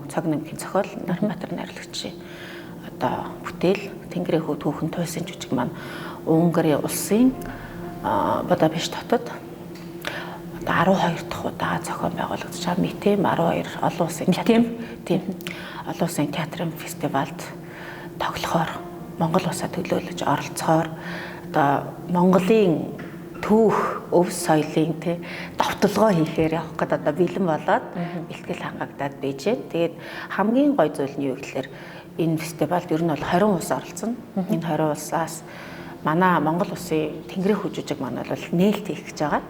цаг нэмгийн зохиол Наранбаатар найрлагчийн одоо бүтээл Тэнгэрийн хүү түүхэн туйсын жүжиг маань Унгарын улсын Будапешт хотод 12 дахь удаа зохион байгуулагдаж байгаа Митэм 12 олон улсын олон улсын театрын фестивальд тоглохоор Монгол улсаа төлөөлөж оролцохоор одоо Монголын түүх өв соёлын давталгаа хийхээр явах гэдэг одоо бэлэн болоод бэлтгэл хангагдаад байж байна. Тэгээд хамгийн гой зүйл нь юу гэхээр энэ фестивальд ер нь бол 20 улс оролцсон. Энэ 20 улсаас манай Монгол улсын Тэнгэрийн хүү жүжиг маань бол нээлт хийх гэж байгаа.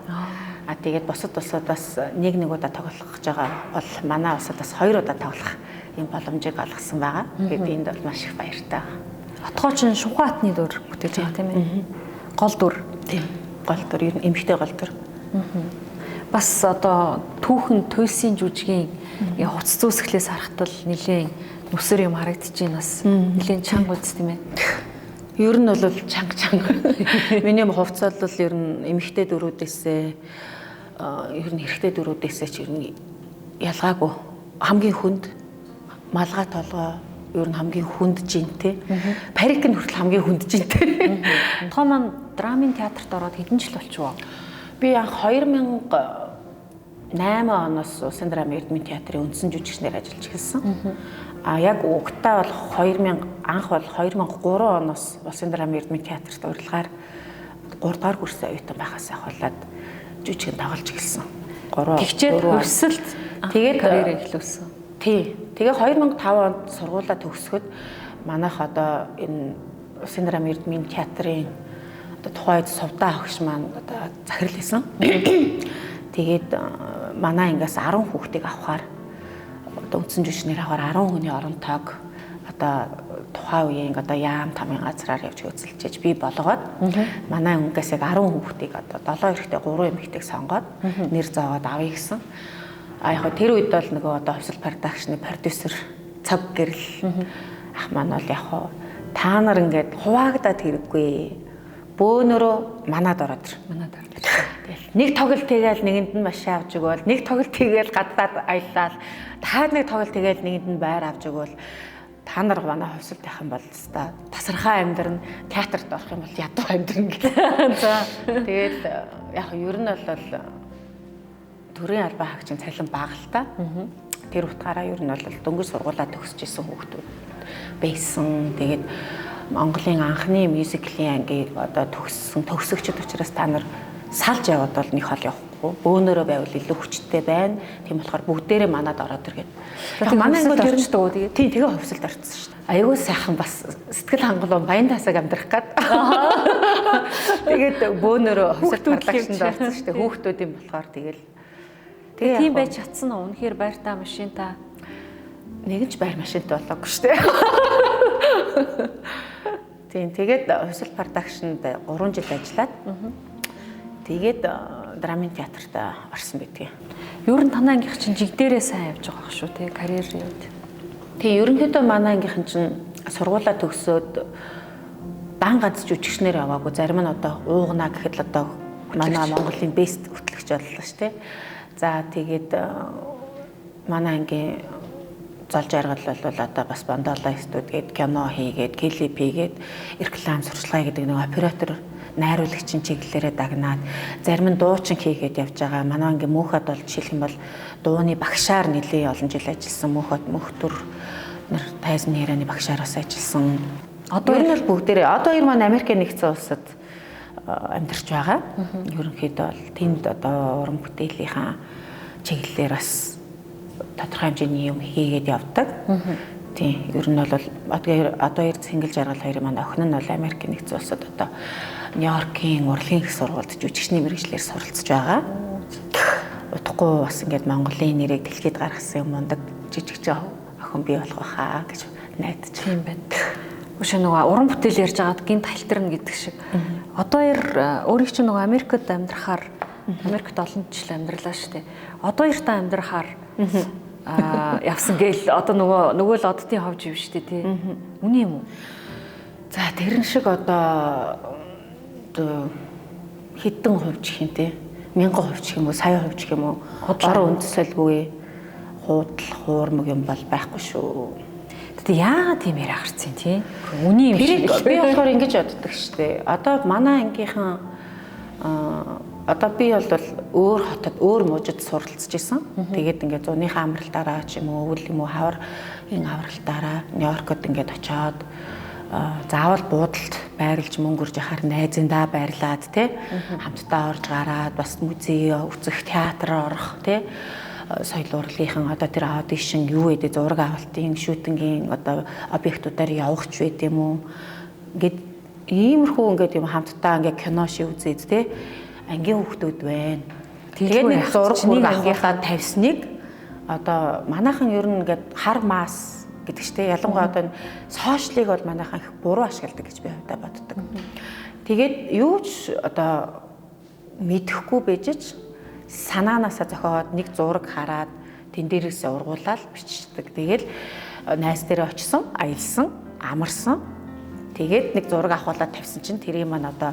Тэгээд бусад улсуудаас нэг удаа тоглох гэж байгаа бол манай улсуудаас 2 удаа тоглох юм боломжийг олгосон байгаа. Тэгээд энд бол маш их баяртай байгаа. Отгоо чин Шунхаатны дүр бүтээж байгаа тийм ээ. Гол дүр. Тийм. Гол дүр ер нь эмхтэй гол дүр. Бас одоо түүхэн туйсын жүжигийн хуц зүүсгэлээс харахад нэлээд нүсэр юм харагдаж байна бас. Нэлээд чанга үз тийм ээ. Ер нь бол чанга. Миний хувцас бол ер нь эмхтэй дүрүүдээсээ ер нь хэрэгтэй дүрүүдээсээ ч ер нь ялгаагүй хамгийн хүнд малгай толгой ер нь хамгийн хүнд жинтэй. Парик нь хүртэл хамгийн хүнд жинтэй. Тоо маань драмын театрт ороод хэдэн жил болчихвоо? Би анх 2008 оноос Улсын драмын Эрдмийн театрын үндсэн жүжигчнээр ажиллаж эхэлсэн. Яг угтаа бол 2003 оноос Улсын драмын Эрдмийн театрт урилгаар 3 дахь курсын оюутан байхаас ахуулаад жүжигэн тоглож эхэлсэн. Тэгчээд хөвсөлт тэгээд карьер эхлүүлсэн. Тий. Тэгээ 2005 онд сургуулаа төгсгöd манайх одоо энэ Улсын драмын Эрдмийн театрын одоо тухайд сувдаа агш маань одоо захирал хийсэн. Тэгээд манай ингээс 10 хүүхдийг авахаар одоо үндсэн жүжигчнэр авахаар 10 хүний оронтойг одоо тухайн үеийн одоо яам тамийн газраар явж хөдөлж би болгоод манай ингээс яг 10 хүүхдийг одоо 7 эрэгтэй 3 эмэгтэйг сонгоод нэр зоогоод авъя гэсэн. Яг тэр үед бол нөгөө одоо хувьсэл продакшны продюсер цаг гэрэл ах маань бол яг та нар ингээд хуваагдаад хэрэггүй бөөнөрөө манад ороод ир. Нэг тоглолт тэгээл нэгэнд нь маш авч өгөөл, нэг тоглолт тэгээл гадаад аяллал, та нэг тоглолт тэгээл нэгэнд нь байр авч өгөөл. Та нар манай хувьсалт байх юм бол та тасархаа амьдрын, театрт орох юм бол ядуу амьдрын гэх. За тэгээд яг ер нь бол төрийн албан хаагчийн цалин бага л та. Тэр утгаараа ер нь бол дөнгөж сургуулаа төгсөж исэн хүүхдүүд байсан. Тэгээд Монголын анхны мюзиклийн ангийг одоо төгсөгчд учраас та нар салж яваад бол нэг хол явахгүй. Бөөнөрөө байвал илүү хүчтэй байна. Тийм болохоор бүгдээрээ манад ороод иргээд. Манай анги бол орчдөг. Тийм тэгээ хувьсалд орцсон шүү дээ. Аягүй сайхан бас сэтгэл хангалуун баян тасаг амьдрах гээд. Тэгээд бөөнөрөө хувьсалд продакшнд орцсон шүү дээ. Хүүхдүүд юм болохоор тэгэл тийм байж чадсан уу? Үнэхээр байртаа машинтаа нэгэн ч байр машинтай болоогүй шүү дээ. Тийм тэгээд хувьсал продакшнд 3 жил ажиллаад тэгээд драмын театрт орсон байдгийг. Ер нь танай ангийнх чинь жиг дээрээ сайн явж байгаа шүү тий карьерийн үед. Тийм ерөнхийдөө манай ангийнх чинь сургуулаа төгсөөд дан ганц жүжигчнэр яваагүй. Зарим нь одоо уугнаа гэхэд л одоо манай Монголын бест хөтлөгч боллоо шүү тий. За тэгээд манай ангийн зол жаргал бол одоо бас Бондолоо студ гээд кино хийгээд, клип хийгээд, реклам сурчлагаа гэдэг нэг оператор найруулагчийн чиглэлээрээ дагнаад, зарим нь дуучин хийгээд явж байгаа. Манай ангийн мөнхөд бол жишээлх юм бол дууны багшаар нэлээд олон жил ажилласан. Мөнхтөр нар тайзны ярианы багшаар бас ажилласан. Одоо энэ бол бүгдээрээ одоо ер маань Америкийн нэгдсэн улсад амьдарч байгаа. Ерөнхийдөө бол тэнд одоо уран бүтээлийнхаа чиглэлээр бас тодорхой хэмжээний юм хийгээд явдаг. Тийм, ер нь бол одоо ер Цэнгэл жаргал хоёрын маань охин нь бол Америкийн нэгдсэн улсад одоо Нью-Йоркийн урлагийн их сургуульд жүжигчний мэргэжлэр суралцж байгаа. Утгагүй бас ингээд Монголын нэрийг дэлхийд гаргасан юм мундаг жижигч охин бий болох байхаа гэж найдаж юм байна. Өшөө нөгөө уран бүтээл ярьж байгаад гинт халтарна гэдэг шиг. Одоо өөрийг чинь нөгөө Америкт амьдрахаар Америкт олон жил амьдралаа шүү дээ. Одоо яртаа амьдрахаар явсан гээл одоо нөгөө л оддын ховж юм шүү дээ тий. Үний юм уу? За тэрэн шиг одоо хэдэн хувьч гэх юм те 1000 хувьч гэх юм уу, сая хувьч гэх юм уу, орон үндэслэлгүй хуудал хуурмаг юм бол байхгүй шүү. Тэгтээ яагаад тийм яриа гарцیں۔ Тий. Үний юм шиг. Би болохоор ингэж боддог штэ. Одоо манай ангийнхан одоо би бол өөр хотод өөр мужид суралцж исэн. Тэгээд ингээд зуныхаа амралтаараа ч юм уу өвөл юм уу хаврын авралтаараа Нью-Йоркод ингээд очоод заавал буудалд байрлаж мөнгө өрж яхаар найзындаа байрлаад тий хамтдаа орж гараад бас музей үзэх театр орох тий соёл урлагийнхан одоо тэр аудишн юу гэдэг зураг авалтын шүүтингийн одоо объектуудаар явах ч байд юм уу ингээд иймэрхүү ингээд юм хамтдаа ингээд кино шиг үзээд тий ангийн хүүхдүүд байна. Тэгээд нэг зураг бүрг ангийнхаа тавьсныг одоо манайхан ер нь ингээд хар мас гэдэг чтэй ялангуяа одоо сошиалыг бол манайхан их буруу ашигладаг гэж би хувьдаа боддог. Тэгээд юу ч одоо мэдэхгүй бежиж санаанаасаа зохиоод нэг зураг хараад тэн дээрээсээ ургуулаад бичдэг. Тэгээд найз дээрээ очсон, аялсан, амарсан. Тэгээд нэг зураг авахуулаад тавьсан чинь тэрийг маань одоо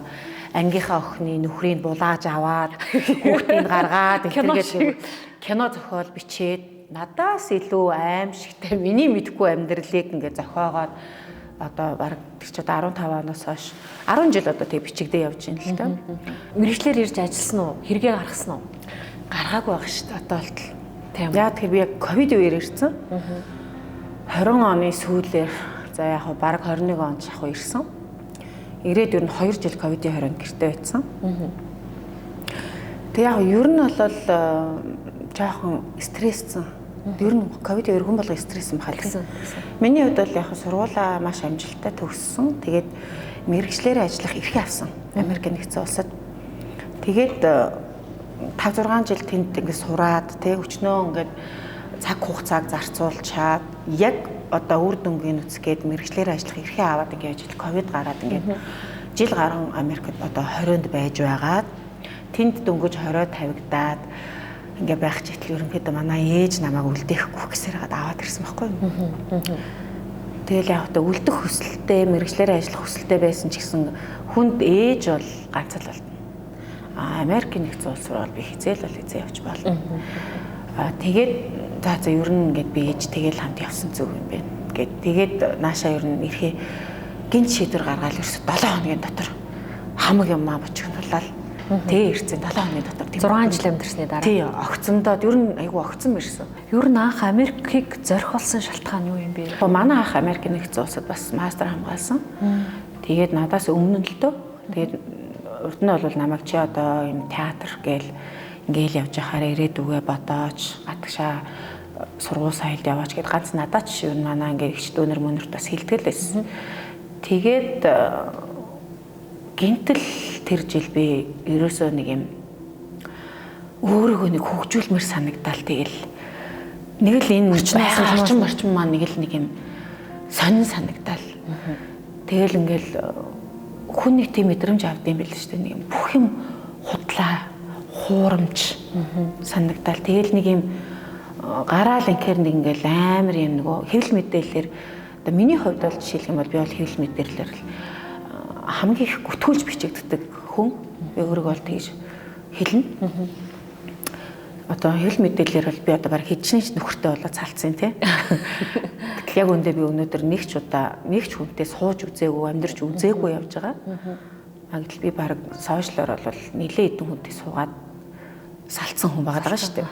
ангийнхаа охины нөхрийг булааж аваад хүүхдийг гаргаад ингээд кино зохиол бичээд надаас илүү аимшигтай миний мэдхгүй амьдралыг ингээд зохиогоод одоо баг ч одоо 15 оноос хойш 10 жил одоо тэг бичигдээ явж байна л да. Мэргэжлэр ирж ажилласан уу? Хэрэгээ гаргасан уу? Гаргаагүй байх шүү дээ одоо л. Тийм. Яа тэгэхээр би яг ковид үеэр ирсэн. 20 оны сүүлээр за яг баг 21 онд шахуу ирсэн. Ирээд ер нь 2 жил ковидын хорионд гэртээ байсан. Тэг яг ер нь бол жоохон стресссэн. Ер нь ковидын үеэр хүн болго стресссэн байхад. Миний хувьд бол яг сургуулаа маш амжилттай төгссөн. Тэгээд мэргэжлэр ажиллах эрхээ авсан. Америк нэгдсэн улсад. Тэгээд 5-6 жил тэнд ингээд сураад тэг өчнөө ингээд цаг хугацааг зарцуулчаад яг одоо үр дүнгийн үсгээд мэргэжлэр ажиллах эрхээ аваад ингээд ажил ковид гараад ингээд жил гарan Америкт одоо 20-нд байж байгаад тэнд дөнгөж 20 тавигдаад ингээд байх читэл ерөнхийдөө манай ээж намайг үлдээхгүй гэсээр гад аваад ирсэн байхгүй юу. Тэгэл яг одоо үлдэх хүсэлтэй мэргэжлэр ажиллах хүсэлтэй байсан ч гэсэн хүнд ээж бол ганц л болтно. Америкийн нэгдсэн улс руу би хизээл бол хизээ явж болно. Тэгээд за ер нь ингээд би ээж тэгэл хамт явсан зүг юм байна. Тэгээд наашаа ер нь ирэхээ гинт шийдвэр гаргаад ерөөсө 7 хоногийн дотор хамаг юм бочигнуулаад тэгээ ирсэн 7 хоногийн дотор 6 жил амьдэрсний дараа. Тий, огцомдоод ер нь айгу огцом ирсэн. Ер нь анх Америкийг зорхиулсан шалтгаан юу юм бэ? Манай анх Америкийн нэгдсэн улсад бас мастер хамгаалсан. Тэгээд надаас өмнө л дөө. Тэгээд урд нь бол намайг чи одоо юм театр гээл ингээл явж байхаар ирээд үгээ бодооч гадагшаа сургууль соёлд яваач гэд ганц надад ч юу манай ингээ ихч дүүнер мөнөрт бас хилтгэл байсан. Тэгээд гинтэл тэр жил би ерөөсөө нэг юм өөрийгөө нэг хөгжүүлмэр санагдал тэгэл нэг л энэ орчин маань нэг юм сонин санагдал. Тэгэл ингээл хүн нэг тийм мэдрэмж авдсан байл шүү дээ. Нэг юм бүх юм худлаа, хуурамч санагдал. Тэгэл нэг юм гараал инхээр нэг ингээл амар юм нөгөө хэвлэл мэдээлэлээр одоо миний хувьд бол жишээлх юм бол би бол хэвлэл мэдээлэлээр л хамгийн их гүтгүүлж бичигддэг хүн. Би өөрийгөө бол тэгж хэлнэ. Одоо хэвлэл мэдээлэлээр бол би одоо баг хидчнийч нөхөртэй болоод цалцсан тий. Яг өндөө би өнөөдөр нэг ч хүнтэй сууж үзээгүй, амьдарч үзээгүй явж байгаа. Агтл би баг сошиалор бол нэлээд хэдэн хүнтэй суугаад салцсан хүн байгаа шүү дээ.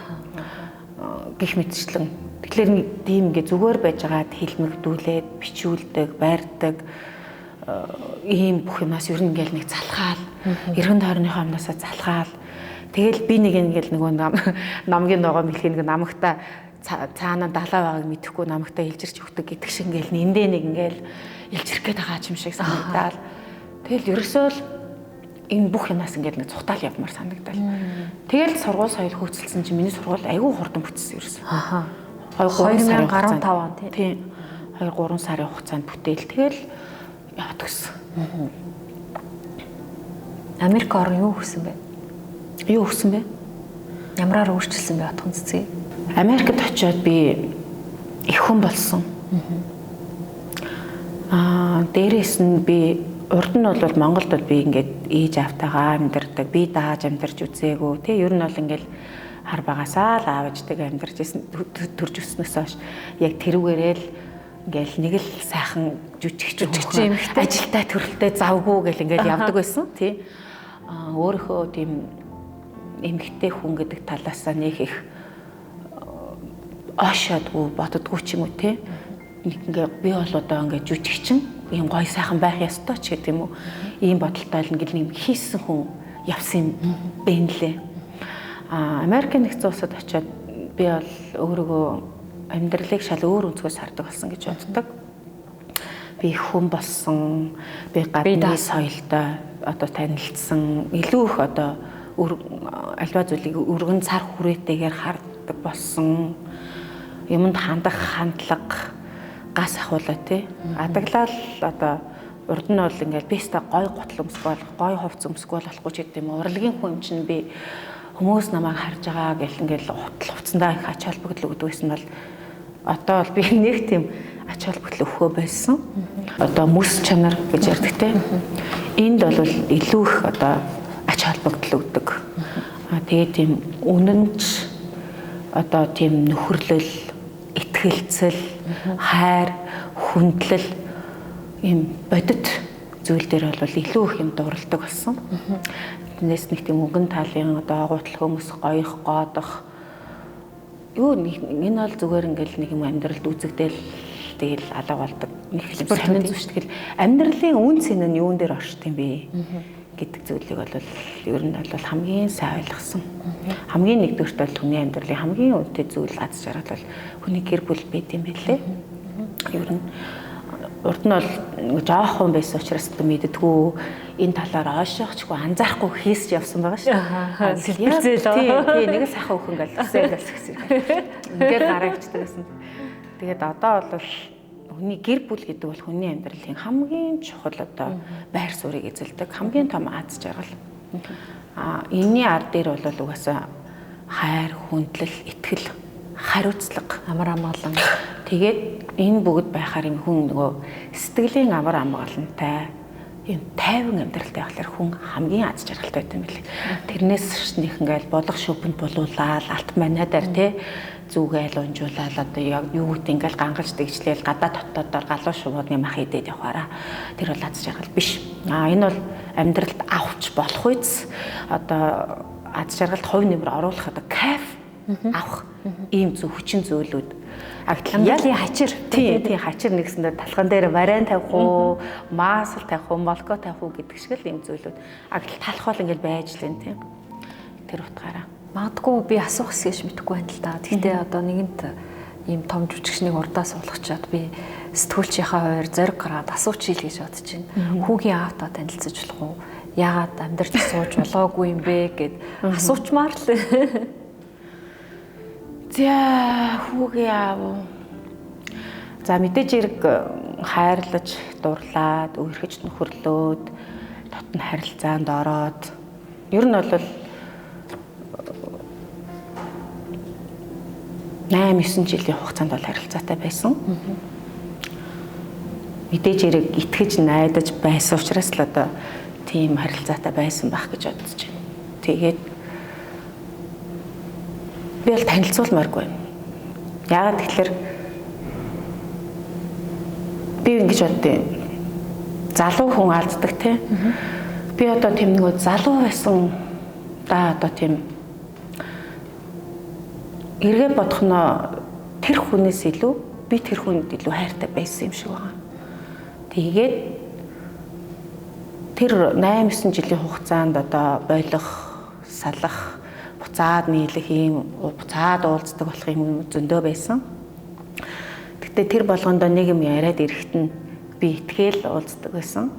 Гэх мэтчлэн. Тэгэхээр тийм ингээ зүгээр байж байгаад хэлмэгдүүлээд, бичүүлдэг, байрдаг ийм бүх юмас ер нь ингээл нэг залхаал, эргэн тойрныхоо амнасаа залхаал. Тэгэл би нэг ингээл нөгөө намгийн ногоо мэлхийн нэг намагтаа цаана далаа байгааг мэдэхгүй намагтаа илжирч өгдөг гэдэг шиг ингээл нэндээ нэг ингээл илжирэх гээд байгаа юм шиг санагдал. Тэгэл ерөөсөө л энэ бүх юмас ингээд нэг цухтаал явмаар санагдал. Тэгэл сургууль соёл хөгжүүлсэн чинь миний сургууль айгүй хурдан бүтсэн ерөөсөө. 2015 он тийм 2-3 сарын хугацаанд бүтээл. Тэгэл яваад гисэн. Америк орн юу өгсөн бэ? Юу өгсөн бэ? Ямраар өөрчилсөн бэ отхон цэцэг? Америкт очиод би их хүн болсон. Дээрээс нь би урд нь бол Монголд бол би ингээд ээж автайгаа амьдардаг, би дааж амьдарч үзээгүй. Тэ ер нь бол ингээд хар багасаа л аавчдаг амьдарч исэн төрж өснөөс хойш яг тэрүүгээрээ л ингээл нэг л сайхан жүжигч эмэгтэй ажилтай төрөлтэй завгүй гэл ингээл явдаг байсан тий. Өөрийнхөө тийм эмэгтэй хүн гэдэг талаасаа нэг их ошоодгүй боддггүй ч юм уу тий. Нэг ингээ би бол одоо ингээ жүжигчин ийм гоё сайхан байх ёстой ч гэдэг юм уу. Ийм бодолтой л ингээл нэг хийсэн хүн явсан юм бэ нэлээ. Америкийн нэгдсэн улсад очиод би бол өөрийгөө амьдралыг шал өөр өнцгөөс хардаг болсон гэж боддог. Би хүн болсон, би гадны соёлтой одоо танилцсан, илүү их одоо альва зүйлийг өргөн цар хүрээтэйгээр хардаг болсон. Юмд хандах хандлага гас ахуулаа тий. Адаглал одоо урд нь бол ингээл би өстой гой гутал өмсгөө гой хувц өмсгөө болохгүй ч гэдэг юм. Урлагийн хүн чинь би хүмүүс намайг харж байгаа гэл ингээл хутал хувцсандаа их ач холбогдол өгдөг байсан бол одоо бол би нэг тийм ач холбогдол өгөхөө байсан. Одоо мэс чанар гэж ярьдаг те. Энд бол илүү их одоо ач холбогдол өгдөг. Тэгээд тийм үнэнч одоо тийм нөхөрлөл, итгэлцэл, хайр, хүндлэл ийм бодит зүйл дээр бол илүү их юм дурладаг болсон. Тэрнээс нэг тийм өнгөн талын одоо агуулгал хүмүүс гоёх, гоодох юу энэ бол зүгээр ингээл нэг юм амьдралд үзэгдэл тэгэл алга болдог. Нэг юм сонин зүш тэгэл амьдралын үн цэн нь юун дээр оршд юм бэ гэдэг зүйлийг бол ер нь бол хамгийн сайн ойлгосон. Хамгийн нэгдүгürt бол хүний амьдралын хамгийн үнэтэй зүйл аз жаргал бол хүний гэр бүл байд юм байлээ. Ер нь урд нь бол жоохон байсан учраас мэддэггүй энэ талаар ойшоохчгүй анзаарахгүй хийсч явсан байгаа шүү. Сэлбэрзэл тий нэг л сайхан өхөн гал гэсэн. Ингээд гарагчдаг гэсэн. Тэгээд одоо бол хүний гэр бүл гэдэг бол хүний амьдралын хамгийн чухал одоо байр суурийг эзэлдэг хамгийн том аз жаргал. Энийний ар дээр бол угаасаа хайр, хүндлэл, итгэл, хариуцлага, амар амгалан. Тэгээд энэ бүгд байхаар юм хүн нөгөө сэтгэлийн амар амгалантай юм тайван амьдралтай байхлаар хүн хамгийн аз жаргалтай байт юм билээ. Тэрнээс нэг ингээл болох шүпэнд булуулаад алт манайдаар те зүгээл унжуулаад одоо яг юу гэдэг ингээл гангалж дэгжлээл гадаа дотоодоор галуу шувуудны мах идээд явахаараа тэр бол аз жаргал биш. Энэ бол амьдралд авч болох үз одоо аз жаргалд хувь нэмэр оруулах одоо кайф авах ийм зөв хүчин зүйлүүд амьдралын хачир тий хачир нэгсэндээ талхан дээр варен тавих уу, маасл тавих уу, молко тавих уу гэдэг шиг л ийм зүйлүүд талах бол ингээл байж лэн тий. Тэр утгаараа магадгүй би асуух хэсгэж мэдэхгүй байна л да. Гэхдээ одоо нэгэнт ийм том жүжигчнийг урдаа суулгачаад би сэтгүүлчийнхаа хувьд зориг гаргаад асууч хийл гэж бодож байна. Хүүгийн аавтаа танилцаж болох уу? Яагаад амьдарч сууж болоогүй юм бэ гэд асуучмаар л. За хүүгийн аав. За мэдээж хэрэг хайрлаж, дурлаад, үерхэж нөхөрлөөд, дотн харилцаанд ороод ер нь бол 8-9 жилийн хугацаанд бол харилцаатай байсан. Мэдээж хэрэг итгэж найдаж байсан учраас л одоо тийм харилцаатай байсан байх гэж бодож байна. Тэгээд би бол танилцуулмааргүй. Яагаад тэгэхээр би ингэж боддیں۔ Залуу хүн алддаг те. Би одоо тийм нэг залуу байсан да одоо тийм эргээд бодох нь тэр хүнээс илүү би тэр хүнд илүү хайртай байсан юм шиг байна. Тэгээд тэр 8-9 жилийн хугацаанд одоо болох, салах, буцаад нийлэх юм, буцаад уулздаг болох юм зөндөө байсан. Гэтэ тэр болгондоо нэг юм яриад ирэхэд нь би итгээл уулздаг байсан.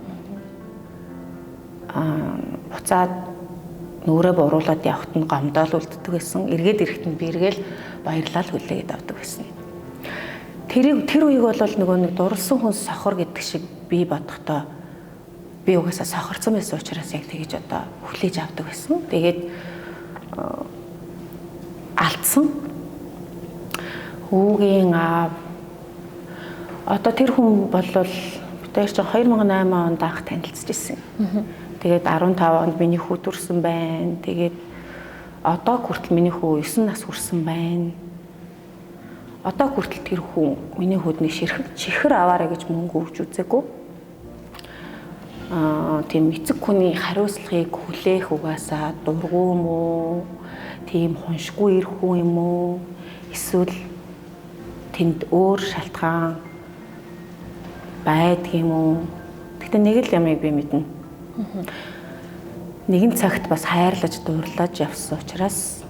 Буцаад нүрээ буруулаад явахт нь гомдоол үлддэг байсан. Эргээд ирэхэд нь би эргээл баярлал хүлээгээд авдаг байсан. Тэр үеиг бол нөгөө нэг дурлсан хүн сохор гэдэг шиг би бодохдоо би угаасаа сохорцсон байсан учраас яг тэгэж одоо хүлээж авдаг байсан. Тэгээд алдсан. Хүүгийн аав одоо тэр хүн бол бид чинь 2008 онд танилцж ирсэн. Тэгээд 15 онд миний хүү төрсөн байна. Тэгээд одоо хүртэл миний хүү 9 нас хүрсэн байна. Одоо хүртэл тэр хүн миний хүүдний чихэр аваарэ гэж мөнгө өгж үзээгүй. Тийм эцэг хүний хариуцлагыг хүлээх угаасаа дургу юм уу? Тийм хуншгүй ир хүн юм уу? Эсвэл тэнд өөр шалтгаан байдаг юм уу? Гэтэ нэг л ямыг би мэднэ. Нэгэн цагт бас хайрлаж дуурлаж явсан учраас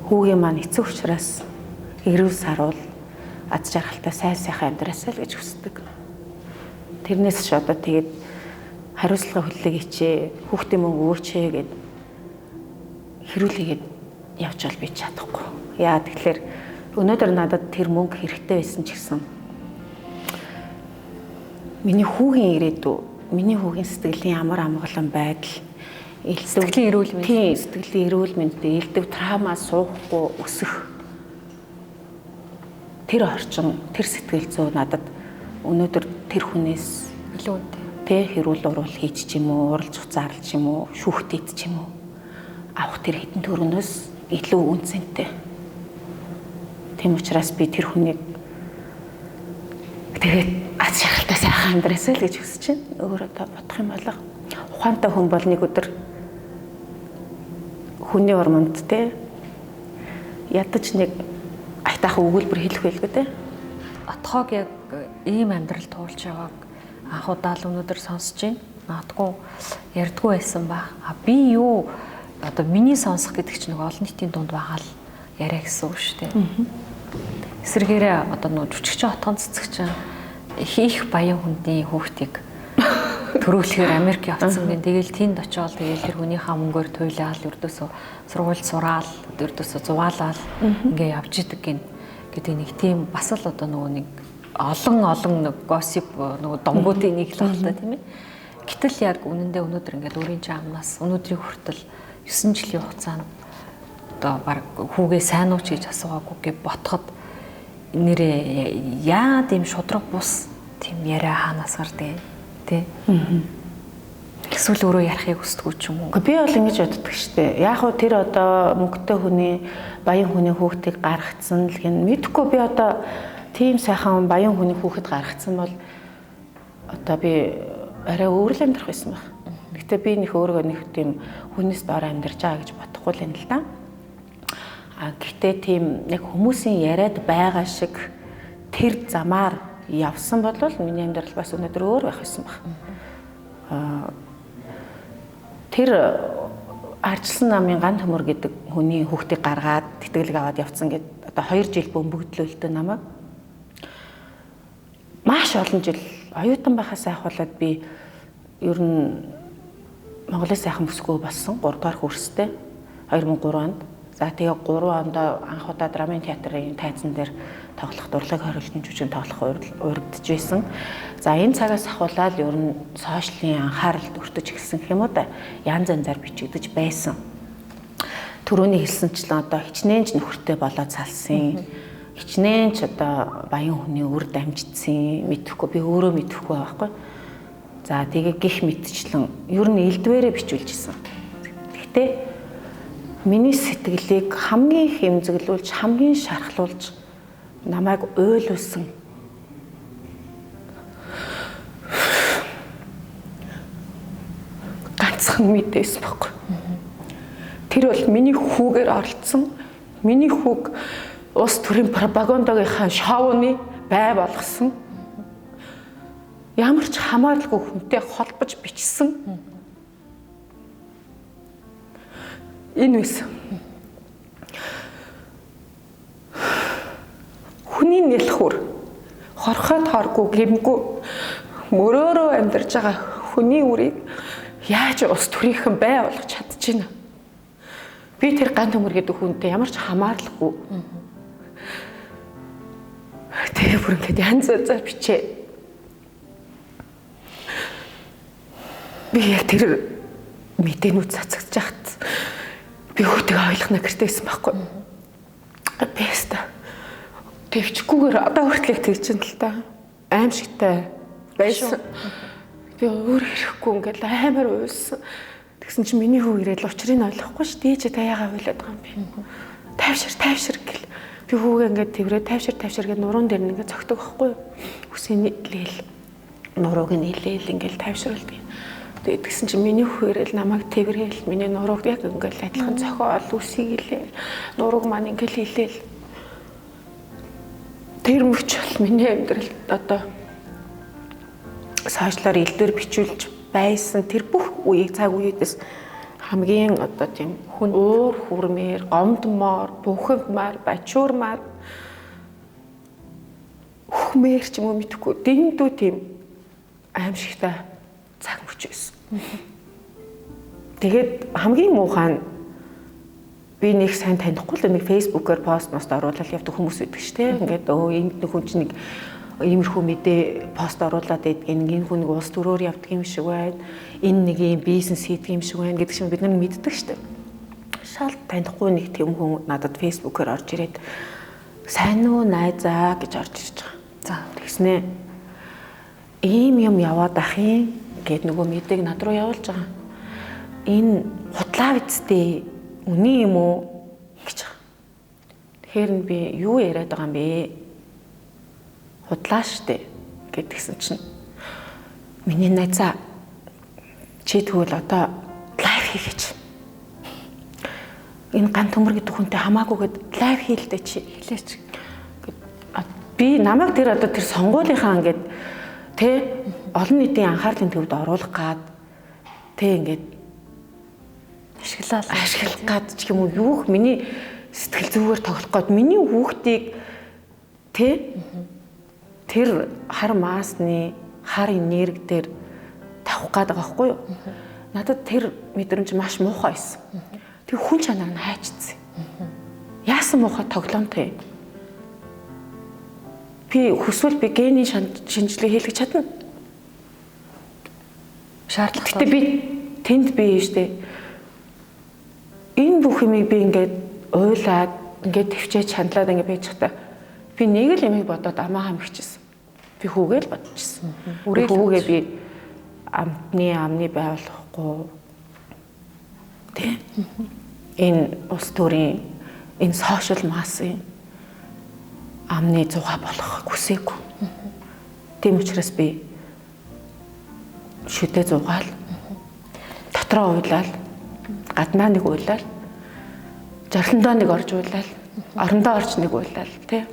хүүгийн маань эцэг учраас эрүүл саруул аз жаргалтай сайхан амьдраасай л гэж хүсдэг. Тэрнээс ч одоо тэгээд хариуцлага хүлээг ичээ, хүүхдийн мөнгө өгөөчээ гэд хэрүүлээгээд явж бол би чадахгүй. Яа тэгэхээр өнөөдөр надад тэр мөнгө хэрэгтэй байсан ч гэсэн миний хүүгийн ирээдүй, миний хүүгийн сэтгэлийн амар амгалан байдал, сэтгэлийн эрүүл мэнд. Тийм, сэтгэлийн эрүүл мэндтэй элдв травма суухгүй өсөх тэр орчин, тэр сэтгэл зүй надад өнөөдөр тэр хүнээс илүү үнэтэй. Тэ хэрүүл уруул хийж ч юм уу, уралж хуцаарлж юм уу, шүүхтэйд ч юм уу авах тэр хэдэн төгрөгнөөс илүү үнцэнтэй. Тийм учраас би тэр хүнийг тэгээд аз жаргалтай сайхан амьдраасай л гэж хүсэж байна. Өөр одоо бодох юм бол ухаантай хүн бол нэг өдөр хүний ормонд те ядаж нэг айтаахан өгүүлбэр хэлэх байлгүй те. Отхоог яг ийм амьдрал туулж явааг анх удаа л өнөөдөр сонсож байна. Наадгүй ярьдгүй байсан ба. Би юу одоо миний сонсох гэдэг чинь нэг олон нийтийн дунд байгаа л яриа гэсэн үг шүү дээ. Эсвэргээрээ одоо нөө жүжигчин отгон цэцэгчин их баян хүндний хүүхдийг төрүүлэхээр Америк явцсан гэн. Тэгэл тэнд очиод тэгэл тэр хүнийхээ мөнгөөр туйлаал, ердөөсөө сургууль сураал, ердөөсөө зугаалал ингээ явж идэг гэн. Гэдэг нэг тийм бас л одоо нөгөө нэг олон нэг госип нөгөө домгуудын нэг л байна тийм ээ. Гэтэл яг үнэндээ өнөөдөр ингээд өөрийн чамнаас өнөөдрийн хүртэл 9 жилийн хугацаанд одоо баг хүүгээ сайн уу ч гэж асуугаагүй гэ ботход нэрээ яа тийм шудраг бус тийм яриа хаанаас гардаг тий. Эсвэл өөрөө ярихыг хүсдэггүй ч юм уу. Би бол ингэж боддог штэ. Яг хөө тэр одоо мөнгөтэй хүний баян хүний хүүхдийг гаргацсан л гин мэдхгүй би одоо тийм сайхан баян хүний хүүхэд гаргацсан бол одоо би арай өөр л амьдрах байсан байх. Гэтэ би нөх өөрөө нэг тийм хүнээс доор амьдарч байгаа гэж бодохгүй л юм л да. Гэхдээ тийм яг хүмүүсийн яриад байгаа шиг тэр замаар явсан бол миний амьдрал бас өнөөдөр өөр байх байсан баг. Тэр арчилсан намын ган төмөр гэдэг хүний хүүхдийг гаргаад тэтгэлэг аваад явцсан гэд одоо 2 жил бөмбөгдлөлтөө намайг маш олон жил оюутан байхаас айхуулаад би ер нь Монголын сайхан бүсгүй болсон 3 дугаар курстэй 2003 онд. За тэгээ 3 онд анх удаа драмын театрын тайзан дээр тоглох дурлаг хориглон жүжиг тоглох урагдж байсан. За энэ цагаас ахуулаад ер нь сошиалын анхааралд өртөж эхэлсэн гэх юм уу да. Янз янзаар бичигдэж байсан. Төрөний хэлсэнчлэн одоо хичнээн ч нөхөртэй болоод салсан. Хичнээн ч одоо баян хүний үр дамжицсан. Мэдхгүй би өөрөө мэдэхгүй байхгүй. За тэгээ гих мэдчлэн ер нь элдвэрээ бичүүлж исэн. Гэхдээ миний сэтгэлийг хамгийн хэмзэглүүлж, хамгийн шархлуулж намайг ойлуулсан. Ганцхан мэдээс баггүй. Тэр бол миний хүүгээр оролцсон. Миний хүүг улс төрийн пропагандагийнхаа шоуны бай болгосон. Ямар ч хамааралгүй хүнтэй холбож бичсэн. Энэ байсан. Хүний нэлхүр хорхоод хоргүй гэмгүй мөрөөрөө амьдарч байгаа хүний үрийг яаж ус төрийнхэн бай болгож чадчихна. Би тэр ган төмөр гэдэг хүнтэй ямар ч хамааралгүй. Тэгээ бүр ингээд янз янзаар бичээ. Би яг тэр мэдээнүүд цацагч яхад би хүүтэйг ойлгохна гэртээсэн байхгүй. Би яста төвчгүүгээр одоо хүртэл тэгж байна л да. Аимшигтай байсан. Би өөр ирэхгүй ингээл амар уйлсан. Тэгсэн чинь миний хүү ирээд учрыг нь ойлгохгүй ш. Дий чи та яагаад уйлаад байгаа юм бэ? Тайвшир гэл. Би хүүгээ ингээд тэрвээ тайвшир гэж нуруунд дээр ингээд цогтөг байхгүй юу? Үсээ нийлээл. Нурууг нийлээл ингээд тайвшруулдаг. Тэгээд тэгсэн чинь миний хүү ирээд намайг тэргээл миний нурууг яг ингээд адилхан цохиол үсийг илээл. Нурууг маань ингээд хийлээл. Тэр мөч бол миний амьдралд одоо сошиалаар илдвэр бичүүлж байсан тэр бүх үеийг цаг үеэс хамгийн одоо тийм уур хүрмээр, гомдмоор, бухимдмаар, бачуурмаар хөхмээр ч юм уу мэдхгүй дэндүү тийм аимшигтай цаг мөч байсан. Тэгээд хамгийн муухай нь би нэг сайн танихгүй л нэг фэйсбүүкээр пост оруулаад явдаг хүмүүс байдаг шүү дээ. Ингээд энд нэг хүн чинь нэг иймэрхүү мэдээ пост оруулаад байдаг. Энэ хүн нэг улс төрөөр явдаг юм шиг байна. Энэ нэг юм бизнес хийдэг юм шиг байна гэдэг шиг бид нар мэддэг шүү дээ. Шал танихгүй нэг тийм хүн надад фэйсбүүкээр орж ирээд сайн уу найзаа гэж орж ирж байгаа. За тэгснэ ийм юм яваад ах юм гэд нөгөө мэдээг над руу явуулж байгаа. Энэ худлаа бицтэй үний юм уу гэж. Тэгэхээр нь би юу яриад байгаа юм бэ? Худлаа штэ гэдгсэн чинь миний найзаа чи тэгвэл одоо лайв хийгээч. Энэ ган төмөр гэдэг хүнтэй хамаагүйгээд лайв хийлдэ чи хэлээч. Би намайг тэр одоо тэр сонгуулийнхаа ингээд тэ олон нийтийн анхаарлын төвд оруулах гад тэ ингээд ашиглах гад ч юм уу юух миний сэтгэл зүгээр тоглох гээд миний хүүхдийг тэ тэр хар маасны хар энерги дээр тавих гээд байгаа байхгүй юу? Надад тэр мэдрэмж маш муухай байсан. Тэр хүн чанар нь хайчдсан. Яасан муухай тоглоомтой. Би хүсвэл би гений шинжилгээ хийлгэж чадна. Шаардлагатай би тэнд бие штэ. Энэ бүх юмыг би ингээд уйлаад ингээд төвчээж хандлаад ингээд байж хата. Би нэг л юмыг бодоод амаа хамгчихсан. Би хүүгээ л бодчихсон. Хүүгээ би амны байгуулахгүй. Тэ. Энэ улс төрийн энэ сошиал массын амны зугаа болох хүсээгүй. Тийм учраас би шүдэ зугаал дотроо уйлал гаднаа нэг уйлал жарландаа нэг орж уйлал орондоо орж нэг уйлал тий.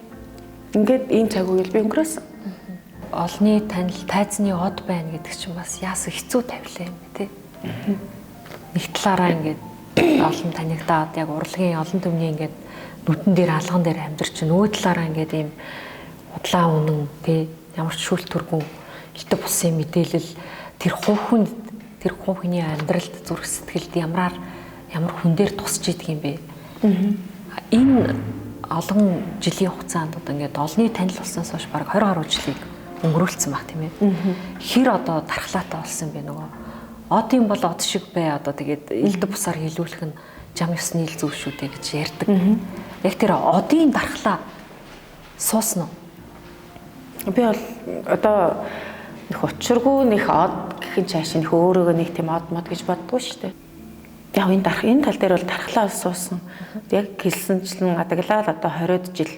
Ингээд ийм цаг үеийг би өнгөрөөсөн. Олны танил тайзны од байна гэдэг чинь бас яасан хэцүү тавилаа юм тий. Нэг талаараа ингээд олон танигдаад яг урлагийн олон төмний ингээд нүдэн дээр алган дээр амьдарч нөгөө талаараа ингээд ийм удлаа үнэн тий ямар ч шүүл төргүн илтэ бусын мэдээлэл тэр хувийн амьдралд зүрх сэтгэлд ямар хүн дээр тусч идэг юм бэ? Энэ олон жилийн хугацаанд одоо ингээд олны танил болсноос хойш бараг 20 гаруй жилийг өнгөрүүлсэн баг тийм ээ. Хэр одоо дархлаатай болсон бэ нөгөө одын бол од шиг бай одоо тэгээд элд бусаар хилүүлэх нь жам ёсны ил зөв шүү дээ гэж ярьдаг. Яг тэр одын дархлаа суусан уу? Би бол одоо нөх учиргүй нэх од гэхин цааш нөх өөрөөгөө нэг тийм од мод гэж боддгоо шүү дээ. Яг энэ тал дээр бол дархлаа суусан. Яг хэлсэнчлэн адаглал одоо 20 жил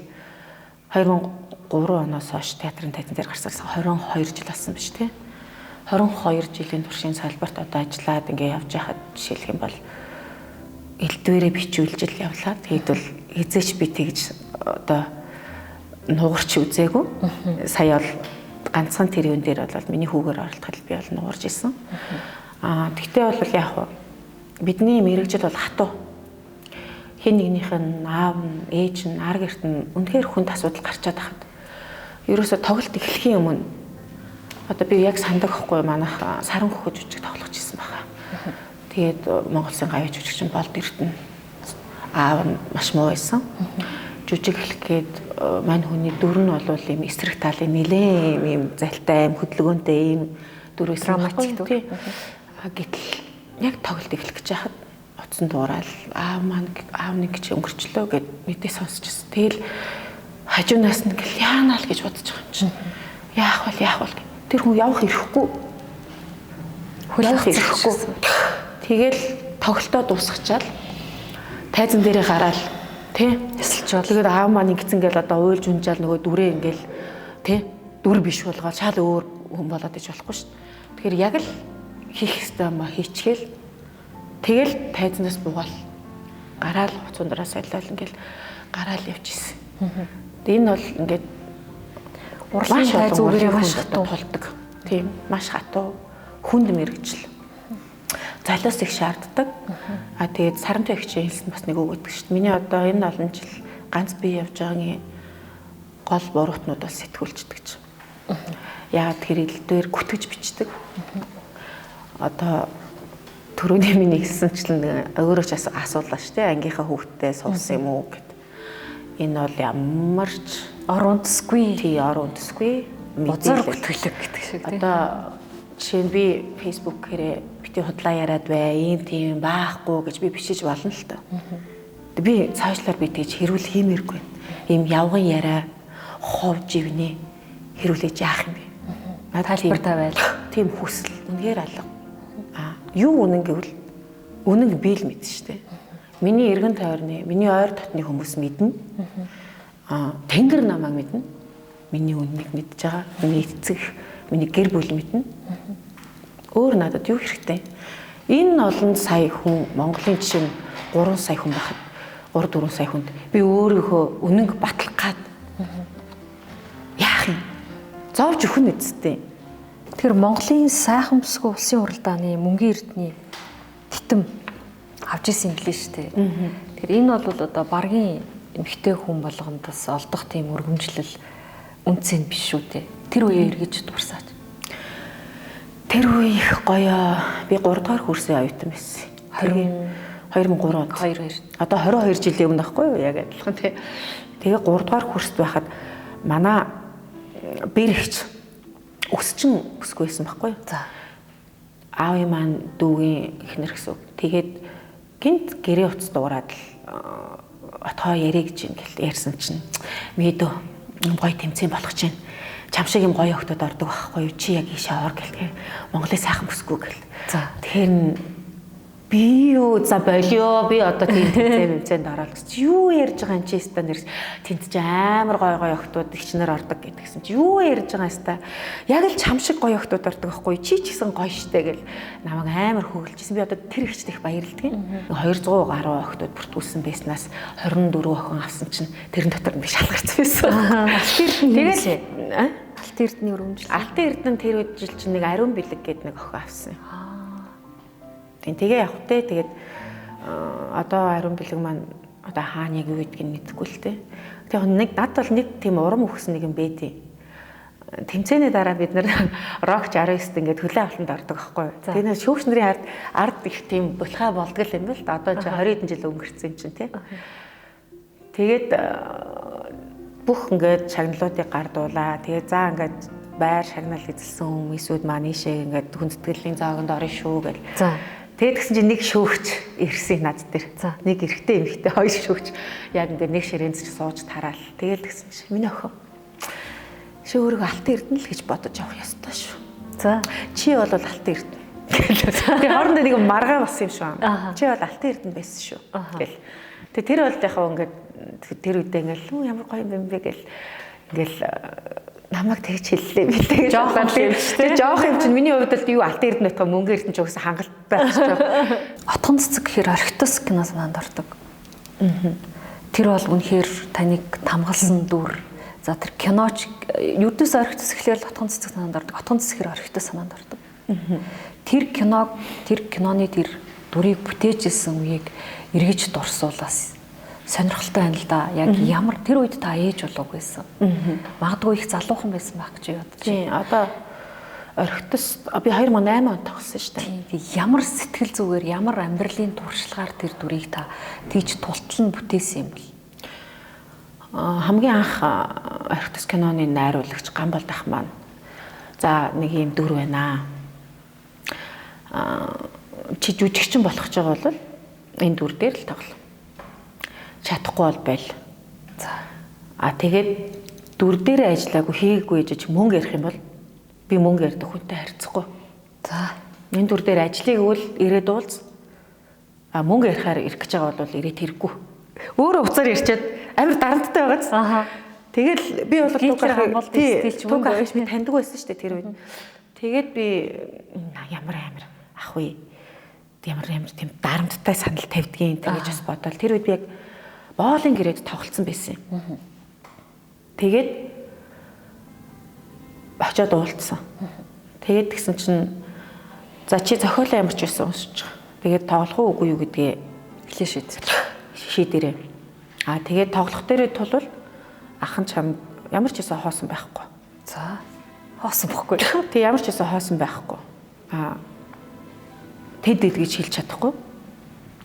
2003 оноос хойш театрын тайзан дээр гарсан 22 жил болсон биз дээ. 22 жилийн туршийн салбарт одоо ажиллаад ингээ явж байхад жишээлх юм бол элдвэрээ бичүүлж л явлаа. Тэгээд бол эзээч би тэгж одоо нугарч үзээгүй. Сая бол ганцхан тэр юм дээр бол миний хүүгээр оролцоход би бол нугарч исэн. Тэгтээ бол яг бидний мэрэгжил бол хатуу. Хэн нэгнийх нь аав нь, ээж нь, ар гэрт нь үнэхээр хүнд асуудал гарчаад хахад ерөөсө тоглолт эхлэхийн өмнө одоо би яг сандаг хгүй манайх саран хөхөж жүжиг тоглож ирсэн байна. Тэгээд Монгол Улсын гавьяа жүжигчин болд эрдэнэ аав нь маш муу байсан. Жүжиг эхлэх гээд мань хүний дүр нь бол ийм эсрэг талын нэлээд ийм залтай, ийм хөдөлгөөнтэй, ийм дүрээс драматик дүр. Гэтэл яг тоглолт эхлэх гэж яхад утсан дуурал аав нэг чи өнгөрчлөө гэд мэдээ сонсчихсон. Тэгэл хажуунаас нь гэл яанаа л гэж бодож байгаа юм чинь. Яах вэ? Тэр хүн явах ирэхгүй. Явах ирэхгүй. Тэгэл тоглолтоо дуусгачаал тайзан дээрээ гараал тий Ясалж бол. тэгээд аав маань ингэсэн гэл одоо уйлж унжаал нөгөө дүрээ ингээл тий дүр биш болгоод шал өөр хүн болоод иж болохгүй шүү дээ. Тэгэхээр яг л хийх ёстой юм хийчихгээл тэгэл тайзнаас буугаал гараал хуцундраа солиол ингээл гараал явчихсан. Тэгээд энэ бол ингээд Урлын тайз үгээр маш хатуу тулдаг. Тийм маш хатуу хүнд мэрэгжил. Залуус их шаарддаг. Тэгээд сарантай ихчээ хэлсэн бас нэг үг гэдэг шүү дээ. Миний одоо энэ олон жил ганц бие явж байгаагийн гол буруутнууд бол сэтгүүлчдэг ч. Яагаад тэр илдээр гүтгэж бичдэг. Одоо түрүүний миний хэлсэнчлэн өөрөө ч асуулаа шүү дээ. Ангийнхаа хүүхдтэй суусан юм уу гэд. Энэ бол ямар ч орундсгүй. Тий орундсгүй. Бузар гүтгэлэг гэдэг шиг тий. Одоо жишээ нь би Facebook хэрэг бити худлаа яриад бай, ийм тийм баахгүй гэж би бичиж болно л та. Би цаашлаар би тэгж хэрүүл хиймээргүй. Ийм явган яриа, хов живнэ хэрүүлээж яах юм бэ? Тайлбар тавиал. Тийм хүсэл үнээр алга. Юу үнэн гэвэл үнэн би л мэднэ шүү дээ. Миний эргэн тойрны, миний ойр дотны хүмүүс мэднэ. Тэнгэр намайг мэднэ. Миний үннийг мэдж байгаа. Миний эцэг, миний гэр бүл мэднэ. Өөр надад юу хэрэгтэй? Энэ олон сая хүн, Монголын жишээ нь 3 сая хүн байхад 3-4 сая хүнд би өөрийнхөө үнэнг батлах гад яах юм? Зовж өхөн үсттэй. Тэр Монголын сайхан бүсгүй улсын хурлдааны мөнгөн эрдний титэм авч исэн юм лээ шүү дээ. Тэр энэ бол одоо баргийн эмэгтэй хүн болгондоос олдох тийм өргөмжлөл үнцэн биш шүү дээ. Тэр үеэ эргэж дурсаач. Тэр үе их гоё. Би 3 дахь курсын оюутан байсан. 2003 онд. 22. Одоо 22 жилийн өмнө байхгүй юу? Яг адилхан тий. Тэгээ 3 дахь курст байхад манай бэрэгч өсчин өсгүй байсан байхгүй юу? За. Аавын маань дүүгийн эхнэр гэсэн үг. Тэгээд гинт гэрээ утас дуурайд л отгоо ярэ гэж ингээл ярьсан чинь мэдөө гоё тэмцээн болох чинь чам шиг юм гоё хөлтөд ордог байхгүй юу? Чи яг ийшээ ор гэлээ. Монголын сайхан бүсгүй гэл. За. Тэгэхээр би юу за болио би одоо тийм тэмцээнд ороод гэж юу ярьж байгаа юм чи ста нэр тэнд чи амар гоё гоё охтууд ихчнэр ордог гэдгсэн чи юу ярьж байгаа ста яг л чам шиг гоё охтууд ордог байхгүй чи ч гэсэн гоё штэ гэл намайг амар хөглөжсэн би одоо тэр ихчтэй их баярлдаг 200 гаруй охтууд бүртгүүлсэн байснаас 24 охин авсан чинь тэрэн дотор би шалгарсан байсан. Тэгээд Алт эрдний өрөмжлөл. Алтан эрдэнэ тэр үед жил чинь нэг ариун бэлэг гэдэг нэг охин авсан. Тэгээ явах те тэгээд одоо ариун бэлэг маань одоо хаана яг юу гэдгийг мэдэхгүй л те. Тэгээд нэг над бол нэг тийм урам өгсөн нэг юм байдیں۔ Тэмцээний дараа бид нэр рок 69-т ингээд хөлөө авалтанд ордог байхгүй юу. Тэгээд нэг шүүгч нарын ард их тийм булхай болдгол юм байна л да. Одоо чи 20 хэдэн жил өнгөрцөн юм чинь те. Тэгээд бүх ингээд шагналуудыг гардуулаа. Тэгээд за ингээд байр шагнал эзэлсэн хүмүүсүүд маань ийшээ ингээд хүндэтгэлийн зоогонд орно шүү гэл. За. Тэгээд гэсэн чинь нэг шүүгч ирсэн над дээр. Нэг эрэгтэй эмэгтэй хоёр шүүгч яг ингээд нэг ширээнд ч сууж тараал. Тэгээд гэсэн чинь миний охин чи өөрийгөө алтан эрдэнэ л гэж бодож явах ёстой шүү. За. Чи бол алтан эрдэнэ. Тэгээд хоорондоо нэг маргаа болсон юм шүү. Чи бол алтан эрдэнэ байсан шүү. Гэл. Тэгээд тэр бол яхаа ингээд тэр үедээ ингээл ямар гоё юм бэ гэл ингээл намайг тэгж хэллээ би тэгж жоох юм чинь жоох юм чинь миний хувьд л юу алтан эрдэнэ байтга мөнгө эрдэнэ ч угсаа хангалттай байх ч. Отгон цэцэг гэхээр орхитос кино санаанд ордог. Тэр бол үнэхээр таныг тамгалсан дүр. За тэр киноч юудаас орхитос гэхлээр отгон цэцэг санаанд ордог. Отгон цэцгээр орхитос санаанд ордог. Тэр киноны тэр дүрийг бүтээжсэн үеийг эргэж дурсуулаас сонирхолтой байна л да. Яг ямар тэр үед та ээж болов байсан. Магадгүй их залуухан байсан байх гэж бодож. Тийм одоо орхитос би 2008 онд тогссон шүү дээ. Ямар сэтгэл зүгээр ямар амьдралын туршлагаар тэр дүрийг та тийж тултлан бүтээсэн юм бэл. Хамгийн анх орхитос киноны найруулагч Гамболд ах маань за нэг юм дүр байна. Чи жүжигчин болох гэж байгаа бол энэ дүр дээр л тоглоо. Чадахгүй бол байл. За. Тэгээд дүр дээрээ ажиллаагүй хийгээгүй гэж мөнгө ярих юм бол би мөнгө ярьдаг хүнтэй харьцахгүй. За. Энэ дүр дээр ажлыг өгвөл ирээд уулз. мөнгө ярихаар ирэх гэж байгаа бол ирээд хэрэггүй. Өөрөө уцаар ярьчаад амар дарамттай байгааз. Тэгэл би бол туг ах би таньдаг байсан шүү дээ тэр үед. Тэгээд би ямар ах вэ? Ямар тийм дарамттай санал тавьдгийн тэгэж бас бодоод тэр үед би яг боолын гэрээд тоглолцсон байсан юм. Тэгээд очиод уулзсан. Тэгээд тэгсэн чинь за чи зохиолоо ямар ч байсан уншиж байгаа. Тэгээд тоглох уу үгүй юу гэдгээ хэлээ шийдэрээ. Тэгээд тоглох дээрээ тулвал ахын чам ямар ч байсан хоосон байхгүй. За хоосон бохгүй. Тэг ямар ч байсан хоосон байхгүй. Тэд гэж хэлж чадахгүй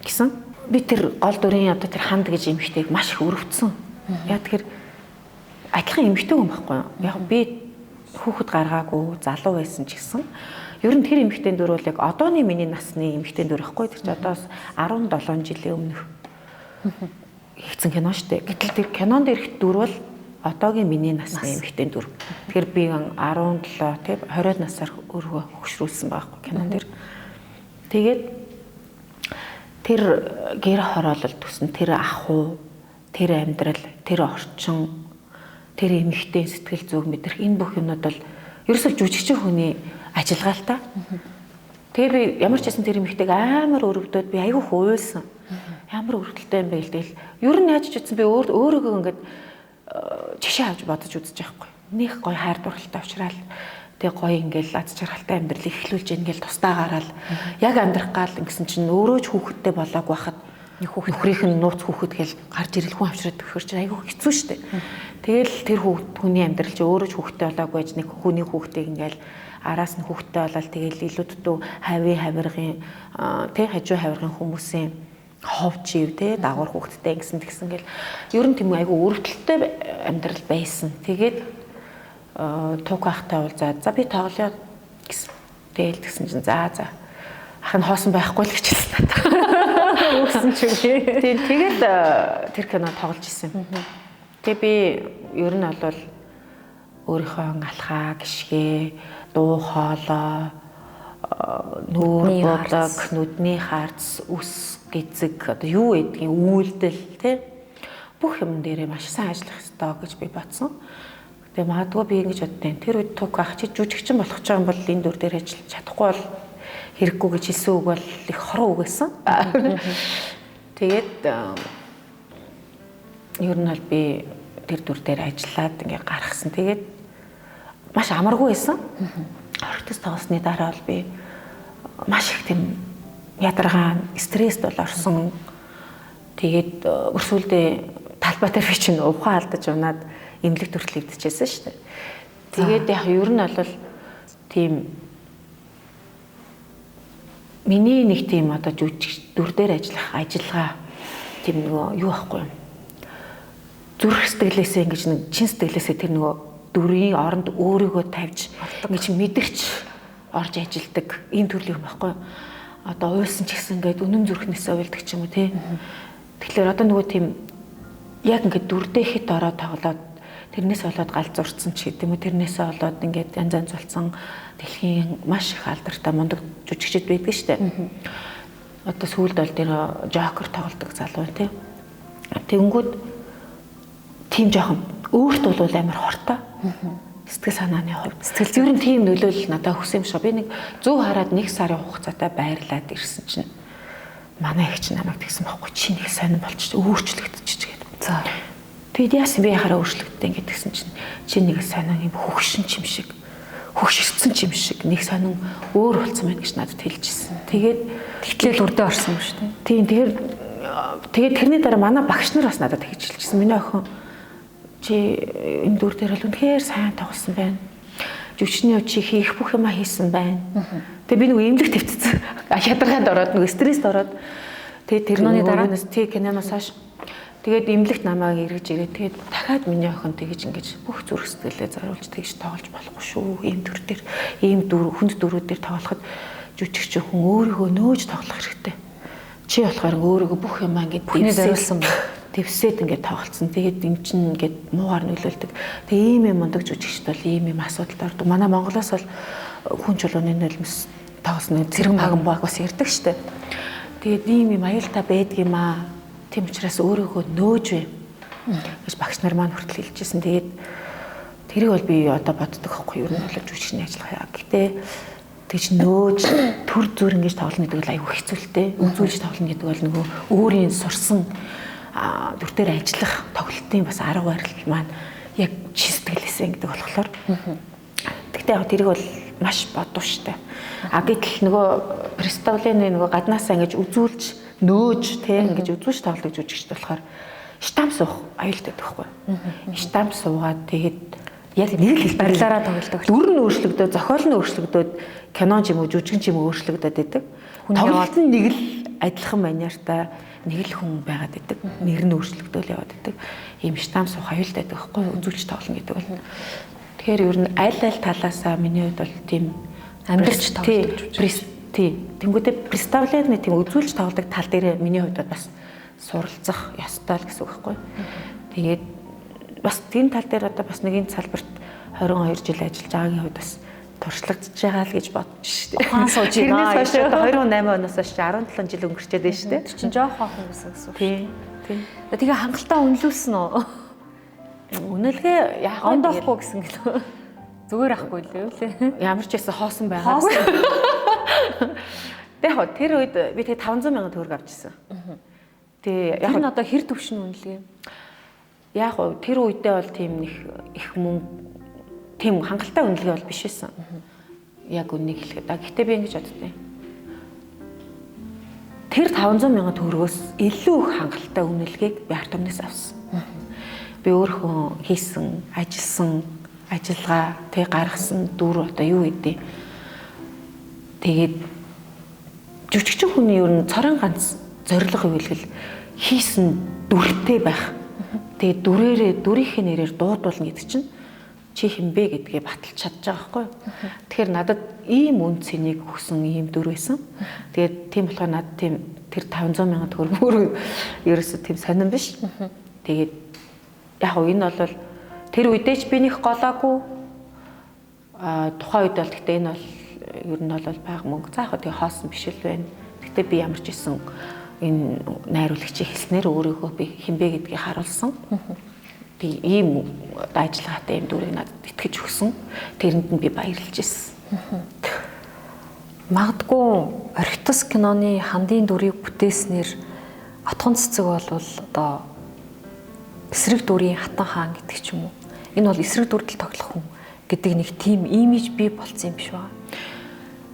гэсэн. Би тэр гол дүрийн одоо тэр ханд гэж эмэгтэйг маш их өрөвдсөн. Яа тэгэхээр адилхан эмэгтэй хүн байхгүй юу? Яг би хүүхэд гаргаагүй залуу байсан ч гэсэн ер нь тэр эмэгтэйн дүр бол яг одооны миний насны эмэгтэйн дүр байхгүй. Тэр чинь одоос 17 жилийн өмнөх хийсэн кино шүү дээ. Гэтэл тэр кинонд ирэх дүр бол одоогийн миний насны эмэгтэйн дүр. Тэгэхээр би 17 тийм 20 насаар өөрөө хөшрүүлсэн байхгүй кинон дэр. Тэгээд тэр гэр хороолол төсөн тэр ахуй, тэр амьдрал, тэр орчин, тэр эмэгтэй сэтгэл зүг мэдрэх энэ бүх юмнууд бол ерөөсөө жүжигчин хүний ажиллагаа л та. Тэгээ би ямар ч байсан тэр эмэгтэйг амар өрөвдөд би айгүй хуйлсан. Ямар өрөвдөлтэй юм бэ гэлтэл ер нь яаж ч утсан би өөрийгөө ингээд жишээ авч бодож үзэж байхгүй. Нэх гоё хайр дурлалтай уучраал тэг гоё ингээл аз жаргалтай амьдрал эхлүүлж ингээл тусдаа гараал яг амьдрах гал ингэсэн чинь өөрөө ч хүүхэдтэй болоог байхад нөхрийнх нь нууц хүүхэд гэл гарч ирэл хүн авчраад өгөхөр чинь айгүй хэцүү шттэ. Тэгэл тэр хүний амьдрал чи өөрөө ч хүүхэдтэй болоогүй байж нэг хүний хүүхдийг ингээл араас нь хүүхэдтэй болоод тэгэл илүү дутуу хавийн хавиргын тэг хажуу хавиргын хүмүүсийн ховчив те дагвар хүүхэдтэй ингэсэн тэгсэн гэл ер нь тийм айгүй өрөвдөлттэй амьдрал байсан. Тэгээд туг ахтай бол за би тоглоё гэсэн. Тэгэл тэгсэн чинь за ах нь хоосон байхгүй л гэж хэлсэн надад. Үгсэн чигээ. Тэгээд тэр кино тоглож исэн. Тэгээ би ер нь бол өөрийнхөө алхаа гიშгээ дуу хоолой нүүр бодог нүдний харц үс гизэг одоо юу гэдгийг үйлдэл тий бүх юм дээрээ маш сайн ажиллах ёстой гэж би бодсон. Тэгээ магадгүй би ингэж боддیں۔ Тэр үед туг ах чи жүжигчин болох ч юм бол энэ дүр дээр ажиллаж чадахгүй бол хэрэггүй гэж хэлсэн үг бол их хорон үг байсан. Тэгээд ер нь бол би тэр дүр дээр ажиллаад ингээ гаргасан. Тэгээд маш амаргүй байсан. Орхитос тоглосны дараа бол би маш их тийм ядаргаан стресст бол орсон. Тэгээд өрсөлдөө талбай дээр би чинь ухаан алдаж унаад эмнэлэг төрөл өвдөжсэн шүү дээ. Тэгээд яг ер нь бол тийм миний нэг тийм одоо жүжиг дүр дээр ажиллах ажиллагаа тийм нөгөө юу байхгүй юм. Зүрх сэтгэлээсээ ингэж нэг чин сэтгэлээсээ тэр нөгөө дүрийн оронд өөрийгөө тавьж ингэж мэдэрч орж ажилдаг ийм төрлийн юм байхгүй юу. Одоо уйлсан ч гэсэн ингээд үнэн зүрхнээсээ уйлдаг ч юм уу тий. Тэгэхээр одоо нөгөө тийм яг ингээд дүрдээ хит ороод тоглоод тэрнээс болоод галзуурсан ч гэдэм үү тэрнээсээ болоод ингээд янз болсон дэлхийн маш их алдартай мундаг жүжигчид байдаг штэ. Одоо сүүлд бол тэр Жокер тоглодог залуу тий. Тэнгүүд тийм жоохон өөрт бол амар хортой. Сэтгэл санааны хувьд сэтгэл зүйн тийм нөлөөлөл надад өгсөн юм шиг. Би нэг зөв хараад 1 сарын хугацаатай байрлаад ирсэн чинь манай их чинь намайг тэгсэн байхгүй чи нэг сонирн болчих өөрчлөгдөж гэдэг. За. Тэгээд яасан би хараа өөрчлөгдсөн гэдгсэн чинь чи нэг сонин юм хөгшин ч юм шиг хөгшөрсөн ч юм шиг нэг сонин өөр болсон байна гэж надад хэлжсэн. Тэгээд тэгтэл үрдээ орсон юм шүү дээ. Тийм тэгээд тэрний дараа манай багш нар бас надад тэгж хэлжсэн. Миний охин чи энэ дүр дээр л үнэхээр сайн тоглосон байна. Жүжигчний чи хийх бүх юмаа хийсэн байна. Тэгээ би нэг эмнэлэг твцсэн. Ядаргаад ороод нэг стресст ороод тэгээ тэрний дараанаас киноноос хойш тэгээд эмнэлэгт намайг эргэж ирээ. Тэгээд дахиад миний охин тэгж ингэж бүх зүрх сэтгэлээ зориулж тэгж тоглож болохгүй шүү. Ийм дүр дээр ийм хүнд дүрүүд дээр тоглоход жүжигч хүн өөрийгөө нөөж тоглох хэрэгтэй. Чи болохоор өөрийгөө бүх юмаа ингэж дэвсэлсэн байна. Дэвсээд ингээд тоглолцсон. Тэгээд эн чинь ингээд муугаар нөлөөлдөг. Тэгээ ийм юм мундаг жүжигчд бол ийм юм асуудалд ордог. Манай Монголоос бол хүн чулууны нөлмөс тоглосон зэрэг баган баг бас ярддаг штэ. Тэгээд ийм аюултай байдаг юм аа. Тийм учраас өөрийгөө нөөж бай гэж багш нар маань хүртэл хэлжсэн. Тэгээд тэрийг бол би одоо боддог байхгүй юу? Ер нь бол жүжигчний ажиллах яа. Гэтэ тэгж нөөж төр зүр ингэж тоглоно гэдэг бол аюу хэцүүлтэй. Үзүүлж тоглоно гэдэг бол нөгөө өөрийн сурсан төр дээр ажиллах тоглолтын бас арга барил маань яг чи сэтгэлээсээ гэдэг болохоор. Гэтэ яг тэрийг бол маш бодов штэ. Гэтэл нөгөө представлены нөгөө гаднаасаа ингэж үзүүлж нөөж те ингэж үзүүлж тоглож жүжигчд болохоор штамп суух аюултай байхгүй. Штамп суугаад тэгээд яг нэг л барилаараа тоглодог. Дүр нь өөрчлөгдөө, зохиол нь өөрчлөгдөөд кино ч юм уу, жүжигэн ч юм уу өөрчлөгдөд байдаг. Тоглолт нь нэг л адилхан манертай нэг л хүн байгаад байдаг. Нэр нь өөрчлөгдөөл яваад байдаг. Ийм штамп суух аюултай байхгүй үзүүлж тоглоно гэдэг бол. Тэгэхээр ер нь аль талаасаа миний хувьд бол тийм амьдрч тоглож тэнгүүдээ представлены тийм үзүүлж тоглодог тал дээр миний хувьд бас суралцах ёстой л гэсэн үг байхгүй. Тэгээд бас тийм тал дээр одоо бас нэгэн салбарт 22 жил ажиллаж байгаагийн хувьд бас туршлагдж байгаа л гэж бодож шүү дээ. Ухаан сууж байна. Тэрнээс хойш 2008 оноос хойш 17 жил өнгөрчөөд байна шүү дээ. Тэр чинь жоох хоохон гэсэн үг шүү. Тийм. Тэгээ хангалттай үнэлүүлсэн үү? Үнэлгээ яг ондоохгүй гэсэн гэлөө. Зүгээр ахгүй лээ. Ямар ч байсан хоосон байгаагүй. Яг тэр үед би тэгээ 500 сая төгрөг авчихсан. Тэгээ яг нь одоо хэр төвшин үнэлгээ? Яг тэр үедээ бол тийм их мөнгө тийм хангалттай үнэлгээ бол биш байсан. Яг үнийг хэлэхэд. Гэхдээ би ингэж боддیں۔ Тэр 500 сая төгрөгөөс илүү их хангалттай үнэлгээг би ард түмнээс авсан. Би өөрөө хийсэн, ажилласан, ажиллагаа, тэг гаргасан дүр одоо юу гэдэг. Тэгээд жүжигчин хүний ер нь цорын ганц зорилго ивэл хийсэн дүртэй байх. Тэгээд дүрийнхээ нэрээр дуудуулна гэдэг чинь чи хинбэ гэдгээ баталж чадж байгаа байхгүй юу. Тэгэхээр надад ийм үн цэнийг өгсөн ийм дүр байсан. Тэгээд тийм болохоор надад тийм тэр 500 сая төгрөг өөрөө ерөөсөө тийм сонирн биш. Тэгээд яг энэ бол тэр үедээ ч би нэг голоогүй. Тухайн үед бол гэхдээ энэ бол ер нь бол бага мөнгө. За яг тэгээ хоосон биш л байна. Гэхдээ би ямар ч исэн энэ найруулагчийн хэлснээр өөрийгөө би хинбэ гэдгийг харуулсан. Би ийм ажиллагаатай ийм дүрийг надад итгэж өгсөн. Тэрэнд нь би баярлж ирсэн. Магадгүй орхитос киноны хандын дүрийг бүтээснээр отхон цэцэг бол одоо эсрэг дүрийн хатан хаан гэдэг ч юм уу. Энэ бол эсрэг дүрдэл тоглох хүн гэдэг нэг тийм имиж бий болцсон юм биш үү?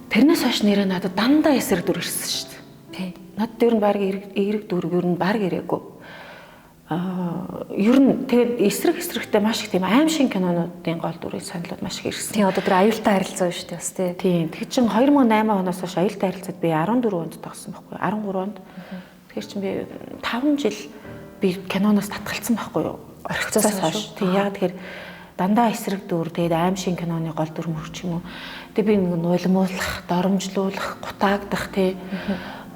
Тэрнээс хойш нэрээ надад дандаа эсрэг дүр ирсэн шүү дээ. Тий. Надад ер нь баг эерэг дүр ер нь баг ирээгүй. Ер нь тэгээд эсрэгтэй маш их тийм аим шин кинонуудын гол дүрийн саналууд маш их ирсэн. Тий, одоо тэр аюултай харилцаа шүү дээ бас тий. Тийм. Тэгэхээр чин 2008 оноос хойш аюултай харилцаанд би 14 онд тогсон байхгүй 13 онд. Тэгэхээр чин би 5 жил би киноноос татгалцсан байхгүй юу? Орхицоос хойш. Тийм яг тэгэхээр дандаа эсрэг дүр тэгээд аим шин киноны гол дүр мөрч юм уу. Тэгээд би нэг нулимуулах, доромжлуулах, гутаагдах тий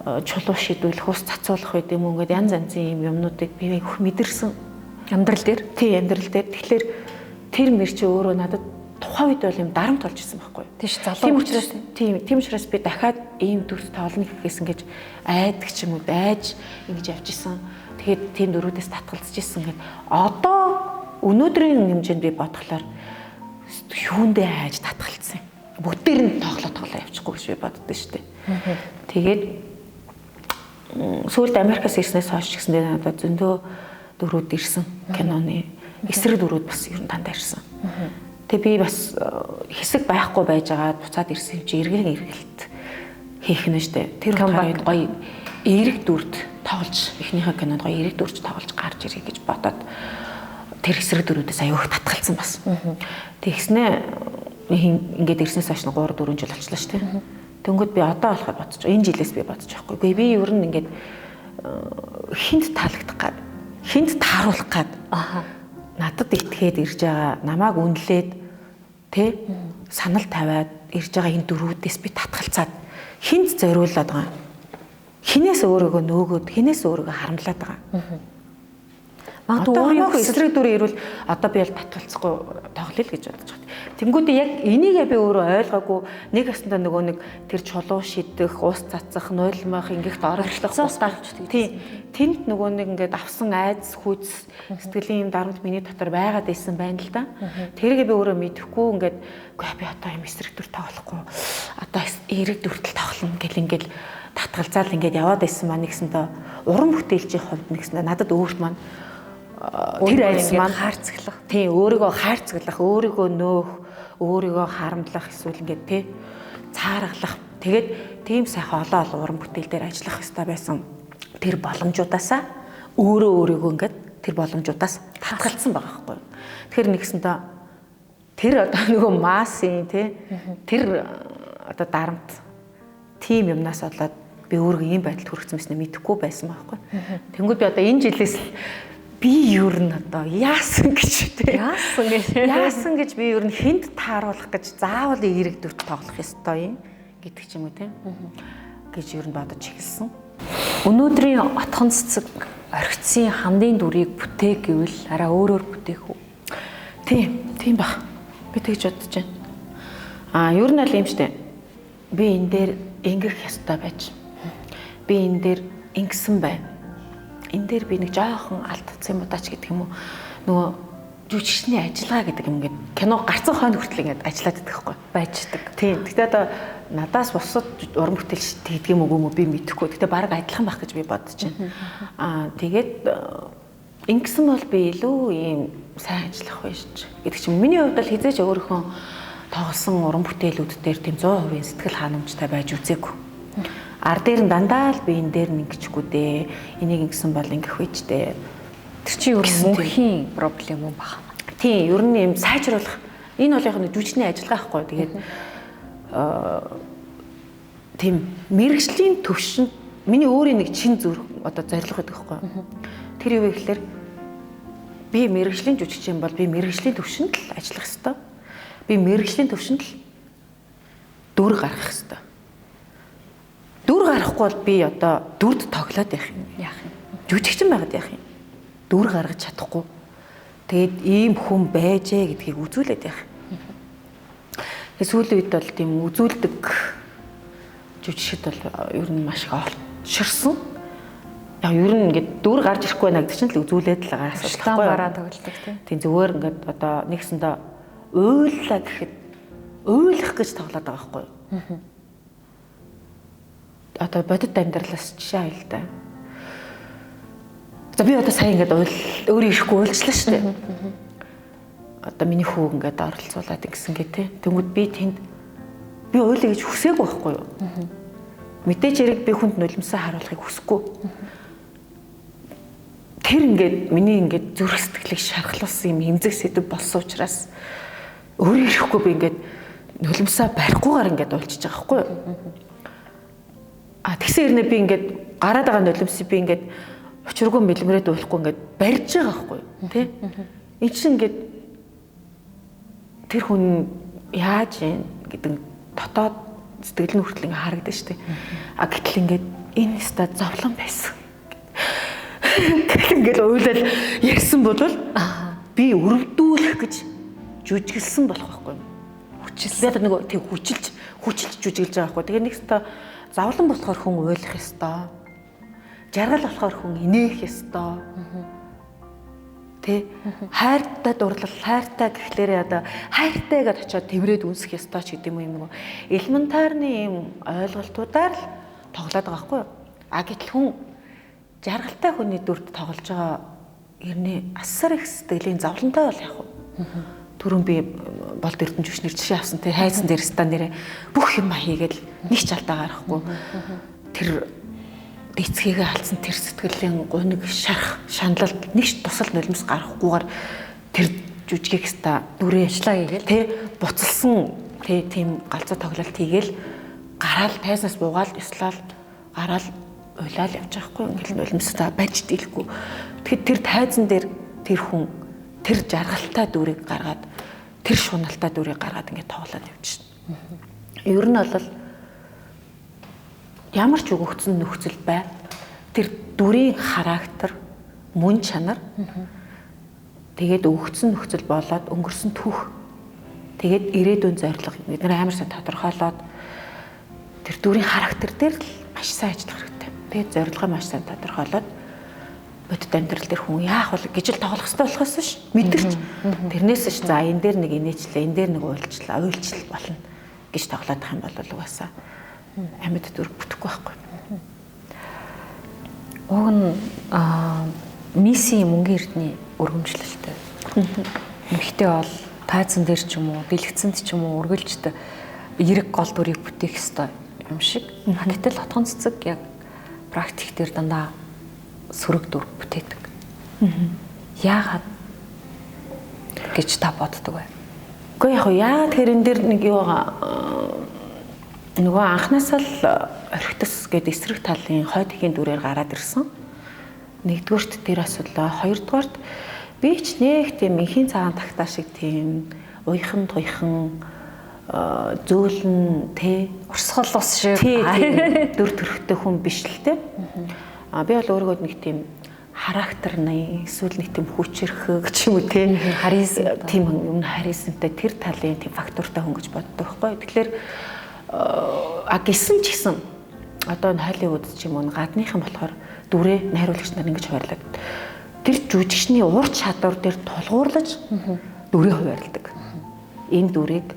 чулуу шидүүлэх, ус цацуулах байт юм уу ингээд янз янзын юм юмнуудыг би их мэдэрсэн. Амьдрал дээр. Тий, амьдрал дээр. Тэгэхээр тэр мэр чи өөрөө надад тухайн үед бол юм дарамт болж ирсэн байхгүй юу? Тийш залуу учраас тийм учраас би дахиад ийм дүрс тоглоно гэхээс ингэж айдаг ч юм уу, айж ингэж явж исэн. Тэгээд тийм дөрүүдээс татгалзаж исэн гэд одоо өнөөдрийн хэмжээнд би бодглохоор юундээ айж татгалцсан. Бүтээр нь тоглоо явчихгүй гэж би боддоо шүү дээ. Тэгээд сүүлд Америкаас ирснээс хойш гэсэндээ надад зөндөө дөрүүд ирсэн киноны эсрэг дөрүүд бас ер нь дандаа ирсэн. Тэгээ би бас хэсэг байхгүй байж байгаа буцаад ирсэн чи эргэлт хийх нь штэ. Тэр компанид гоё эерэг дүрд тоглож эхнийхээ кинонд гоё эерэг дүрж тоглож гарч ирэх гэж бодоод тэр эсрэг дөрүүдээс аюух татгалцсан бас. Тэгснэ ингээд ирснээс хойш 3 4 жил болчихлоо штэ. Тэнгүүд би одоо болохоо бодож энэ жилээс би бодож байхгүй. Үгүй би ер нь ингээд хинт таалагдах гад хинт тааруулах гад надад итгээд ирж байгаа намайг үнэлээд тэ санал тавиад ирж байгаа энэ дөрүүдээс би татгалцаад хинт зориулаад байгаа. Хинээс өөрийгөө нөөгөөд хинээс өөрийгөө харамлаад байгаа. Магадгүй өөрийнхөө эсрэг дүрээ ирвэл одоо би бол татгалцахгүй тоглоё л гэж бодож байна. Тэнгүүдээ яг энийгээ би өөрөө ойлгоогүй нэг ясандаа нөгөө нэг тэр чулуу шидэх, ус цацах, нойлмох, ингэхт оролцох Цаастай тийм. Тэнд нөгөө нэг ингээд авсан айдас хүч сэтгэлийн дарамт миний дотор байгаад байсан байна л да. Тэргээ би өөрөө мэдэхгүй ингээд үгүй би одоо юм эсрэг дүр тоглохгүй. Одоо эерэг дүртэл тоглоно гэл ингээд татгалзаал ингээд яваад байсан маань нэгсэндээ уран бүтээлчийн хувьд нэгсэндээ надад өөрт маань тэр айдас маань хаарцаглах. Тийм өөрийгөө хаарцаглах, өөрийгөө нөөх, өөрийгөө харамдлах эсвэл ингээд тий цааргалах. Тэгээд тийм сайхан олон уран бүтээл дээр ажиллах хэрэгтэй байсан. Тэр боломжуудаасаа өөрийгөө ингээд тэр боломжуудаас татгалцсан байгаа байхгүй. Тэгэхээр нэгсэндээ тэр одоо нөгөө массын тий тэр одоо дарамт тийм юмнаас болоод би өөрийгөө ийм байдалд хүргэсэн мэснэ мэдэхгүй байсан байхгүй. Тэнгүүд би одоо энэ жилээс би юу н одоо яасан гэж тий яасан гэж би юу н хүнд тааруулах гэж заавал эерэг дүрт тоглох ёстой юм гэдэг ч юм уу тий гэж юу н бодож эхэлсэн. Өнөөдрийн отхон цэцэг орхицын хамдын дүрийг бүтээх гэвэл арай өөрөөр бүтээх үү? Тийм баг. Би тэгж бодож байна. Юу н аль юм штэ. Би энэ дээр ингэх ёстой байж. Би энэ дээр ингэсэн байна. Энэ дээр би нэг жоохон алдсан юм удаач гэдэг юм уу. Нөгөө жүжигчний ажиллагаа гэдэг юм ингээд кино гарцсан хойно хүртэл ингээд ажиллаад байдаг хгүй Байждаг. Тийм. Гэтэ одоо надаас бусад уран бүтээлч тэгдэг юм уу би мэдэхгүй. Гэтэ баг адилхан байх гэж би бодож байна. Тэгээд ингэсэн бол би илүү ийм сайн ажиллах байж гэдэг чинь миний хувьд бол хизээч өөрийнхөө тоглосон уран бүтээлүүд дээр тийм 100% сэтгэл ханамжтай байж үзээгүй. Ар дээр нь дандаа л би энэ дээр нь ингэчгүй дээ. Энийг ингэсэн бол ингэх үеч дээ. Тэр чинь юу мөнхийн проблем юм баг. Тийм, ер нь юм сайжруулах. Энэ бол яг нэг жүжигчний ажиллагаа байхгүй. Тэгээд тийм мэрэгжлийн төвшөнд миний өөрийн нэг чин зүрх одоо зорилго байдаг байхгүй. Тэр юу вэ гэхээр би мэрэгжлийн жүжигч юм бол би мэрэгжлийн төвшөнд л ажиллах хэрэгтэй. Би мэрэгжлийн төвшөнд л дүр гаргах хэрэгтэй. Дүр гарахгүй бол би одоо дүрд тоглоод явах юм. Яах юм? Жүжигчин байгаад явах юм. Дүр гаргаж чадахгүй. Тэгээд ийм хүн байжээ гэдгийг үзүүлээд явах. Тэгээд сүүлийн үед бол тийм үзүүлдэг жүжигчд бол ер нь маш их олширсан. Яг ер нь ингээд дүр гарч ирэхгүй байна гэдэг чинь л үзүүлээд л байгаа асуудал байхгүй. Бараа тоглодог тийм зүгээр ингээд одоо нэгсэндээ уйллаа гэхэд уйлах гэж тоглоод байгаа байхгүй. Одоо бодит амьдралаас жишээ авъя л да. За би одоо сайн ингээд өөрөө ирэхгүй уйлчлаа шүү дээ. Одоо миний хүү ингээд оролцуулаад ингэсэн гээ те. Тэнгүүд би тэнд би уйлаа гэж хүсээгүй байхгүй юу? Мэдээж хэрэг би хүнд нулимсаа харуулахыг хүсэхгүй. Тэр ингээд миний ингээд зүрх сэтгэлийг шархлуулсан юм хэмзэг сэдв болсон учраас өөрөө ирэхгүй би ингээд нулимсаа барихгүйгээр ингээд уйлчихж байгаа байхгүй юу? Тэгсэн хэрнээ би ингээд гараад байгаа нулимсыг би ингээд учиргүй мэлмрээд уулахгүй ингээд барьж байгаа байхгүй юу тий? Энд чинь ингээд тэр хүн яаж юм гэдэг дотоод сэтгэл нь хүртэл ингээд харагдаж штэ. Гэтэл ингээд энэ ста зовлон байсан. Ингээд уйлал ярьсан бол би өрөвдүүлэх гэж жүжиглсэн болох байхгүй юу? Хүчилээд нөгөө тэг хүчилж жүжиглэж байгаа байхгүй. Тэгээ нэг ста завлан болохоор хүн уйлах ёстой. Жаргал болохоор хүн инээх ёстой. Тэ хайртай дурлал, хайртай гэхлээрээ одоо хайртай гэдээ очиод тэврээд үнсэх ёстой ч гэдэг юм уу. Элементарны юм ойлголтуудаар л тоглоод байгаа байхгүй юу? Гэтэл хүн жаргалтай хүний дүрд тоглож байгаа ерний асар их сэтгэлийн зовлонтой бол яг уу. Түрүүн би болд эрдэнэ жүшнэр жишээ авсан тий хайсан дээр стан нэрээ бүх юм хийгээл нэг ч алдаа гарахгүй. Тэр эцгээгээ алдсан тэр сэтгэлийн гуниг шарах шаналлд нэг ч тусал нулимс гарахгүйгээр тэр жүжигийг ста дүрээ ажиллаа хийгээл тий буцалсан тий тийм галзуу тоглолт хийгээл гараал тайснаас буугаал ёслол гараал уйлал явж байгаа хгүй ингээл нулимсаа байж дийлэхгүй. Тэгэхэд тэр тайзан дээр тэр хүн тэр жаргалтай дүрийг гаргаад тэр шуналтай дүрийг гаргаад ингээд тоглоод явж шин. Ер нь бол ямар ч өгөгдсөн нөхцөл бай тэр дүрийн характер, мөн чанар Тэгээд өгцөн нөхцөл болоод өнгөрсөн түүх. Тэгээд ирээдүйн зорилго бид нар амар сайн тодорхойлоод тэр дүрийн характер дээр л маш сайн ажиллах хэрэгтэй. Тэгээд зорилгоо маш сайн тодорхойлоод бодит амьдрал дээр хүн яах вэ гэж л тоглох хэрэгтэй болохоос ш мэдэрч. Тэрнээс ш за энэ дээр нэг инээчлээ, энэ дээр нэг уйлжлаа болно гэж тоглоодох юм бол угаасаа амьд дүр бүтэхгүй байхгүй. Уг нь Месси мөнгөн эрдний өргөмжлөлтэй. Эмэгтэй бол тайзан дээр ч юм уу, бэлгэцэнд ч юм уу үргэлжлээд эрэг гол дүрийг бүтээх ёстой юм шиг. Гэтэл хотгон цэцэг яг практик дээр дандаа сөрөг дүр бүтээдэг. Яагаад гэж та боддог вэ? Гэхдээ яг яагаад тэр энэ дээр нэг юу нөгөө анхнаасаа л орхитос гэдэг эсрэг талын хойд ихийн дүрээр гараад ирсэн. Нэгдүгээрт тэр асуудал, хоёрдугаарт би ч нэг тийм инхийн цагаан тагтаа шиг тийм уйхан туйхан зөөлн тэ Урсгал ус шиг дүр төрхтэй хүн биш л тэ. Би бол өөрийгөө нэг тийм характерны эсвэл нэг тийм хүчрэх ч юм уу те харизм тийм юм харизмтай тэр талын тийм фактортай хүн гэж боддог байхгүй. Тэгэхээр гисэн ч гэсэн одоо энэ Холливуд ч юм уу гадныхан болохоор дүрээ найруулагч нар ингэж хуваарлаад тэр жүжигчний ур чадвар дээр тулгуурлаж дүрээ хуваарладаг. Энэ дүрийг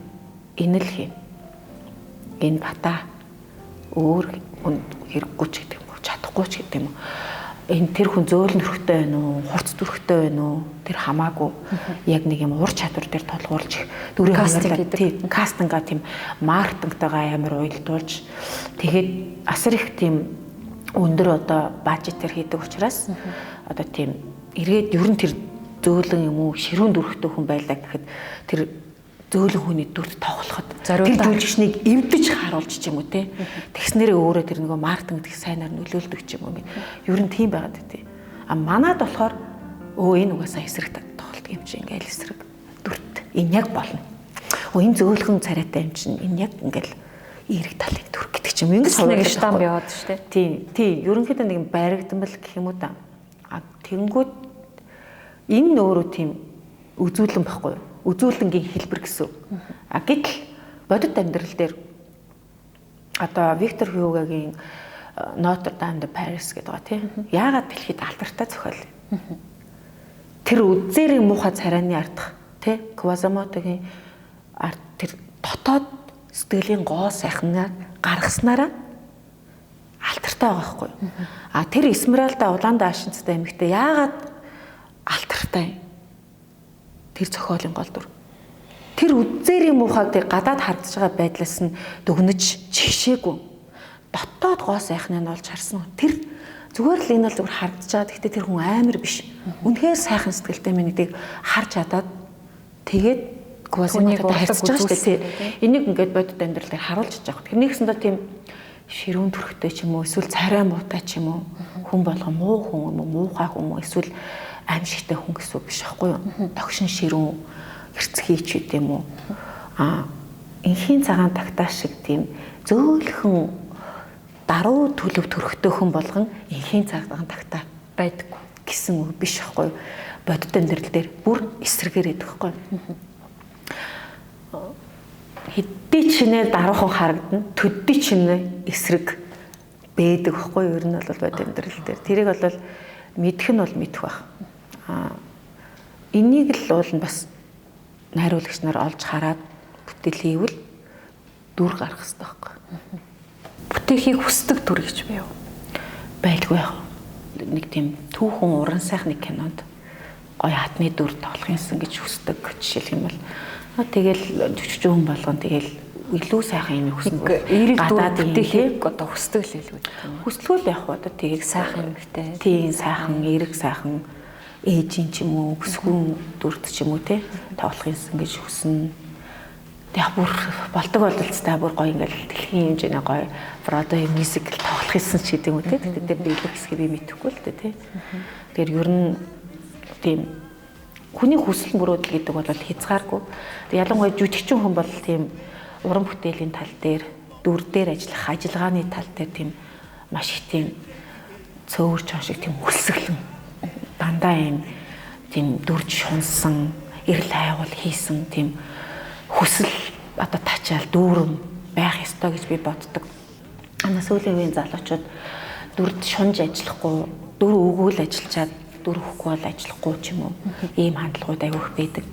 энэ л хийнэ. Энэ бата өөр хэрэггүй ч гэдэг юм уу чадахгүй ч гэдэг юм уу. Энэ тэр хүн зөөлөн төрхтэй байна уу, хурц төрхтэй байна уу? Тэр хамаагүй яг нэг юм ур чадвар дээр тулгуурлаж дүрээ хуваарлаад тийм кастингаа тийм маркетингтайгаа амар уялдуулж тэгээд асар их тийм өндөр одоо бажетээр хийдэг учраас одоо тийм эргээд ер нь тэр зөөлөн юм уу ширүүн дүрхтэй хүн байлаа гэхэд тэр зөөлөн хүний дүрд тоглоход тэр жүжигчнийг эвдэж харуулж ч юм уу те тэгснээрээ өөрөө тэр нөгөө маркетинг гэх сайнаар нөлөөлдөг ч юм уу ер нь тийм байгаад тий. А манад болохоор энэ угаасаа эсрэг тоглолт юм чи ингээл эсрэг дүрт энэ яг болно. Энэ зөөлхөн царайтай юм чинь энэ яг ингээл эерэг талын дүр гэдэг ч юм ингэж нэг штамп яваад шүү дээ. Тий. Ерөнхийдөө нэг баригдмал гэх юм уу та. Тэнгүүд энэ өөрөө тийм үзүүлэн байхгүй юу? Үзүүлэнгийн хэлбэр гэсэн. Гэтэл бодит амьдрал дээр одоо Виктор Хьюгогийн Notre Dame de Paris гэдэг байгаа тийм. Яагаад дэлхийд алдартай зохиол. Тэр үзээрийн муухай царайны ардах тийм Квазамотогийн ард тэр дотоод сэтгэлийн гоо сайхнаар гаргаснараа алдартай байгаа байхгүй юу. Тэр Эсмералда улаан даашинцтай эмэгтэй яагаад алдартай? Тэр зохиолын гол дүр. Тэр үзээрийн муухайг тэр гадаад хардж байгаа байдлаас нь дүгнэж чигшээгүй. Дотоод гоо сайхныг нь олж харсан. Тэр зүгээр л энэ бол зүгээр хардж байгаа. Гэхдээ тэр хүн амар биш. Үнэхээр сайхан сэтгэлтэй минийдийг харж чадаад тэгээд Квазимотод харьцаж байгаа шүү дээ. Энийг ингээд бодит амьдрал дээр харуулж байгаа. Тэрнийгсэндээ тийм ширүүн төрхтэй ч юм уу эсвэл царай муутай ч юм уу хүн болгоо муу хүн юм уу муухай хүн юм эсвэл аимшигтай хүн гэсэн үг биш байхгүй юу? Догшин ширүүн эрцгийч үт юм уу? Инхийн цагаан тагтаа шиг тийм зөөлхөн даруй төлөв төрхтэй хүн болгон инхийн цагаан тагтаа байдаггүй гэсэн үг биш байхгүй юу? Бодит амьдрал дээр бүр эсрэгээр идэх байхгүй юу? Хэдий чинээр даруухан харагдана, төдий чинээ эсрэг бэдэг байхгүй юу? Ер нь бол бодит амьдрал дээр. Тэрийг бол мэдэх нь бол мэдэх байх. Энийг л уул нь бас найруулагч нар олж хараад бүтээл хийвэл дүр гарах хэрэгтэй байхгүй. Бүтээхийг хүсдэг дүр гэж бий юу? Байлгүй яах. Нэг тийм түүхэн уран сайхны кинонд гоё хатны дүр тоглох юмсан гэж хүсдэг жишээлх юм бол тэгэл жүжигчин хүн болгон тэгэл илүү сайхан юм хүснэ. Эерэг дүр бүтээхийг одоо хүсдэг л хэлбэл. Хүсэлгүй л яах вэ? Одоо тэгээд сайхан юмтэй. Тийм сайхан, эерэг сайхан ээжийн ч юм уу, өсгөн дүрд ч юм уу те тоглох юмсан гэж хүснэ. Яг бүр болдог бололцтой бүр гоё ингээл дэлхийн хэмжээний гоё Бродвей мюзикл тоглох юмсан ч гэдэг юм уу те. Тэгээд би илүү хэсгийг би мэдэхгүй л те. Тэгэхээр ер нь тийм хүний хүсэл мөрөөдөл гэдэг бол хязгааргүй. Тэг ялангуяа жүжигчин хүн бол тийм уран бүтээлийн тал дээр, дүр дээр ажиллах ажиллагааны тал дээр тийм маш их тийм цөөвөр чон шиг тийм хүсэлэн дандаа юм тийм дүрж шунсан, эрэл хайгуул хийсэн тийм хүсэл одоо тачаал дүүрэн байх ёстой гэж би боддог. Сүүлийн үеийн залуучууд дүрд шунж ажиллахгүй, дүр өгөөл ажиллачаад дүр өгөхгүй бол ажиллахгүй ч юм уу. Ийм хандлагууд айгүйх байдаг.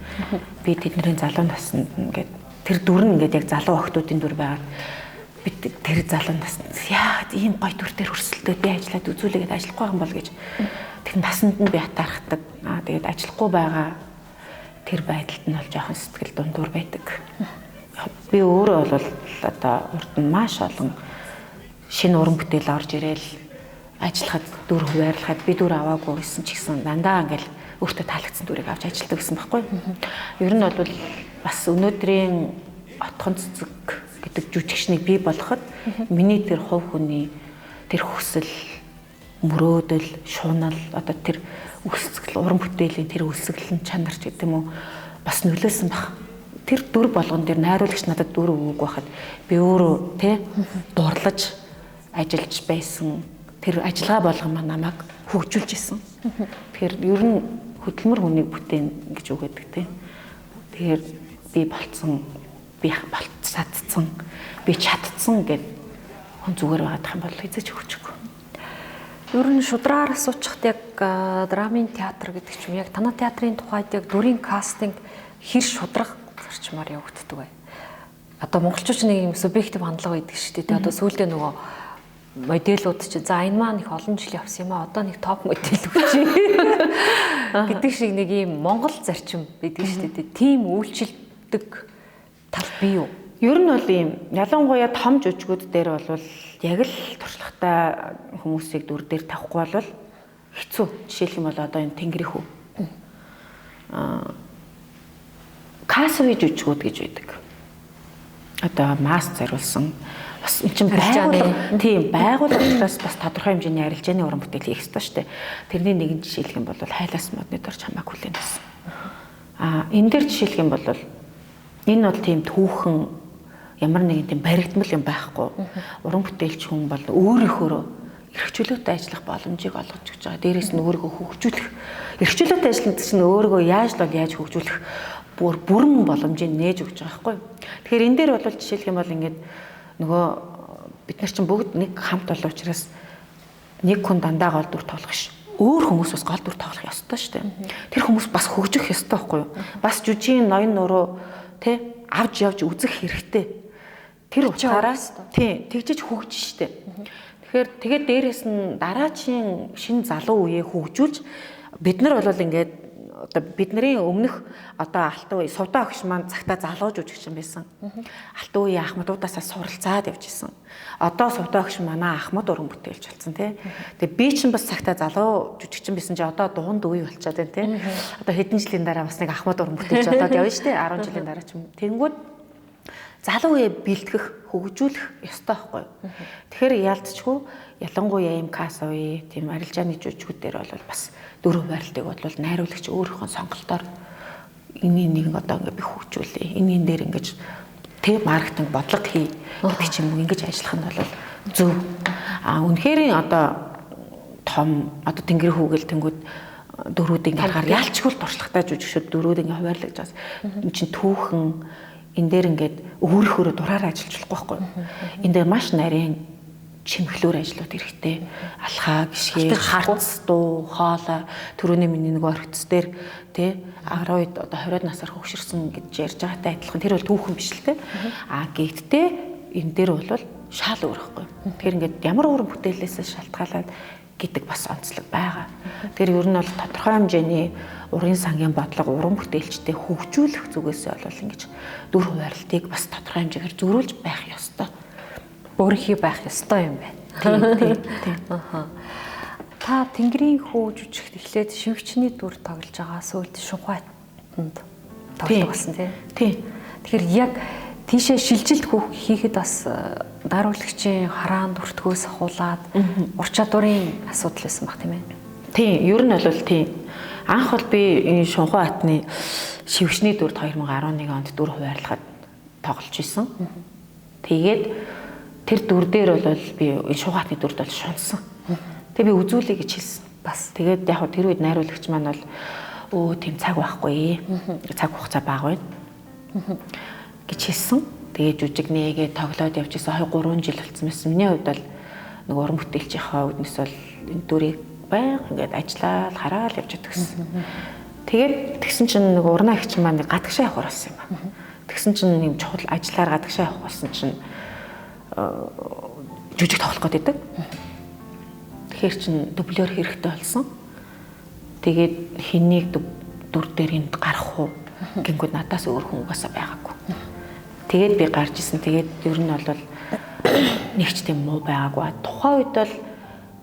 Би тэдний залуу наснд ингээд тэр дүр нь ингээд яг залуу охтуудын дүр байгаад би тэр залуу наснд яагаад ийм гоё дүр дээр өрсөлдөө би ажиллаад үзүүлээгээд ажиллахгүй юм бол гэж тэр насанд нь би атаархдаг. Тэгээд ажиллахгүй байгаа тэр байдалд нь бол жоохон сэтгэл дундуур байдаг. Би өөрөө бол одоо урд нь маш олон шинэ уран бүтээл орж ирээл ажиллахад дүр хуваарлахад би дүр аваагүй гэсэн ч гэсэн дандаа ингээл өөртөө таалагдсан дүрийг авч ажилладаг гэсэн байхгүй. Ер нь бол бас өнөөдрийн отхон цэцэг гэдэг жүжигчнийг бий болгоход миний тэр хувь хүний тэр хүсэл, мөрөөдөл, шунал одоо тэр үсгэл уран бүтээлийн тэр үсгэлэн чанар ч гэдэг юм уу бас нөлөөсөн баг. Тэр дүр болгон дээр найруулагч надад дүр өгөөг байхад би өөрөө тэ дурлаж ажиллаж байсан тэр ажиллагаа болгон маань намайг хөгжүүлж исэн. Тэгэхээр ер нь хөдөлмөр хүнийг бүтээн гэж үгээдэг тийм. Тэгэхээр би болцсон, би болцсаадсан, би чадцсан гэд хүн зүгээр байгаадах юм бол эзэж өгчихгүй. Ер нь шудраар асуучихад яг драмын театр гэдэг ч юм яг танай театрын тухайд яг дүрийн кастинг хэр шудраг зарчмаар явагддаг вэ? Одоо монголчууд нэг юм субъектив хандлага байдаг шүү дээ. Одоо сүүлдээ нөгөө моделууд чи за энэ маань их олон жил явсан юм а одоо нэг топ модель өгчээ гэдэг шиг нэг юм монгол зарчим байдаг шүү дээ. Тийм үйлчилдэг тал бий юу? Ер нь бол ийм ялангуяа том жүжигүүд дээр бол яг л туршлагатай хүмүүсийг дүр дээр тавихгүй бол хэцүү. Жишээлх юм бол одоо энэ Тэнгэрийн хүү. Касови жүжигүүд гэж байдаг. Одоо маск зориулсан бас эн чинь байгууллага тийм байгууллагаас бас тодорхой хэмжээний арилжааны уран бүтээл хийх ёстой шүү дээ. Тэрний нэгэн жишээлх юм бол хайлаас модны дор чамааг хүлээн гэсэн. Энэ дээр жишээлх юм бол энэ бол тийм түүхэн ямар нэгэн тийм баригдмал юм байхгүй. Уран бүтээлч хүн бол өөрийнхөө эрхчлөөтэй ажиллах боломжийг олгож өгч байгаа. Дээрээс нь өөрийгөө хөгжүүлэх. Эрхчлөөтэй ажиллах чинь өөрийгөө яаж хөгжүүлэх бүрэн боломжийг нээж өгч байгаа байхгүй. Тэгэхээр энэ дээр бол жишээлх юм бол ингээд нөгөө бид нар чинь бүгд нэг хамт болоо учраас нэг хүн дандаа гол дүр тоглох ш. Өөр хүмүүс бас гол дүр тоглох ёстой шүү дээ. Тэр хүмүүс бас хөгжих ёстой байхгүй юу? Бас жүжигний ноён нуруу тэ авж явж үзэх хэрэгтэй. Тэр утгаараас тий тэгжиж хөгжиж штэ. Тэгэхээр тэгээд дээрэс нь дараачийн шинэ залуу үеэ хөгжүүлж бид нар бол ингээд одоо бидний өмнөх одоо алтан үе сувдаа огш маань цагтаа залуу жүжигчин байсан. Алтан үеийн ахмадуудаасаа суралцаад явж исэн. Одоо сувдаа огш манай ахмад уран бүтээлч болсон тий. Тэгээ би чинь бас цагтаа залуу жүжигчин байсан чи одоо дунд үе болчиход байна тий. Одоо хэдэн жилийн дараа бас нэг ахмад уран бүтээлч болоод явна штэ 10 жилийн дараа ч юм. Тэнгүүд залуу үе бэлтгэх, хөгжүүлэх ёстой байхгүй. Тэгэхээр яалтчгүй ялангуяа ийм касови тийм арилжааны жүжигүүд дээр бол бас дүр хуваарлтыг бол найруулагч өөрийнхөө сонголтоор энэний нэг одоо ингээд би хөгжүүлээ. Энийн дээр ингэж тэг маркетинг бодлого хий гэдэг ч юм уу ингэж ажиллах нь бол зөв. Үнэхээр одоо том одоо Тэнгэрийн хүүгэл тэнгүүд дөрүүд ингээд хаар яалчгүй туршлагатай жүжигчд дөрүүд ингээд хуваарлаж бас эн чин түүхэн энэ дээр ингээд өөрөөрөө дураараа ажиллаж болохгүй байхгүй. Энд дээр маш нарийн чимхлүүр ажлууд хэрэгтэй. Алхаа, гişгээ, харц, дуу, хоолой, төрөний миний нэг орхиц дээр тий 10-д одоо 20-д насаар хөгшөрсөн гэж ярьж байгаатай адилхан тэр бол түүхэн биш л тий. Гэхдээ энэ дээр бол шал өөрөхгүй. Тэгэхээр ингээд ямар уран бүтээлээс шалтгаалаад гэдэг бас онцлог байгаа. Тэр ер нь бол тодорхой хэмжээний урын сангийн бодлого уран бүтээлчтэй хөгжүүлэх зүгээс бол ингэж дүр хуваарлтыг бас тодорхой хэмжээгээр зөрүүлж байх ёстой. Өөрийнхөө байх ёстой юм байна. Тийм. Та Тэнгэрийн хүү жүжигт эхлээд шивгчний дүр тоглож байгаа сүйд Шунхайтанд тоглож болсон тийм. Тэгэхээр яг тийшээ шилжилт хийхэд бас даруулагчийн хараанд өртгөөс хулаад ур чадварын асуудал байсан баг тийм ээ. Тийм, ер нь бол тийм. Анх бол би энэ Шунхайтны шивгчний дүрд 2011 онд дүр хуваарлахад тоглож исэн. Тэгээд тэр дүр дээр бол би Шунхайтны дүрд бол шунсан. Тэгээ би үзүүлээ гэж хэлсэн. Бас тэгээд яг тэр үед найруулагч маань бол тийм цаг байхгүй. Цаг хугацаа бага байна. гэж хэлсэн. Тэгээ жүжиг нээгээ тоглоод явж исэн 2-3 жил болсон байсан. Миний хувьд бол нэг уран бүтээлчийнхаа үднэс бол энэ дүрийг баян ингээд ажиллаад хараад явж байдаг гэсэн. Тэгээд тэгсэн чинь нэг урнаа их чинь маань гадагшаа явах болсон юм байна. Тэгсэн чинь юм чухал ажиллаар гадагшаа явах болсон чинь жүжиг тоглох гээд байдаг. Тэгэхээр чинь дублер хэрэгтэй болсон. Тэгээд хэнийг дүр дээр энд гарах уу гингүүд надаас өөр хүн угаасаа байгаагүй. Тэгээд би гарч исэн. Тэгээд ер нь бол нэг ч тийм муу байгаагүй. Тухайн үед бол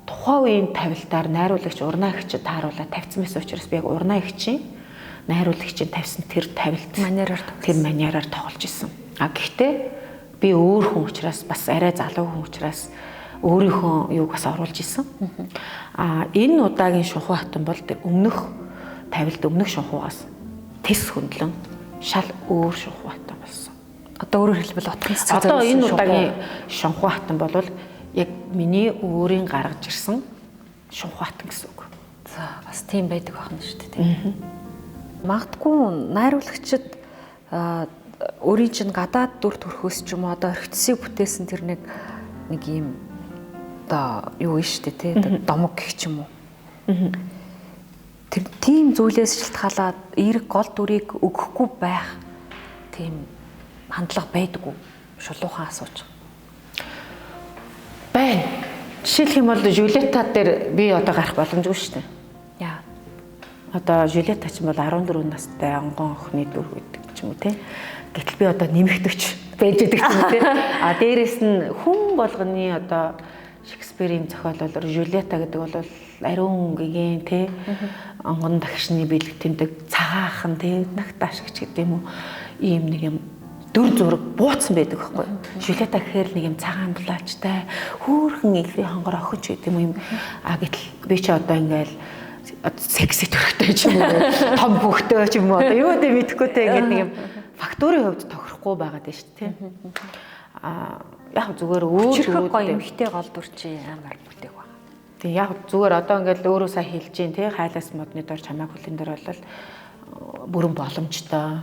тухайн үеийн тавилтаар найруулагч урнаа ихч тааруулаад тавьсан байсан учраас би яг урнаа ихчийн найруулагчийн тавьсан тэр тавилт манераар тоглож исэн. А гэхдээ би өөр хүн учраас бас арай залуу хүн учраас өөрийнхөө юуг бас оруулж исэн. А энэ удаагийн Шунхуу хатан бол тэр өмнөх тавилт өмнөх Шунхуугаас тэс хөндлөн шал өөр Шунхуу хатан болсон. Одоо өөрөөр хэлбэл утгын цэцэг. Одоо энэ удаагийн Шунхуу хатан бол яг миний өөрийн гаргаж ирсэн Шунхуу хатан гэсэн үг. За бас тийм байдаг байна шүү дээ. Магадгүй найруулагчид өөрийн чинь гадаад дүр төрхөөс ч юм уу одоо орхицсыг бүтээсэн тэр нэг ийм одоо юу вэ шүү дээ тий домог гэх ч юм уу. Тэр тийм зүйлээс шалтгаалаад эерэг гол дүрийг өгөхгүй байх тийм хандлага байдаггүй шулуухан асууж байна. Жишээлх юм бол Жюлета дээр би одоо гарах боломжгүй шүү дээ. Яа. Одоо Жюлета ч юм бол 14 настай онгон охины дүр гэдэг ч юм уу те. Гэтэл би одоо нэмэгдэгч байж байгаа юм те. А дээрэс нь хүн болгоны одоо Шекспирийн зохиололоор Жюлета гэдэг бол ариун гэгийн те онгон дагшны бэлэг тэмдэг цагаахан те нагтаашгч гэдэг юм уу. Ийм нэг юм дүр зураг бууцсан байдаг байхгүй. Жюлета гэхээр нэг юм цагаан дулаачтай хөөрхөн элвийн хонгор охинч гэдэг юм. А гэтэл би чи одоо ингээл секси төрхтэй ч юм уу том хөхтэй ч юм уу одоо юу гэдэг мэдэхгүй те ингээд нэг юм фактурын хувьд тохирохгүй байгаад байна шүү дээ. А яг зүгээр өөр гоё эмхтэй гол дүр чи амар бүтээх байна. Тэг яг зүгээр одоо ингээд өөрөө сайн хэлж гин те хайлаас модны дор чамайг хүлэн дээр бол бүрэн боломжтой.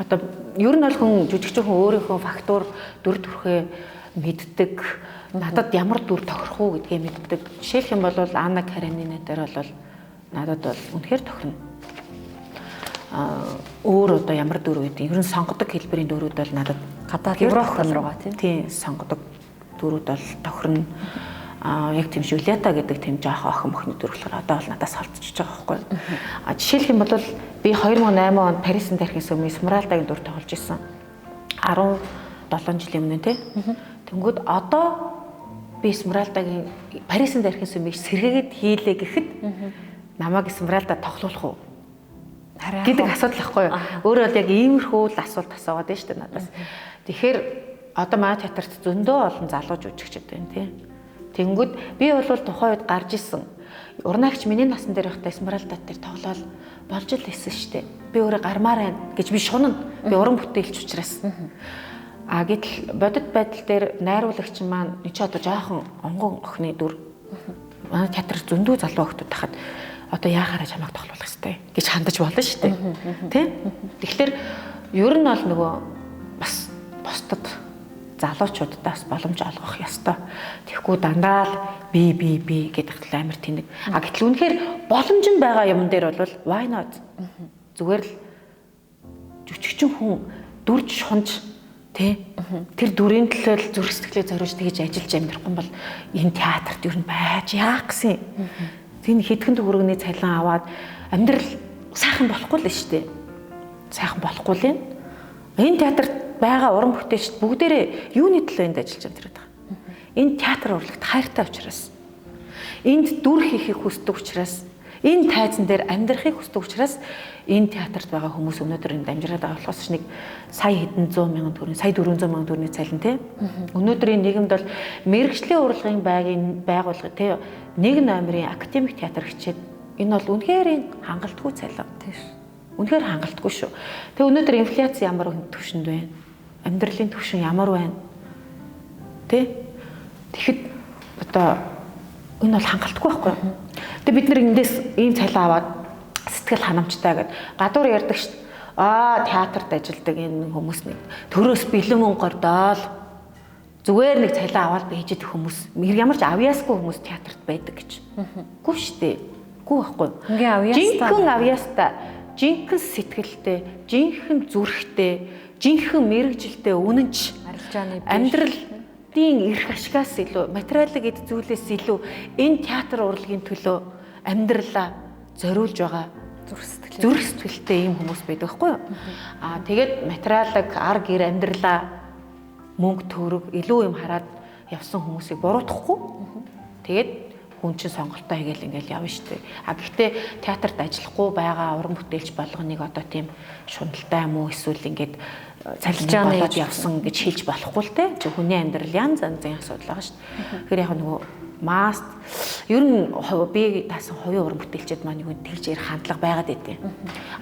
Одоо ер нь бол хүн жүжигчин хүн өөрийнхөө фактур дүр төрхөө мэддэг. Надад ямар дүр тохирох уу гэдгээ мэддэг. Жишээлх юм бол Анна Каренина дээр бол надад бол үнэхээр тохирно. Өөр одоо ямар дүр гэдэг. Ер нь сонгодог хэлбэрийн дүрүүд бол надад гадаад Европ руугаа тийм сонгодог дүрүүд бол тохирно. Яг тийм Жюлета гэдэг тийм жоох охин мөхний дүр болохоор одоо бол надаас холдчихж байгаа байхгүй. Жишээлх юм бол би 2008 онд Парисын тархины сүмийн Смралдагийн дүр тоглож исэн. 17 жилийн өмнө тий. Тэнгүүд одоо би Смралдагийн Парисын тархины сүмийг сэргээгээд хийлээ гэхэд намайг Смралда тоглуулах уу гэдэг асуудал байхгүй юу. Өөрөө бол яг иймэрхүү л асуулт асуугаад байна шүү дээ надаас. Тэгэхээр одоо манай театрт зөндөө олон залуу жүжигчид байна тий. Тэнгүүд би бол тухайн үед гарч исэн. Урнаагч миний насан дээр байхдаа Смралда дээр тоглоод болж л исэн шүү дээ. Би өөрөө гармаар байна гэж би шунана. Би уран бүтээлч учраас. А гэтэл бодит байдал дээр найруулагч маань чи одоо жоохон онгон охины дүр манай театр зөндөө залуу охтууд тахад одоо яахаараа чамайг тоглуулах хэрэгтэй гэж хандаж болно шүү дээ. Тэ? Тэгэхээр ер нь бол нөгөө бас бусдад залуучуудаас боломж олгох ёстой. Тэгэхгүй дандаа л би гэдэг амар тэнэг. А гэтэл үнэхээр боломж нь байгаа юм дээр бол why not? Зүгээр л жүжигчин хүн дүрж шунж тэ тэр дүрийн төлөө зүрх сэтгэлээ зориулж тэгж ажиллаж амьдрахгүй бол энэ театрт ер нь байж яах гэсэн. Тийм хэдхэн төгрөгний цалин аваад амьдрал сайхан болохгүй л шүү дээ. Сайхан болохгүй л юм. Энэ театрт байгаа уран бүтээлчд бүгдээрээ юуны төлөө энд ажиллаж байгаа юм. Энэ театр урлагт хайртай учраас, энд дүр хийхийг хүсдэг учраас, энэ тайзан дээр амьдрахыг хүсдэг учраас энэ театрт байгаа хүмүүс өнөөдөр энд амжираад байгаа болохоос нэг сая хэдэн 100 мянган төгрөгийн, сая 400 мянган төгрөгийн цалин тий. Өнөөдрийн нийгэмд бол мэргэжлийн урлагийн байгууллага тий нэг номерын академик театр хичээд энэ бол үнэхээр хангалтгүй цалин тийш. Үнэхээр хангалтгүй шүү. Тэгээ өнөөдөр инфляци ямар төвшөнд байна? Амьдралын түвшин ямар байна? Тэ? Тэгэхэд одоо энэ бол хангалтгүй байхгүй юу? Тэгээ бид нар эндээс ийм цалин аваад сэтгэл ханамжтай гэдэг. Гадуур ярьдаг шүү дээ. Театрт ажилладаг энэ хүмүүс нэг төрөөс бэлэн мөнгө гордоол зүгээр нэг цалин аваад байж идэх хүмүүс ямар ч авьяасгүй хүмүүс театрт байдаг гэж. Гүү штэ. Гүү байхгүй. Жинхэнэ авьяастай, жинхэнэ сэтгэлтэй, жинхэнэ зүрхтэй, жинхэнэ мэрэгжилтэй үнэнч арилжааны амьдралын эрх ашигаас илүү, материалын эд зүйлээс илүү энэ театр урлагийн төлөө амьдралаа зориулж байгаа зүрх сэтгэлтэй ийм хүмүүс байдаг байхгүй юу? Тэгээд материалыг ар гэр амьдралаа мөнгө төгрөг илүү юм хараад явсан хүмүүсийг буруутгахгүй. Тэгээд хүн чинь сонголтоо хийгээл ингээл явна шүү дээ. Гэхдээ театрт ажиллахгүй байгаа уран бүтээлч болгоныг одоо тийм шуналтай юм уу эсвэл ингээд цалинжааны болоод явсан гэж хэлж болохгүй л те. Хүний амьдрал янз янзын асуудал байгаа шүү дээ. Тэгэхээр яг нөгөө маст ер нь би таасан хувийн уран бүтээлчид маань юу тэгж ярих хандлага байгаад байдیں۔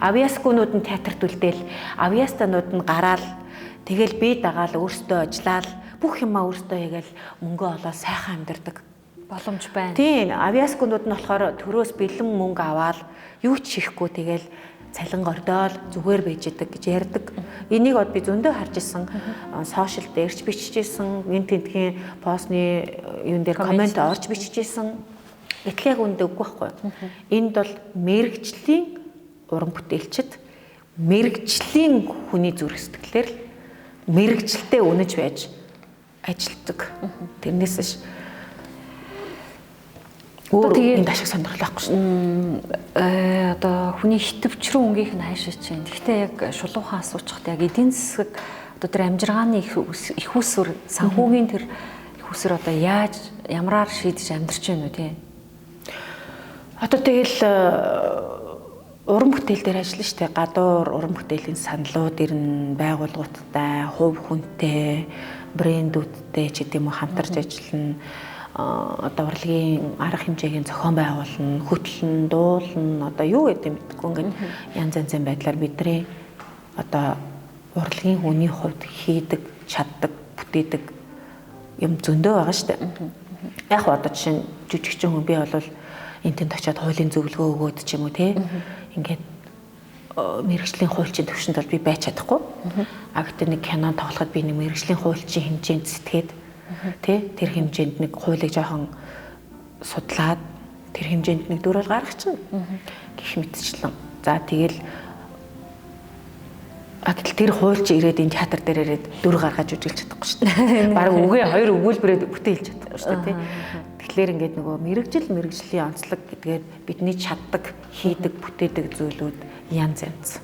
Авьяаскуунууд нь театрт үлдээл, авьяастанууд нь гараал тэгэл би дагаал өөртөө ажиллаал бүх юмаа өөртөө хийгээл мөнгө олоод сайхан амьдардаг боломж байна. Тийм, авьяаскуунууд нь болохоор төрөөс бэлэн мөнгө аваад юу ч хийхгүй тэгэл цалин гордоол зүгээр байж идэг гэж ярьдаг. Энийг бод би зөндөө харж исэн. Сошиал дээрч биччихсэн, энэ тентхийн постны юун дээр комент орж биччихсэн. Гэтэл яг үндэ үгүй байхгүй. Энд бол мэрэгжлийн уран бүтээлчд мэрэгжлийн хүний зүрх сэтгэлээр мэрэгжилтэй үнэж байж ажилтдаг. Тэрнээс ш өөр энэ ашиг сонирхол байхгүй шүү. Одоо хүний хитвчрүү өнгийнх нь хайшаач чинь. Гэхдээ яг шулуухан асуучихад яг эдийн засаг одоо тэр амжиргааны их усүр санхүүгийн тэр их усүр одоо яаж ямраар шийдэж амьдарч байна вэ тий? Одоо тэгэл уран бүтээл дээр ажиллана штэ. Гадуур уран бүтээлийн саналууд ирнэ, байгууллагуудтай, хувь хүнтэй, брэндүүдтэй ч гэдэм үү хамтарч ажиллана. Одоо урлагийн арга хэмжээгийн зохион байгуулна, хөтлөн, дуулна, одоо юу гэдэг мэдгүй ингээд янз янзын байдлаар бидний одоо урлагийн хүний хувьд хийдэг, чаддаг, бүтээдэг юм зөндөө байгаа шүү дээ. Яг одоо жишээ нь жүжигчин хүн би бол энэ тэнд очиод хуулийн зөвлөгөө өгөөд ч юм уу те ингээд мэрэгжлийн хуульчийн төвшөнд бол би байж чадахгүй. Гэхдээ нэг кино тоглоход би нэг мэрэгжлийн хуульчийн хэмжээнд сэтгэхэд тэр хэмжээнд нэг хуулийг жоохон судлаад тэр хэмжээнд нэг дүр бол гаргах чинь гэх мэтчлэн. За тэгэл тэр хуульч ирээд энэ театр дээр ирээд дүр гаргаж үжилж чадахгүй шүү дээ. Бараг үгээ хоёр өгүүлбэрээр бүтээлж чадахгүй шүү дээ. Тэгэхээр ингээд нөгөө мэрэгжлийн онцлог гэдгээр бидний чаддаг, хийдэг, бүтээдэг зүйлүүд янз янз.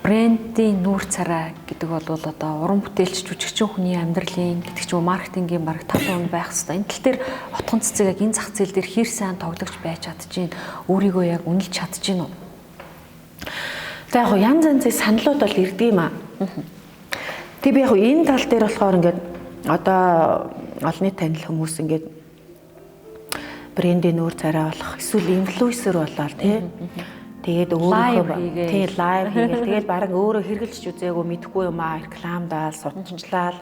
Брендийн нүүр царай гэдэг бол одоо уран бүтээлч жүжигчин хүний амьдралын гэдэг ч юм уу маркетингийн бараг 5% байх хэрэгтэй. Энэ тал дээр отгон цэцэг яг энэ зах зээл дээр хэр сайн тоглогч байж чадчихээн, өөрийгөө яг үнэлж чадчихээн үү? За яг янз янзын саналууд бол ирдэг юм аа. Тэг би яг энэ тал дээр болохоор ингээд одоо олонний танил хүмүүс ингээд брендийн нүүр царай болох эсвэл инфлюенсер болоод тий тэгээд өөрийнхөө тий лайв хийгээл тэгээд бараг өөрөө хэрэгжилж үзээгүй мэдхгүй юм аа рекламдаал судалчлал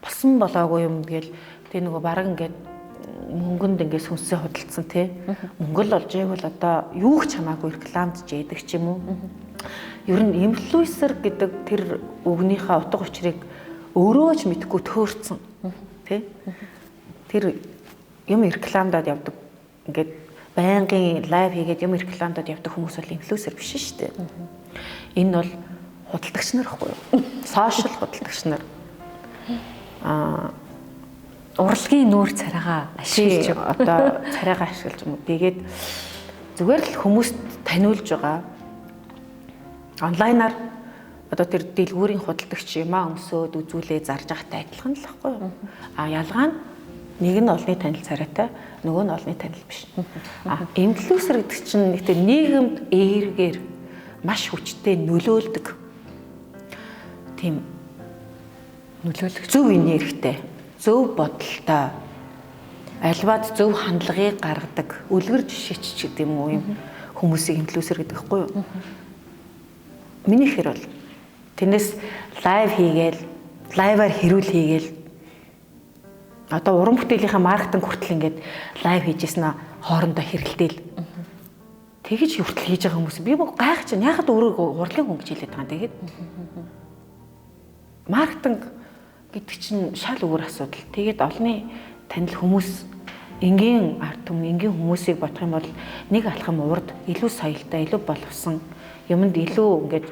болсон болоогүй юм гээл тэг нөгөө бараг ингээд мөнгөнд ингээд сүнсээ худалдсан тий мөнгө л олж байвал одоо юу ч хамаагүй рекламдж яадаг ч юм уу. Ер нь инфлюенсер гэдэг тэр үгнийхээ утга учирыг өөрөө ч мэдхгүй төөрцөн тий тэр юм рекламдаад явдаг ингээд байнгын лайв хийгээд юм рекламдад явдаг хүмүүс бол инфлюенсер биш шүү дээ. Энэ бол худалдагч нар ихгүй юу? Сошиал худалдагч нар. Урлагийн нүүр царайгаа ашиглаж одоо царайгаа ашиглаж юм уу? Тэгээд зүгээр л хүмүүст таниулж байгаа. Онлайнаар одоо тэр дэлгүүрийн худалдагч юмаа өмсөөд үзүүлээ зарж байгаатай адилхан л ихгүй юу? Ялгаа нь нэг нь олонний танил царайтай, нөгөө нь олонний танил биш. Инфлюенсер гэдэг чинь нэгтэй нийгэмд эергээр маш хүчтэй нөлөөлдөг. Тийм нөлөөлөх зөв энергитэй, зөв бодолтой, альваад зөв хандлагыг гаргадаг, үлгэр жишээч ч гэдэг юм уу юм хүмүүсийг инфлюенсер гэдэг хэвгүй юу? Миний хэр бол тэрнээс лайв хийгээл, лайваар хэрүүл хийгээл одоо уран бүтээлийнхаа маркетинг хүртэл ингээд лайв хийжсэн нь хоорондоо хэрэлдээл. тэгэж хүртэл хийж байгаа хүмүүс би гайхаж байна. Ягаад өөрөө урлагийн хүн гэж хэлээд байгаа юм тэгээд маркетинг гэдэг чинь шал өөр асуудал. Тэгээд олонний танил хүмүүс энгийн ард түмэн энгийн хүмүүсийг бодох юм бол нэг алхам урд илүү соёлтой, илүү боловсон юмд илүү ингээд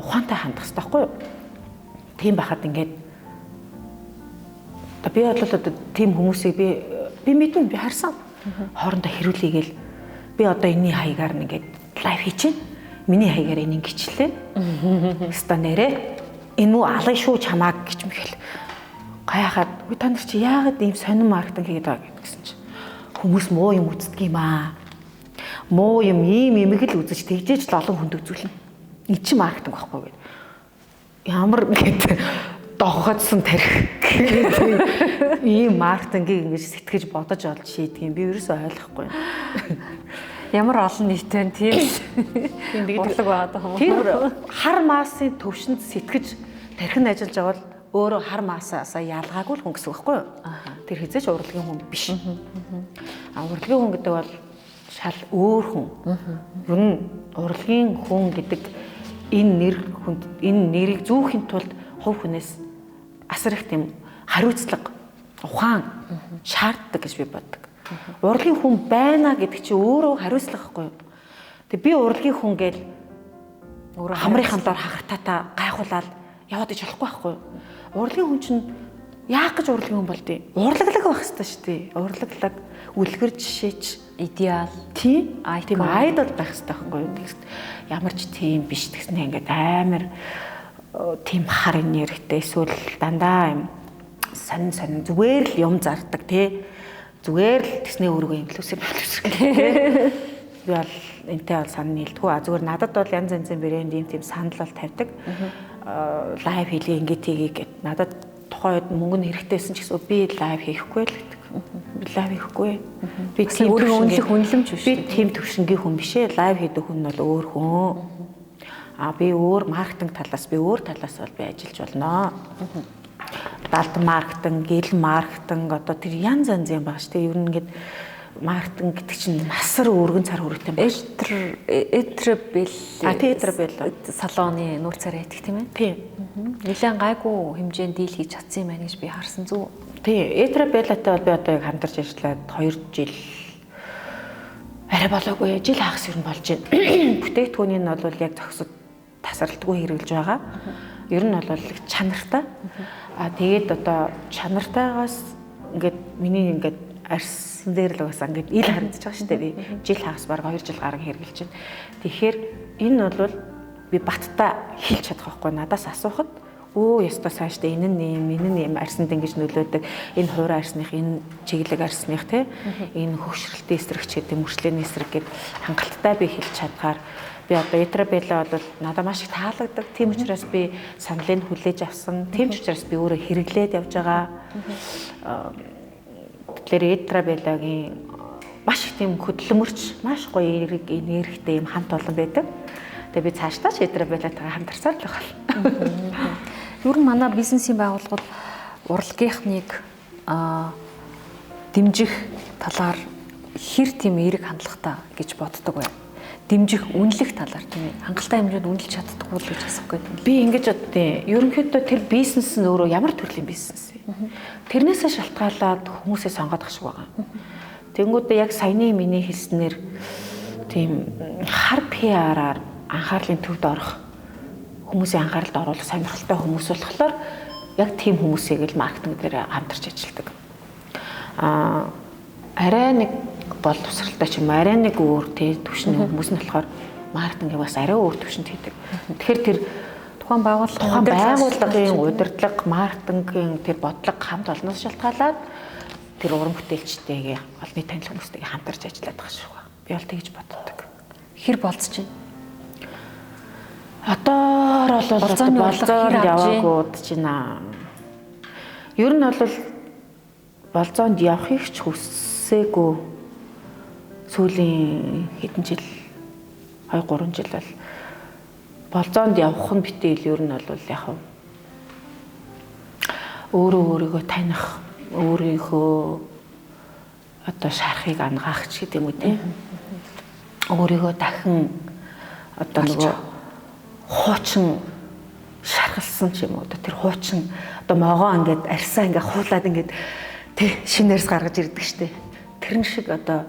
ухаантай хандах хэрэгтэй байхгүй юу? Тийм байхад ингээд би бол одоо тийм хүмүүсийг би мэдэн би харсан. Хоорондоо хэрүүлээгээл би одоо энэний хаягаар нэгээд лайв хийчихэв. Миний хаягаар энийг гिचлээ. Ста нэрээ энэ үү алын шүү чамааг гэж мэгэл. Гайхаад үгүй та нар чи яагаад ийм сонин маркетинг хийгээд байгаа гэсэн чи хүмүүс муу юм үздэг юм аа. Муу юм ийм эмэг л үзэж тэгжээж л олон хүнд үзүүлнэ. Энд чи маркетинг байхгүй гэдэг. Ямар гэдэг доггоодсон тарих ийм маркетингийг ингэж сэтгэж бодож олж шийдэг юм би ерөөсөй ойлгохгүй. Ямар олон нийтэн тийм урлаг байгаа юм. Тэр хар маасын төвшөнд сэтгэж тархин ажиллаж байгаа бол өөрөө хар маасаасаа ялгаагүй л хүн гэсэн үг байхгүй юу? Тэр хизээч урлагийн хүн биш. Урлагийн хүн гэдэг бол шал өөр хүн. Ер нь урлагийн хүн гэдэг энэ нэрийг зүүхийн тулд хувь хүнээс асар их тийм хариуцлага, ухаан шаарддаг гэж би боддог. Урлагийн хүн байна гэдэг чинь өөрөө хариуцлага байхгүй юу? Тэг би урлагийн хүн гээл өөрөө хамрынхаа дор хагартаатаа гайхуулаад яваад иж болохгүй байхгүй юу? Урлагийн хүн чинь яах гэж урлагийн хүн болдгийг? Урлаглаг байх хэрэгтэй шүү дээ. Урлаглаг, үлгэр жишээч, идеал, тийм айдол байх хэрэгтэй байхгүй юу? Ямар ч тийм биш гэснээр ингээд амар тийм хар энергитэй эсвэл дандаа юм сонин зүгээр л юм зардаг тий. Зүгээр л тэсний өөрийгөө имплюсэр би бол энтэй бол санал нийлдэггүй. Зүгээр надад бол янз янзын брэнд тийм санал бол тавьдаг. Лайв хийлгээ ингээд хийгээ гэд надад тухайн үед мөнгө нь хэрэгтэйсэн ч гэсэн би лайв хийхгүй л гэдэг. Би лайв хийхгүй. Би тийм өөрийгөө үнэлэх үнэлэмж биш. Би тийм төвшингийн хүн биш ээ. Лайв хийдэг хүн нь бол өөр хүн. Би өөр маркетинг талаас би өөр талаас бол би ажиллаж болно. Далд маркетинг, гэл маркетинг одоо тэр янз янзын байгаа шүү дээ. Ер нь ингээд маркетинг гэдэг чинь насар өргөн цар хүрээтэй юм байна. Этребел салооны нүүр царай идэх тийм ээ. Тийм. Нилээн гайгүй хэмжээнд дийл хийж чадсан юм байна гэж би харсан зү. Тийм. Этребелатай бол би одоо яг хамтарч ажиллаад 2 жил арай болоогүй жил хагас ер нь болж байна. Бүтээгдэхүүний нь бол яг зогсод тасралтгүй хэрэгжилж байгаа. Ер нь бол чанартай. Тэгээд одоо чанартайгаас ингээд миний ингээд арьсан дээр л угаасаа ингээд ил харагдаж байгаа шүү дээ. Би жил хагас бараг 2 жил гараг хэрэгжилж байна. Тэгэхээр энэ бол би баттай хэлж чадах байхгүй надаас асуухад ястаа сайн штэ энэ нь юм арьсанд ингэж нөлөөдөг энэ хуурай арьсных энэ чиглэг арьсных те энэ хөвшрөлтийн эсрэгч гэдэг мөрчлөөний эсрэг гэд хангалттай би хэлж чадгаар би одоо этребела бол надад маш их таалагддаг. Тийм учраас би саналыг хүлээж авсан. Тийм учраас би өөрөө хэрэглээд явж байгаа. Тэгэхээр этребелагийн маш их тийм хөдөлмөрч маш гоё энергитэй юм хамт олон байдаг. Тэгээ би цаашдаа ч этребелатайгаа хамтарсаар л байна. Ер нь манай бизнесийн байгууллагууд урлагийнхныг дэмжих талаар хэр тийм эерэг хандлагатай гэж боддог вэ? Дэмжих үнэлэх талаар тийм ээ. Хангалттай хэмжээнд үнэлж чаддаггүй л гэж асуух гэдэг. Би ингэж боддیں۔ Ерөнхийдөө тэр бизнес нь өөрөө ямар төрлийн бизнес вэ? Тэрнээсээ шалтгаалаад хүмүүсээ сонгоод ах шиг байгаа. Тэнгүүдээ яг саяны миний хэлснээр тийм хар PR-аар анхаарлын төвд орох хүмүүсийн анхааралд оруулах сонирхолтой хүмүүс болохоор яг тийм хүмүүсийг л маркетинг дээр хамтарч ажилладаг. Арай нэг бол тусралтай ч юм арай нэг өөр төвшний хүмүүс нь болохоор маркетингийг бас арай өөр төвшөнд хийдэг. Тэгэхээр тэр тухайн байгууллагын удирдлага, маркетингийн тэр бодлого хамт олноос шалтгаалаад тэр уран бүтээлчтэйгээ олонний танил хүмүүстэйгээ хамтарч ажиллаад байгаа шүү. Би бол тэгж боддог. Хэр болцож байна? Одоор болзоонд яваагууд чинь ер нь бол болзоонд явахыг ч хүссээгүй сүүлийн хэдэн жил 2-3 жил бол болзоонд явах нь битэл ер нь бол яг өөрийгөө таних өөрийнхөө одоо шарахыг ангаах ч гэдэг юм үү те өөрийгөө дахин одоо нөгөө хуучин шархалсан ч юм уу одоо тэр хуучин одоо могоо ингээд арьсаа ингээд хуулаад ингээд тий шинээрс гаргаж ирдэг штеп. Тэрэн шиг одоо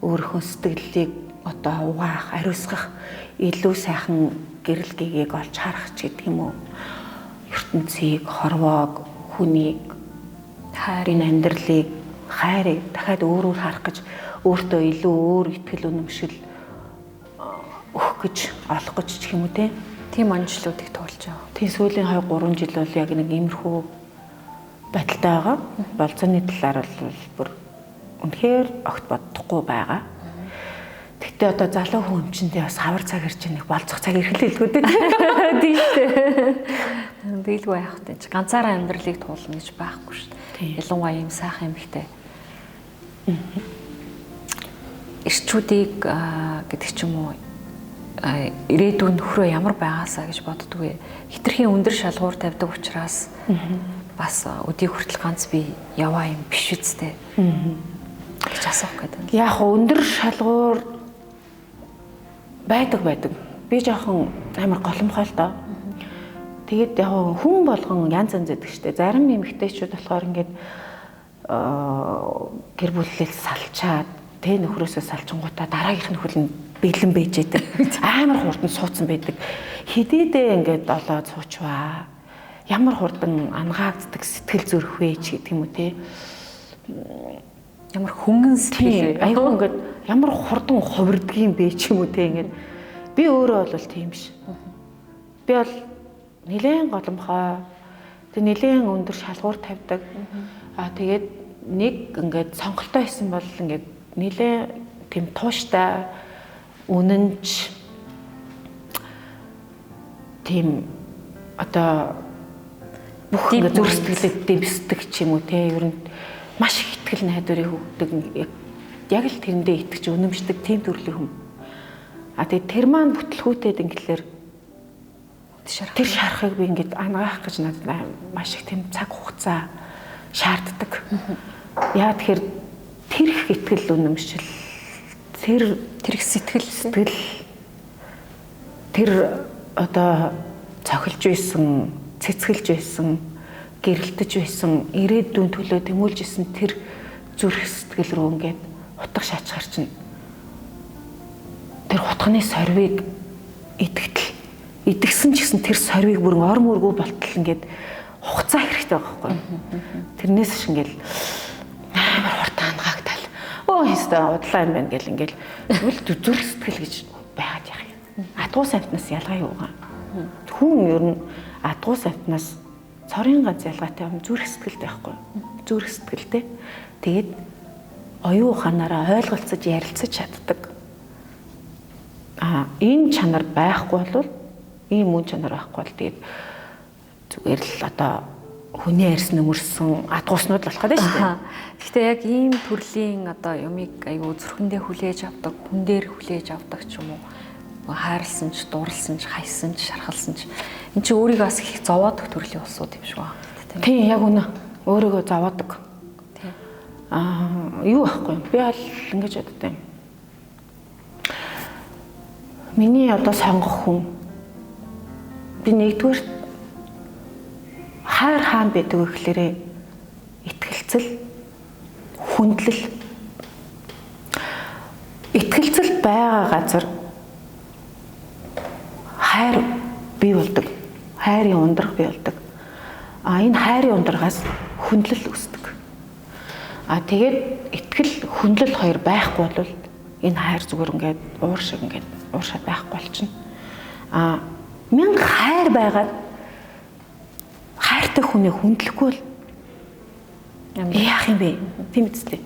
өөрийнхөө сэтгэлийг одоо угаах, ариусгах илүү сайхан гэрэл гэгээг олж харах ч гэдэг юм уу. ертөнцийг, хорвоог, хүнийг, хайрын амьдралыг, хайрыг дахиад өөрөөр харах гэж өөртөө илүү өөр итгэл үнэмшил өгөх гэж, олох гэж ч юм уу те. Тийм онцлогуудыг туулж байгаа. Тийм сүүлийн 2-3 жил бол яг нэг иймэрхүү байдалтай байгаа. Болцооны талаар бол бүр үнэхээр огт бодохгүй байгаа. Гэтэ одоо залуу хүн өмчөндөө бас хавар цаг ирж байгаа нэг болцох цаг ирэхлээ л дээ. Тийм шүү дээ. Дийлгүй яах вэ? Ганцаараа амьдралыг туулна гэж байхгүй шүү дээ. Ялангуяа юм сайхан эмэгтэй. Ирчүүдийг гэдэг ч юм уу ирээдүйн нөхрөө ямар байгаасаа гэж боддгоо. Хитрхийн өндөр шалгуур тавьдаг учраас бас өдий хүртэл ганц би яваа юм биш үстэй. гэж асуух гэдэг. Яг өндөр шалгуур байдаг. Би жоохон амар голомхой л доо. Тэгээд яг хүн болгон янз янз байдаг штэ. Зарим эмэгтэйчүүд болохоор ингээд гэр бүлээс салчаад тэ нөхрөөсөө салчингуудаа дараагийнх нөхөл нь бэлэн байж байдаг. Амар хурдан суудсан байдаг. Хэдийдээ ингээд олоод суучваа. Ямар хурдан ангаагддаг сэтгэл зүрх вэ ч гэдэг юм уу те. Ямар хөнгөн сэтгэл вэ? Айгүй ингээд ямар хурдан хувирдаг юм бэ ч юм уу те ингээд. Би өөрөө бол тийм биш. Би бол нэлээд голомхой. Тэг нэлээд өндөр шалгуур тавьдаг. Тэгээд нэг ингээд сонголтоо хийсэн бол ингээд нэлээд тийм тууштай үнэнч тийм одоо бүх ингээд зүрх сэтгэлээ дэвсдэг ч юм уу те ер нь маш их итгэл найдварыг өгдөг яг л тэрэндээ итгэж үнэмшдэг тийм төрлийн хүн. Тэгээд тэр маань бүтлгүүтэд ингэлээр тэр шарахыг би ингээд ангаах гэж надад маш их тийм цаг хугацаа шаарддаг. Яа тэгэхээр тэр их итгэл үнэмшил тэр их сэтгэл тэр одоо цохилж байсан, цэцгэлж байсан, гэрэлтэж байсан, ирээдүйн төлөө тэмүүлж исэн тэр зүрх сэтгэл рүү ингээд утга шаачгаар чинь тэр хутганы сорвыг идэгсэн ч гэсэн тэр сорвыг бүрэн ор мөргөө болтол ингээд хугацаа хэрэгтэй байгаа байхгүй. Тэрнээс ш ингээл амар хурдан ангаагдал. Хэвээ удлаа юм байна гэл ингээл зүрх сэтгэл гэж байгаад яах юм. Адгуу самтнаас ялгаа юу гаа. Хүн ер нь адгуу самтнаас цорын ганц ялгаатай юм зүрх сэтгэлтэй байхгүй. Зүрх сэтгэлтэй. Тэгээд оюун ухаанаараа ойлголцож ярилцаж чаддаг. Энэ чанар байхгүй бол ийм үн чанар байхгүй бол тэгээд зүгээр л одоо хүний арьс нөмөрсөн адгууснууд болох гэдэг шүү дээ. Гэхдээ яг ийм төрлийн одоо юмыг аюу зүрхэндээ хүлээж авдаг, хүн дээр хүлээж авдаг ч юм уу. Хайрлсан ч, дурлсан ч, хайсан ч, шархалсан ч эн чинь өөрийгөө бас их зовоодог төрлийн улсууд юм шиг байна. Тийм яг үнэ. Өөрийгөө зовоодог. Тийм. Юу байхгүй юм. Би аль ингэж боддог юм. Миний одоо сонгох хүн би нэгдүгээр хайр хаан байдаг вэ гэхлээрээ итгэлцэл, хүндлэл. Итгэлцэл байгаа газар хайр бий болдог. Хайрын ундрах бий болдог. Энэ хайрын ундрагаас хүндлэл үүсдэг. Тэгээд итгэл, хүндлэл хоёр байхгүй бол энэ хайр зүгээр ингээд ууршаад байхгүй болчихно. Мянга хайр байгаад хайртай хүнийг хүндлэхгүй бол яах юм бэ? Тийм үстэй.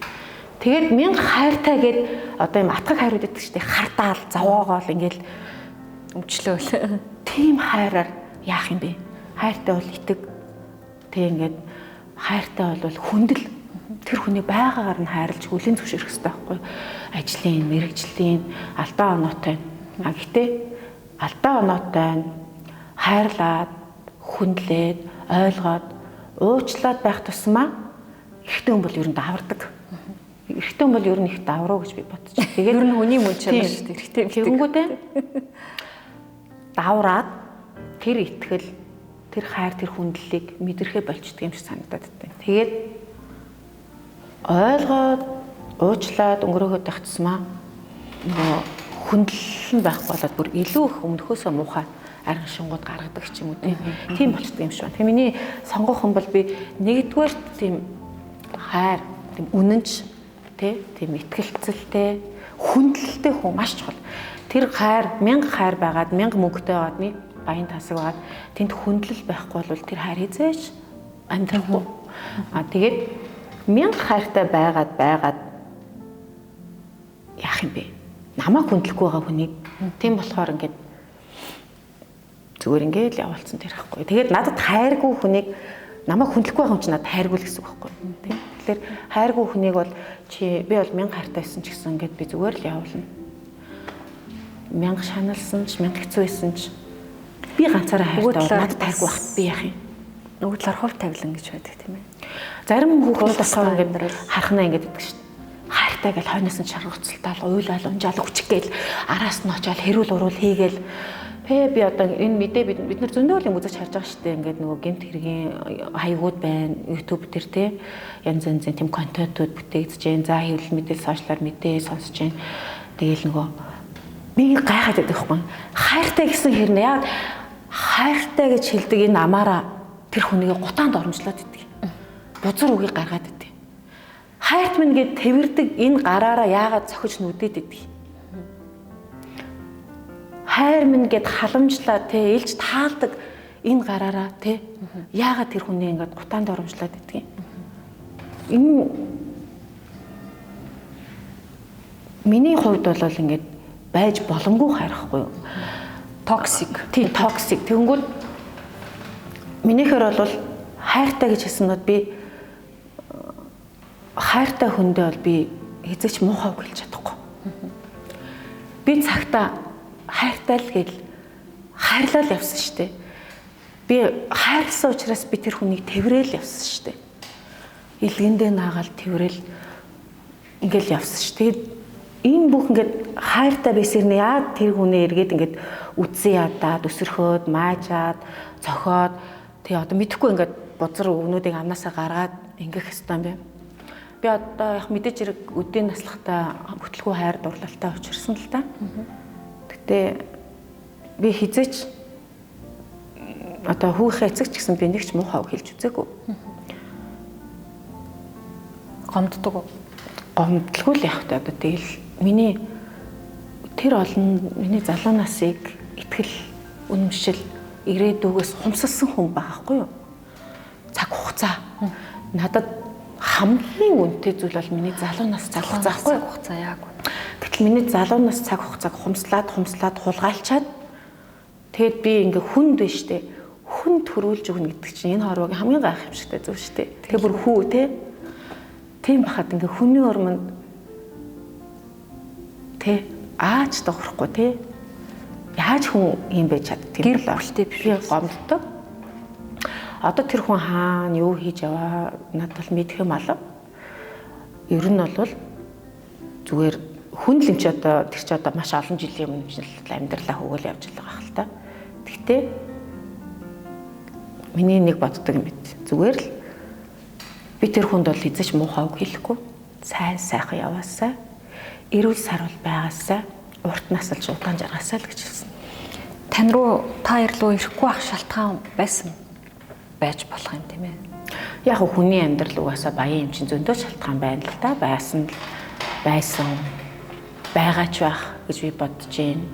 Тэгээд мянга хайртай гээд одоо юм атгах хайрууд гэдэг чинь хардаал, зовоогоол ингээл өмчлөөл. Тийм хайраар яах юм бэ? Хайртай бол итэг. Тэг ингээд хайртай бол хүндэл. Тэр хүний байгаагаар нь хайрлж хүлээн зөвшөөрөх хэрэгтэй байхгүй. Ажлын, мэрэгжлийн алдаа оноотой. Гэхдээ алдаа оноотой хайрлаад, хүндлээд, ойлгоод, уучлаад байх тусмаа эрэгтэй хүн бол ер нь давардаг. эрэгтэй хүн бол ер нь их давруу гэж би бодчих. Тэгээд ер нь хүний мөн чанар шүү дээ. Эрэгтэй тэгэнгүүтээ давраад тэр итгэл, тэр хайр, тэр хүндлэлийг мэдрэхэ болчдөг юм шиг санагдаад байна. Тэгээд ойлгоод уучлаад өнгөрөөгөө тагцсмаа нөгөө хүндлэл нь байхгүй болоод бүр илүү их өмнөхөөсөө муухай арга шингууд гаргадаг ч юм уу тийм болчдөг юм шиг байна. Тэгээ миний сонгох хүн бол би нэгдүгээр тийм хайр, тийм үнэнч, тийм итгэлцэлтэй, хүндлэлтэй хүн маш чухал. Тэр хайр 1000 хайр байгаад 1000 мөнгөтэй байгаад нэг баян тасаг байгаад тэнд хүндлэл байхгүй бол тэр хайр хизээч амьдрахгүй. Тэгээд 1000 хайртай байгаад яах юм бэ? Намайг хүндлэхгүй байгаа хүнийг тийм болохоор ингээд зүгээр ингээд л явуулсан тэр байхгүй. Тэгээд надад хайргүй хүнийг намайг хүндлэхгүй байгаа хүн чинь надад хайргүй л гэсэн үг байхгүй. Тийм. Тэгэхээр хайргүй хүнийг бол би бол 1000 хайртай байсан ч гэсэн ингээд би зүгээр л явуулна. 1000 шаналсан ч 1000 хэцүү байсан ч би ганцаараа хайртай надад хайргүй байхад би яах юм? Нөгөө талаар хувь тавилан гэж байдаг тийм ээ. Зарим хүүхдүүд болохоор ингээд харахнаа ингээд гэдэг шүү дээ. Хайртай гэж хойноос нь шаргуцалтаал, уйлал, унжаал, хүчих гээл араас нь очиад хэрүүл уруул хийгээл би одоо энэ мэдээ бид нар зөндөө юм үзэж харж байгаа шүү дээ. Ингээд нөгөө гэмт хэргийн хаягууд байна. YouTube дээр те янз янзын тийм контентууд бүтээгдэж байна. За хэвлэл мэдээлэл сошиалар мэдээ сонсож байна. Тэгээл нөгөө би гайхаад байдаг хгүй. Хайртай гэсэн хэрнээ яг хайртай гэж хэлдэг энэ амаараа тэр хүнийг гутаанд оромжлоод идэг. Бузар үгийг гаргаад идэг. Хайрт минь гэд тэрвэрдэг энэ гараараа яагаад цохиж нүдэд идэг. Хайр минь гэд халамжлаа илж таалдаг энэ гараараа яагаад тэр хүний ингээд гутаанд оромжлоод идэг. Энэ миний хувьд бол ингээд байж боломгүй хайрахгүй юу? Токсик. Тийм токсик. Тэгэнгүүт минийхэр бол хайртай гэж хэлсэнүүд би хайртай хүндээ бол би эзэж муухай үг хэлж чадахгүй. Би цагтаа хайртай л гэж хайрлал явсан шүү дээ. Би хайрлсан учраас би тэр хүнийг тэврээл явсан шүү дээ. Илгэндээ наагаал тэврээл ингээл явсан шүү. Тэгээд энэ бүх ингээд хайртай байсаар нь яа тэр хүнээ эргээд ингээд үтсэн ядаад, өсөрхөөд, маажаад, цохоод тэгээ одоо мэдхгүй ингээд бузар өвгнүүдийг амнаасаа гаргаад ингэх хэвээр юм бэ. Би одоо яг мэдээж хэрэг өдний наслахтаа хөтөлгүй хайр дурлалтай учирсан л та. Гэтэ би хизээч одоо хүүхээ эцэг ч гэсэн би нэг ч муухай үг хэлж үзээгүй. Гомддог уу? Гомдлгүй л явах та одоо тэгэл миний тэр олон миний залуу насыг итгэл үнэмшил ирээдүгээс хумсалсан хүн байхгүй юу? Цаг хугацаа надад хамгийн үнэтэй зүйл бол миний залуу нас цаг хугацаа байхгүй юу? Хугацаа яг. Гэтэл миний залуу нас цаг хугацааг хумслаад хулгайлчаад тэгэд би ингээ хүнд биш штэ. Хүн төрүүлж өгнө гэдэг чинь энэ хорвогийн хамгийн гайхамшигтай зүйл штэ. Тэгээ бүр хүү тийм бахад ингээ хүний өрмөнд ааж тохирохгүй яаж хүн юм байж чаддаг юм бэ? Гэрэлтэй биш гомддог. Одоо тэр хүн хаана юу хийж яваа надад бол мэдэх юм алав. Ер нь бол зүгээр хүн л юм чи одоо тэр чи одоо маш олон жилийн өмнө амьдралаа хөөгөл явж байгаа хэл та. Гэхдээ миний нэг боддог юм байт. Зүгээр л би тэр хүнд бол эзэж муухай үг хэлэхгүй. Сайн сайхан яваасаа. Эрүүл сарвал байгаасаа. Урт насалж удаан жаргаасаа л гэж хэлсэн. Тань руу та хоёр руу ирэхгүй ах шалтгаан байсан байж болох юм тийм ээ. Яг хүний амьдрал угаасаа баян юм чинь зөндөө шалтгаан байна л да. Байсан байгаач байх гэж би бодож байна.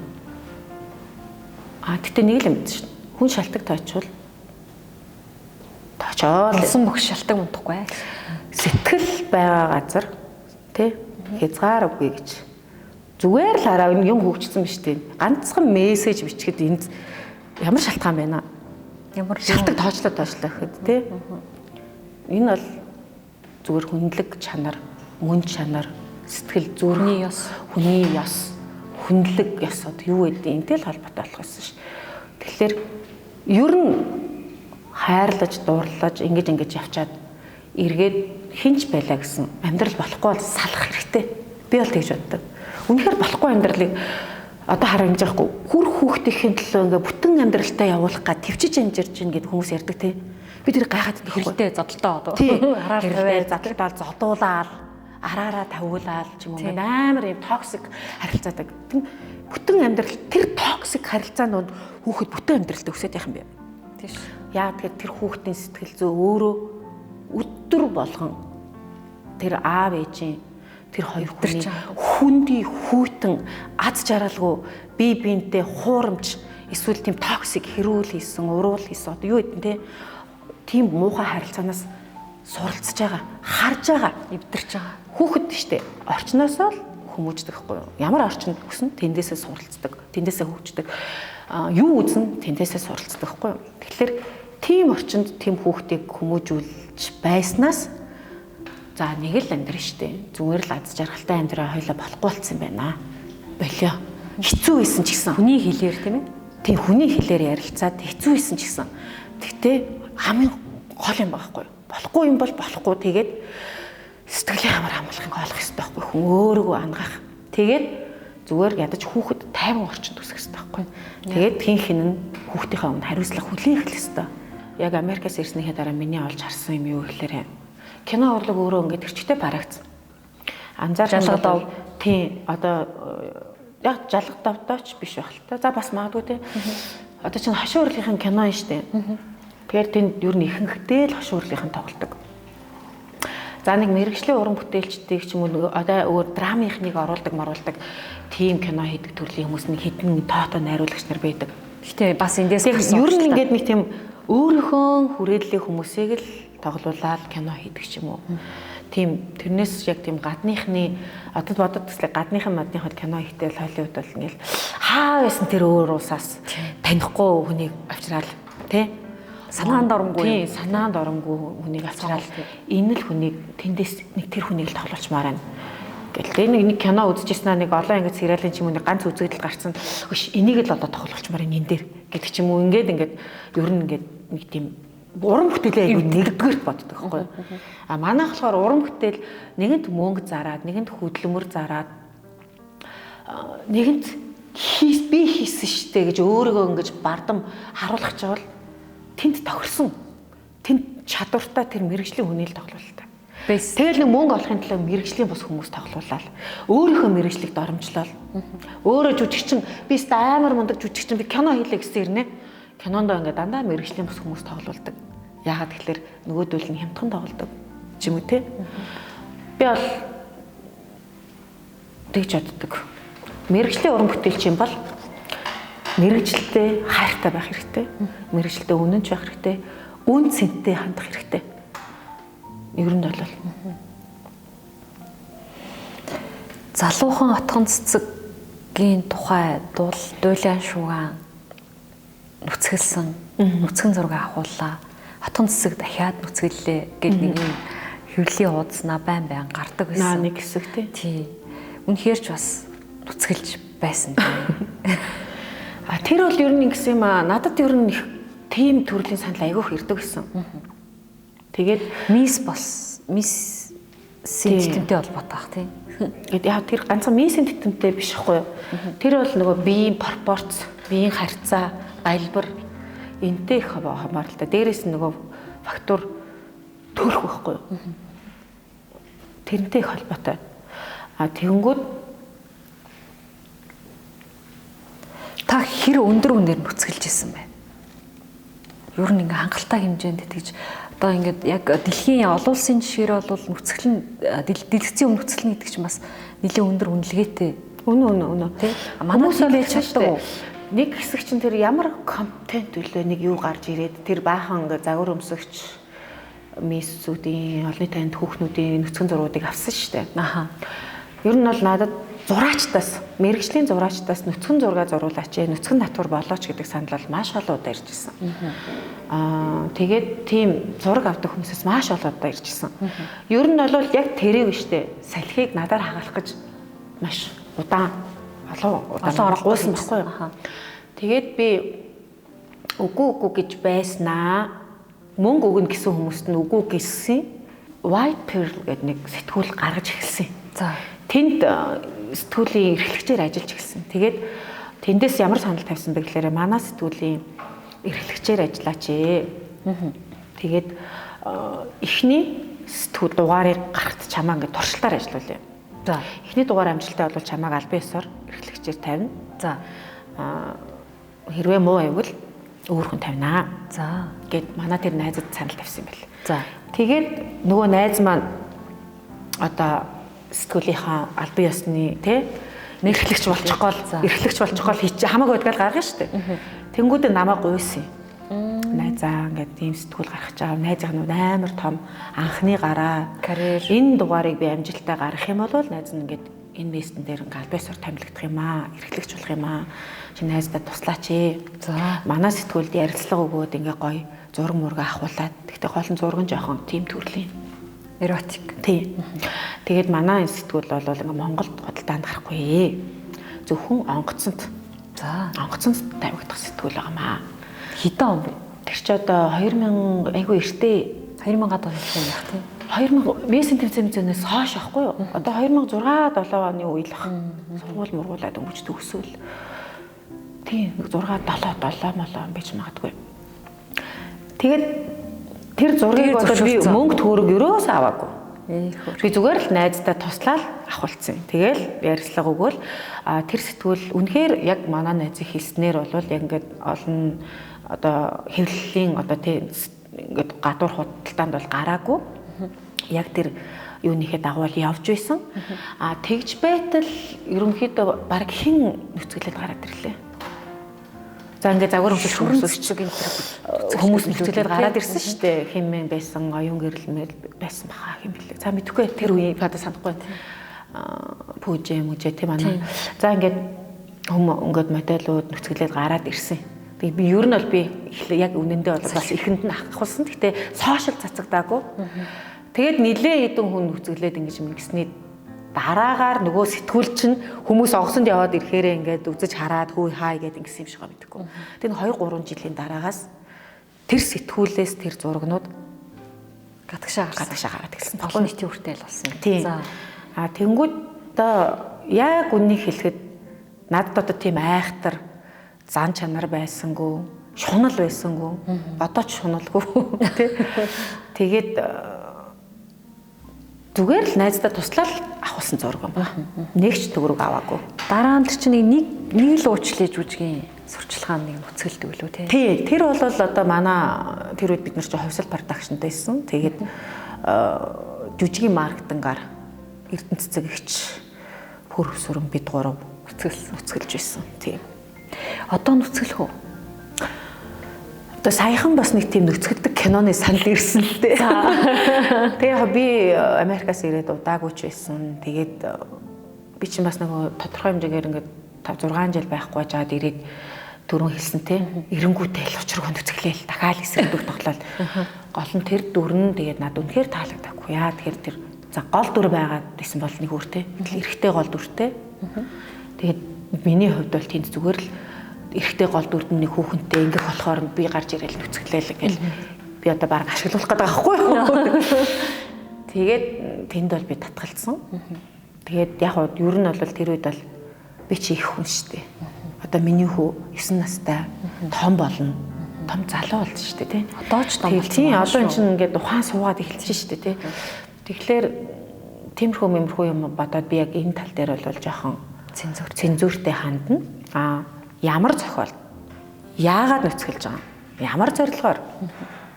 Гэтэ нэг л юм биш. Хүн шалтгаан тоочвол олсон бүх шалтгаан унтахгүй. Сэтгэл байгаа газар хязгааргүй гэж. Зүгээр л хараа юм хөгжсөн биш тийм. Ганцхан мессеж бичгээд энд ямар шалтгаан байна? Ямар шалтгаан тоочлоо гэхэд энэ бол зүгээр хүндлэг чанар, мөн чанар, сэтгэл зүрхний ёс, хүний ёс, хүндлэг ёсод юу гэдэг энтэй л холбоотой болох гэсэн ш. Тэгэхээр ер нь хайрлаж, дуурлаж ингэж явчаад эргээд хинч байлаа гэсэн амьдрал болохгүй бол салах хэрэгтэй. Би бол тэгж боддог. Үнэхээр болохгүй амьдралыг одоо хараа ингэж яахгүй хүр хүүхдийн төлөө ингээ бүтэн амьдралтай явуулах га төвчж амжирж гин гэд хүмүүс ярьдаг тий. Би тэр гайхаад байдаг. Хэрэгтэй зодолтой одоо. Араар тавиад задлаад зодуулаад араараа тавиулаад ч юм уу амар юм токсик харилцаадаг. Бүтэн амьдрал тэр токсик харилцаанууд хүүхэд бүтэн амьдралд өсөж яах юм бэ? Тийш. Яа тэгэхээр тэр хүүхдийн сэтгэл зүй өөрөө өдөр болгон тэр аав ээжийн тэр хоёр хүний хүндий хүйтэн аз жаргалгүй бие биентэй хуурамч эсвэл тийм токсик хэрүүл хийсэн, уруул хийсэн одоо юу гэдэг те тийм муухай харилцаанаас суралцж байгаа, харж байгаа, эвдэрч байгаа. Хүүхэд штэ орчноосоо л хүмүүждэг хгүй юу? Ямар орчинд өснө тэндээсээ суралцдаг, тэндээсээ хөгждөг. Юу үзэн тэндээсээ суралцдаг хгүй юу? Тэгэхээр тийм орчинд тийм хүүхдийг хүмүүжүүлж байснаас за нэг л амьдрын штэ. Зүгээр л аз жаргалтай амьдраа хоёлаа болохгүй болсон байна. Болио. Хэцүү байсан ч гэсэн хүний хэлээр тийм ээ. Тийм хүний хэлээр ярилцаад хэцүү байсан ч гэсэн. Тэгтээ хамгийн гол юм байхгүй юу? Болохгүй юм бол болохгүй тэгээд сэтгэлийн хамар хамгаалахыг олох хэрэгтэй байхгүй хүн өөрийгөө ангах. Тэгээд зүгээр ядаж хүүхэд тайван орчинд өсөх хэрэгтэй байхгүй. Тэгээд хин нь хүүхдийнхээ өмнө хариуцлага хүлээх хэрэгтэй. Яг Америкаас ирснийхээ дараа миний олж харсан юм юу гэхээр кино урлаг өөрөө ингээд төрчтэй барагдсан. Анзаарчдаа тийм одоо яг жалгад давтаач биш байх л та. За бас магадгүй те. Одоо чинь хошин урлагийн кино нь штэ. Тэгэхээр тэнд ер нь ихэнхдээ л хошин урлагийн тоглодог. За нэг мэрэгжлийн уран бүтээлчдийг ч юм уу одоо өөр драмынхныг оруулдаг тийм кино хийдэг төрлийн хүмүүс нэг хідэн тоото найруулагч нар байдаг. Гэтэ бас эндээс ер нь ингээд нэг тийм өөрийнхөө хүрээллийн хүмүүсийг л тоглуулаад кино хийдэг ч юм уу. Тийм тэрнээс яг тийм гадныхны одоо бодод төслийг гадныхан мадныхад кино хийхдээ Холливуд бол ингээл хаа байсан тэр өөр улсаас танихгүй хүнийг авчраал тий санаанд оромгүй санаанд оромгүй хүнийг авчраал энэ л хүнийг тэндээс нэг тэр хүнийг л тоглуулчмаар байна. Гэтэл нэг кино үзчихсэн нэг олон ингэ сериалын ч юм уу нэг ганц үзэгдэл гарцсан хөш энийг л одоо тоглуулчмаар энэ дээр гэдэг ч юм уу ингээд ер нь ингээд нэг тийм уран бүтээлээ айгүй нэгдүгээрт боддог байхгүй. А манайх болохоор уран бүтээл нэгэнт мөнгө зараад, нэгэнт хөдөлмөр зараад, нэгэнт би хийсэн штэ гэж өөрийгөө ингэж бардам харуулах ч бол тэнд тохирсон. Тэнд чадвартай тэр мэрэгжлийн хүний л тоглолтой. Тэгэл нэг мөнгө олохын тулд мэрэгжлийн бус хүмүүс тоглуулаад өөрийнхөө мэрэгжлийг доромжлол. Өөрөө жүжигчин би амар мундаг жүжигчин би кино хийлээ гэсэн ирнэ. Кинонд ингээд дандаа мэрэгжлийн бус хүмүүс тоглуулдаг. Яагаад тэгэхээр нөгөөдөл нь хямдхан тоглодог ч юм уу те. Би бол тэгж боддог. Мэрэгжлийн уран бүтээлч юм бол мэрэгжилтэй хайртай байх хэрэгтэй. Мэрэгжилтэй үнэнч байх хэрэгтэй. Үн цэнтэй хандах хэрэгтэй. Ер нь бол залуухан отгон цэцгийн тухай дуулиан шуугаан нүцгэлсэн нүцгэн зураг авахуулаа. Хотгон цэцэг дахиад нүцгэллээ гэд нэг юм хөвлийн уудаснаа байн гардаг байсан. Нэг хэсэг тий. Үнэхээр ч бас нүцгэлж байсан. А тэр бол ер нь ингэсэн юм аа. Надад ер нь тийм төрлийн санал айгүйх ирдэг гэсэн. Тэгээд мисс синтеттэй холбоотой бах тий. Гэт яа тэр ганцхан миссийн тэтэмтэй биш хгүй юу. Тэр бол нөгөө биеийн пропорц, биеийн харьцаа, галбар энтэй их хамааралтай. Дээрээс нь нөгөө фактор төрөх байхгүй юу. Тэрнтэй их холбоотой. А тэгэнгүүт та хэр өндөр үнээр нүцгэлж исэн бэ? Ер нь ингээ хангалттай хэмжээнд тэгж одоо ингээд яг дэлхийн олон улсын жишээр бол нүцгэл нь дэлгэцийн өмнө нүцгэл нь гэдэг чинь бас нэлээд өндөр үнэлгээтэй. Үнэ тий. Манай хүмүүс чаддаг. Нэг хэсэг чинь тэр ямар контент үлээ нэг юу гарч ирээд тэр баахан ингээ загвар өмсөгч миссүүдийн олны танд хүүхнүүдийн нүцгэн зургуудыг авсан штэ. Аха. Ер нь бол надад зураачтаас мэрэгжлийн зураачтаас нүцгэн зураг зурулаач, нүцгэн татвар болооч гэдэг санал бол маш олоода ирж ирсэн. Тэгээд тийм зураг авдаг хүмүүсээс маш олоода ирж ирсэн. Ер нь бол яг тэрийг штэ салхийг надаар хагалах гэж маш удаан олон гуйсан байхгүй юу. Тэгээд би үгүй гэж байснаа. Мөнгө өгнө гэсэн хүмүүст нь үгүй гэсэн. White Pearl гэдэг нэг сэтгүүл гаргаж эхэлсэн. За. Тэнд сэтгүүлийн эрхлэгчээр ажиллаж эхэлсэн. Тэгээд тэндээс ямар санал тавьсан бэ гэхээр манай сэтгүүлийн эрхлэгчээр ажиллаач ээ. Тэгээд эхний сэтгүүл дугаарыг гаргахад чамаа ингээд туршилтаар ажиллаулъя. За. Эхний дугаар амжилттай бол чамааг албан ёсоор эрхлэгчээр тавина. За. Хэрвээ муу байвал өөр хүн тавинаа. За. Гэт манай тэр найзад санал тавьсан байл. За. Тэгээд нөгөө найз маань одоо сэтгүүлийнхаа албан ёсны тий эрхлэгч болчихгоо эрхлэгч болчихгоо хийчих хамаагүй байдгаар гаргана шүү дээ. Тэнгүүдээ намайг гуйсан. Найзаа ингээд ийм сэтгүүл гаргах чаа. Найзынх нь амар том анхны гараа карьер. Энэ дугаарыг би амжилттай гаргах юм бол найз нь ингээд энэ местэн дээр ингээд албан ёсоор томилогдох юм аа, эрхлэгч болох юм аа. Чи найздаа туслаач ээ. За. Манай сэтгүүлд ярилцлага өгөөд ингээ гоё зураг мураг авахуулаад тэгтээ гол нь зураг нь жоохон тийм төрлийн эротик. Тийм. Тэгээд манай энэ сэтгүүл бол ингээ Монголд худалдаанд гарахгүй. Зөвхөн онгоцонд. За. Онгоцонд тавигдах сэтгүүл байгаамаа. Хэдэн он бэ? Тэр чи одоо 2000 айгүй эртээ 2000-ад он гэх юм байх тийм. 2000 мессен тэмцээнээс хойш байхгүй юу? Одоо 2006 7 оны үйл ах. Сургууль мургуулаад өнгөж төгсөөл. Тийм 6 7 молоо байж магадгүй. Тэгээд тэр зургийг одоо би мөнгө төгрөг ерөөсөө аваагүй. Би зүгээр л найздаа туслаад авахулсан. Тэгэл ярилцлага өгөөл тэр сэтгүүл үнэхээр яг манай найзын хэлснээр бол яг ингээд олон одоо хэвлэлийн одоо тийм ингээд гадуур худалдаанд бол гараагүй. Яг тэр юуныхээ дагуу явж байсан. Тэгж байтал ерөнхийдөө баг хэн нүцгэлээд гараад ирлээ. За ингээд загвар өмсөж хүмүүс нүцгэлээд гараад ирсэн шүү дээ. Хэммэн байсан, оюун гэрэлмэл байсан баха хэм бэлээ. За мэдгүй тэр үеийг одоо санахгүй. Пүүжээ мүжээ тийм аа. За ингээд ингээд модельууд нүцгэлээд гараад ирсэн. Тэгээ би ер нь бол би яг үнэндээ бол бас ихэнд нь ахахулсан. Гэхдээ сошиал цацагдаагүй. Тэгээд нилээ хэдэн хүн нүцгэлээд ингэж мэгсний дараагаар нөгөө сэтгүүл чинь хүмүүс онгоцонд яваад ирэхээрээ ингээд үзэж хараад хөөе хаа гэдэг ингэсэн юм шиг байгаа мэдгүй. Тэгээд 2-3 жилийн дараагаас тэр сэтгүүлээс тэр зурагнууд гадагшаа гараад ирсэн. Олон нийтийн хүртэл болсон. За. Тэнгүүд одоо яг үнийг хэлэхэд надад одоо тийм айхтар зан чанар байсангүй, шунал байсангүй, одоо ч шуналгүй тий. Тэгээд зүгээр л найздаа туслаад авахсан зураг юм ба. Нэг ч төгрөг аваагүй. Дараа нь чинь нэг л уучлаж үжгийн сурчлагын нэг нөхцөлд үлээ тий. Тий, тэр бол одоо манай тэр үед бид нар ч хувьсал продакшнтай байсан. Тэгээд жүжигийн маркетингаар Эрдэнэ цэцэгч хөр өсвөрөн бид гурав нүцгэлж байсан. Тийм. Одоо нүцгэлэх үү? Одоо саяхан бас нэг тийм нүцгэлдэг киноны санал ирсэн л дээ. Тэгээ би Америкаас ирээд удаагүй ч байсан. Тэгээд би чинь бас нөгөө тодорхой хэмжээгээр ингээд 5-6 жил байхгүй жаад ирээд дөрөв хэлсэн те. Эренгүүтэй л учрыг нүцгэлээл дахиад эсрэгдэх тоглол. Гол нь тэр дүрн тэгээд над үнэхээр таалагдахгүй. Яа тэгэхээр тэр за гол дүр байгаад байсан бол нэг үртэй. Эрэхтэй гол дүртэй. Тэгээд миний хувьд бол тэнд зүгээр л эрэхтэй гол дүрд нэг хүүхэнтэй ингэх болохоор би гарч ирээл нүцгэлээл гэл би одоо баг ашиглуулах гэдэг байхгүй юу. Тэгээд тэнд бол би татгалцсан. Тэгээд яг ер нь бол тэр үед бол би чи их хүн штэ. Одоо миний хүү 9 настай том болно. Том залуу болсон штэ тий. Одоо ч том болсон. Тийм одоо энэ чинь ингээд ухаан суугаад эхэлсэн штэ тий. Тэгэхээр тиймэрхүү юм бодоод би яг энэ тал дээр бол жоохон цензуртэй хандна. Ямар зохиол яагаад нүцгэлж байгаа юм? Ямар зорилгоор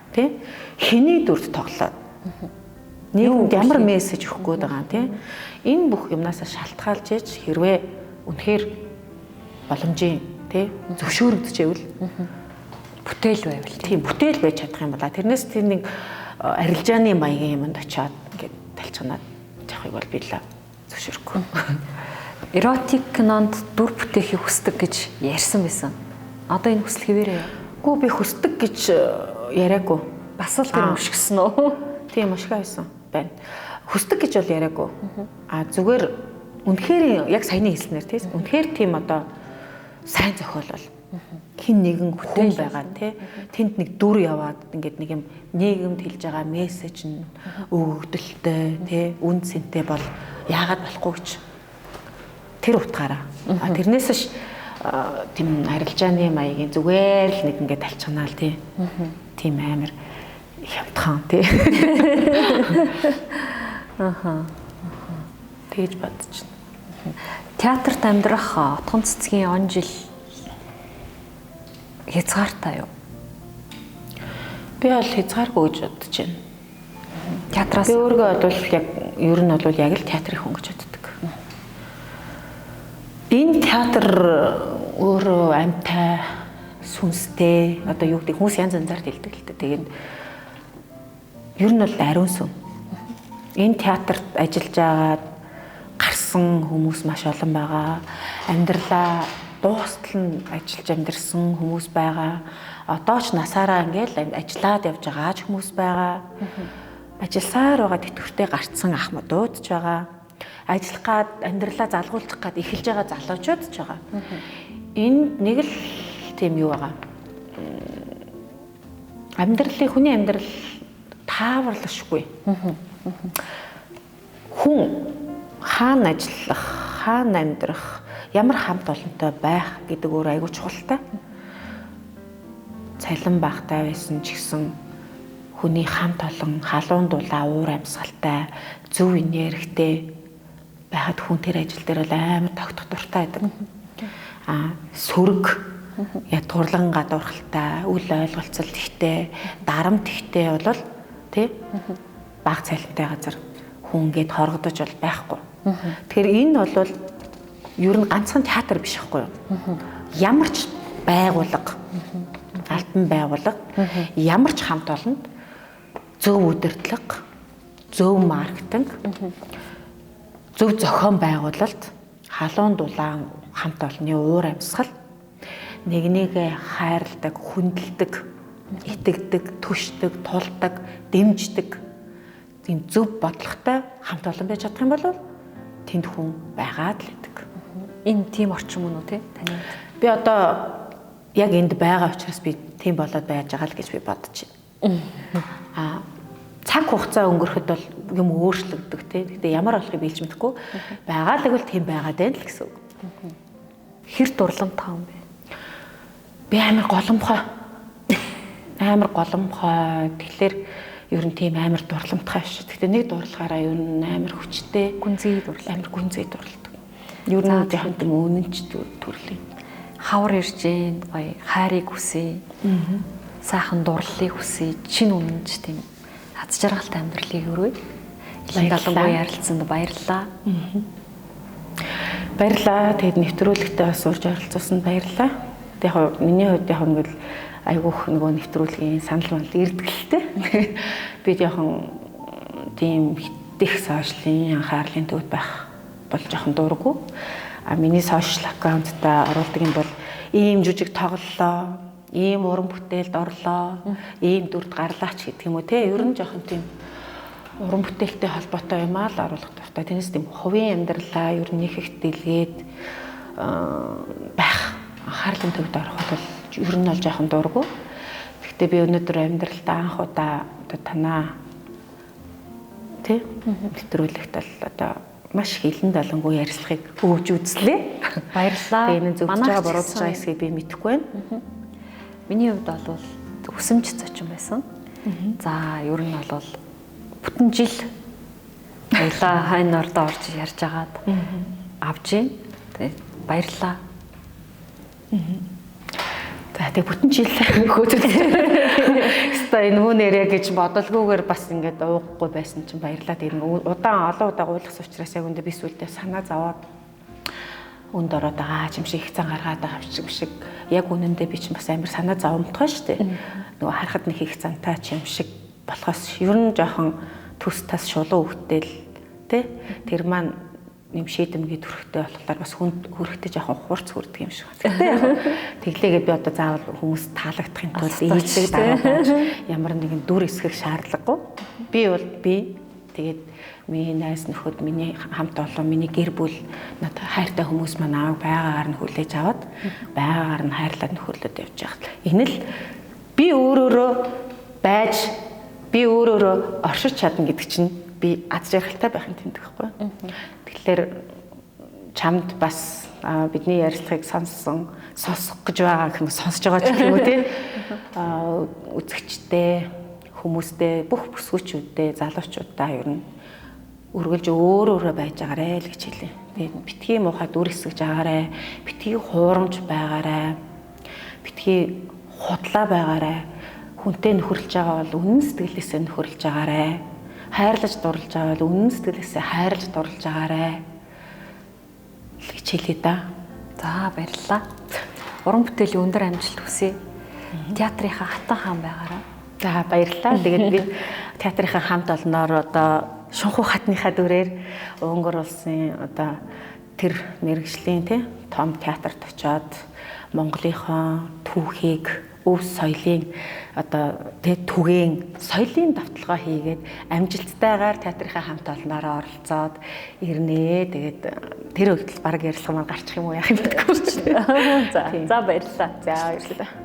тий? Хэний дүрд тоглоод нийгэмд ямар мессеж өгөх гээд байгаа юм тий? Энэ бүх юмнаас шалтгаалж ээж хэрвээ үнэхээр боломжийн тий зөвшөөрөгдөжэвэл бүтээл байвал тийм бүтээл байж чадах юм байна. Тэрнээс тэр нэг арилжааны маягийн юмд очиод ингээд талчганаад явахыг бол би л зөвшөөрөхгүй. Эротик кинонд дүр бүтээхийг хүсдэг гэж ярьсан байсан. Одоо энэ хүсэл хэвээрээ? Гүү би хүсдэг гэж яриаггүй. Бас л тэр мушгсан уу? Тийм мушгаа байсан байна. Хүсдэг гэж бол яриаггүй. Зүгээр үнэхээр яг саяны хэлснээр тийм үнэхээр тийм одоо сайн зохиол бол хин нэгэн хүн байгаа тий. Тэнд нэг дүр яваад ингээд нэг юм нийгэмд хэлж байгаа мессеж нь өгөгдөлттэй тий үн цэнтэй бол яагаад болохгүй гэж тэр утгаараа. Тэрнээс ш тийм арилжааны маягийн зүгээр л нэг ингээд талчганаал тий. Тийм амар хямдхан тий. Тэгж бодож байна. Театрт амьдрах отгон цэцгийн он жил хязгаартай юу? Би бол хязгааргүй гэж бодож байна. Театраас Би өөргөө бол яг ер нь бол яг л театрын хүн гэж боддог. Энэ театр өөрөө амьтай, сүнстэй, одоо юу гэдэг хүмүүс янз янзаар дэлдэг л дээ. Тэгээд ер нь бол ариун сүм. Энэ театрт ажиллаж байгаа гарсан хүмүүс маш олон байгаа. Амьдралаа дуустал нь ажиллаж амьдэрсэн хүмүүс байгаа. Одоо ч насаараа ингээл ажиллаад явж байгаа ч хүмүүс байгаа. Ажилласаар байгаа тэтгэвртэй гарцсан ахмадууд ч байгаа. Ажиллах гад амьдралаа залгуулчих гад эхэлж байгаа залуучууд ч байгаа. Энд нэг л тийм юу байгаа. Хүний амьдрал тааварлашгүй. Хүн хаана ажиллах, хаана амьдрах, ямар хамт олонтой байх гэдэг өөр айгүй чухалтай. Цалин багтай байсан ч гэсэн хүний хамт олон, халуун дулаан, уур амьсгалтай, зөв энергитэй байхад хүн тэр ажил дээр бол амар тогтох дуртай байдаг. Сөрөг, ядгуурлан гадуурхалтай, үл ойлголцол ихтэй, дарамт ихтэй бол тий баг цалинтай газар хүн гээд хоргодож бол байхгүй. Тэгэхээр энэ бол ер нь ганцхан театр биш байхгүй юу? Ямар ч байгууллага, албан байгууллага, ямар ч хамт олонд зөв удирдлага, зөв маркетинг, зөв зохион байгуулалт, халуун дулаан хамт олонны уур амьсгал, нэг нэгэ хайрладаг, хүндэлдэг, итгэдэг, түшдэг, тулдаг, дэмждэг тийм зөв бодлоготой хамт олон байж чадах юм бол тэнд хүн байгаад л байдаг. Энэ тийм орчин мөн үү те таны? Би одоо яг энд байгаа учраас би тийм болоод байж байгаа л гэж би бодож байна. Цаг хугацаа өнгөрөхөд бол юм өөрчлөгддөг те. Гэтэ ямар болохыг билж мэдэхгүй. Байгаа л бол тийм байгаад байна л гэсэн үг. Хэр дурлам таам бэ? Би амар голомхой. Амар голомхой. Тэгэхээр ер нь тийм амар дурламтгай шүү. Гэтэ нэг дурлахаараа ер нь амар хүчтэй, Гүнзгий дурлал. амар гүнзгий дурладаг. Ер нь жоохон тийм үнэнч төрлийн. Хавар ирж гин гоё хайрыг хүсье. Сайхан дурлалыг хүсье. Чин үнэнч тийм хаз жаргалтай амьдралыг өргөе. Ялангуяа ярилцсанд баярлалаа. Баярлалаа. Тэгээд нэвтрүүлэгтээ бас урьж оролцуулсанд баярлалаа. Яг миний хувьд яг нэг айгүйх нөгөө нэвтрүүлгийн санал банал ирдгэлтэй. Би жоохон тийм хитэх сошиалын анхаарлын төвд байх бол жоохон дурггүй. Миний сошиал аккаунтаа оруулдаг юм бол ийм жүжиг тоглолоо, ийм уран бүтээлд орлоо, ийм дүрд гарлаач гэдэг юм уу те. Ер нь жоохон тийм уран бүтээлтэй холбоотой юм аа л оруулах тавтай. Тэрнээс тийм хувийн амьдралаа ер нь их их дэлгээд байх анхаарлын төвд ороход бол ер нь бол жоохон дурггүй. Гэхдээ би өнөөдөр амьдралдаа анх удаа одоо танаа тий нэвтрүүлэгт бол одоо маш хилэн далангуй ярилцлагыг өгж үзлээ. Баярлалаа. Тэгээ энэ зөвж байгаа буруудж байгаа хэсгийг би мэдэхгүй байна. Миний хувьд бол хүсэмж зочин байсан. За ер нь бол бүтэн жил баялаа хайн ордоо орж ярьж агаад авж гин. Тэгээ баярлалаа. За тэг бүтэн жил хөөцөлж хэвээ энэ хүн нэрэ гэж бодолгүйгээр бас ингээд уухгүй байсан чинь баярлаа. Тэр олон удаа уулах учраас яг үндэ би сүлдээ санаа зовоод үнд ороод байгаа юм шиг их цан гаргаад байгаа юм шиг яг үнэндээ би чинь бас амар санаа зовомтгоо штэ. Нөгөө харахад нэг их цантай ч юм шиг болохоос ер нь жоохон төс тас шулуу хөвтөл тэ тэр маань юм шийдэмгийн төрхтэй болохоор бас хүрэхтэй жоохон хурц хүрдэг юм шиг байна. Тэглээгээд би одоо заавал хүмүүс таалагдахын тулд ийдэг дараа ямар нэгэн дүр эсгэх шаардлагагүй. Би бол би Тэгээд миний найз нөхөд, миний хамт олон, миний гэр бүл надад хайртай хүмүүс маань аав байгаагаар нь хүлээж аваад байгаагаар нь хайрлаад нөхөрлөд явж байгаа. Энэ л би өөрөөрөө байж би өөрөөрөө оршиж чадна гэдэг чинь би аз жаргалтай байхын тэмдэг байхгүй. Тэгэхээр чамд бас бидний ярилцлагыг сонсох гэж байгаа гэх юм сонсож байгаа ч гэх юм уу тийм үзэгчтэй хүмүүстэй бүх бүсгүүчүүдтэй залуучуудаа ер нь үргэлж өөрөөрөө байж байгаарэ л гэж хэлээ. Тэгээд битгий муухай дүрсгэж байгаарэ, битгий хуурамч байгаарэ, битгий худлаа байгаарэ. Хүнтэй нөхөрлж байгаа бол үнэн сэтгэлээсээ нөхөрлж байгаарэ. Хайрлаж дурлж байгаа бол үнэн сэтгэлээсээ хайрлаж дурлж байгаарэ гэж хэлээ да. За баярлалаа. Уран бүтээлийн өндөр амжилт хүсье. Театрынхаа хатан хаан байгаарай. За баярлалаа. Тэгээд би театрынхаа хамт олноор одоо Шунхуу хатныхаа дүрээр Өнгөр улсын одоо тэр мэргэжлийн том театрт очиод Монголынхоо түүхийг, өв соёлын одоо түгээн соёлын давталгаа хийгээд амжилттайгаар театрынхаа хамт олноороо оролцоод ирнэ. Тэгээд тэр өгдөл баг ярилцлага маань гарчих юм уу яах юм бэ? За баярлалаа. За баярлалаа.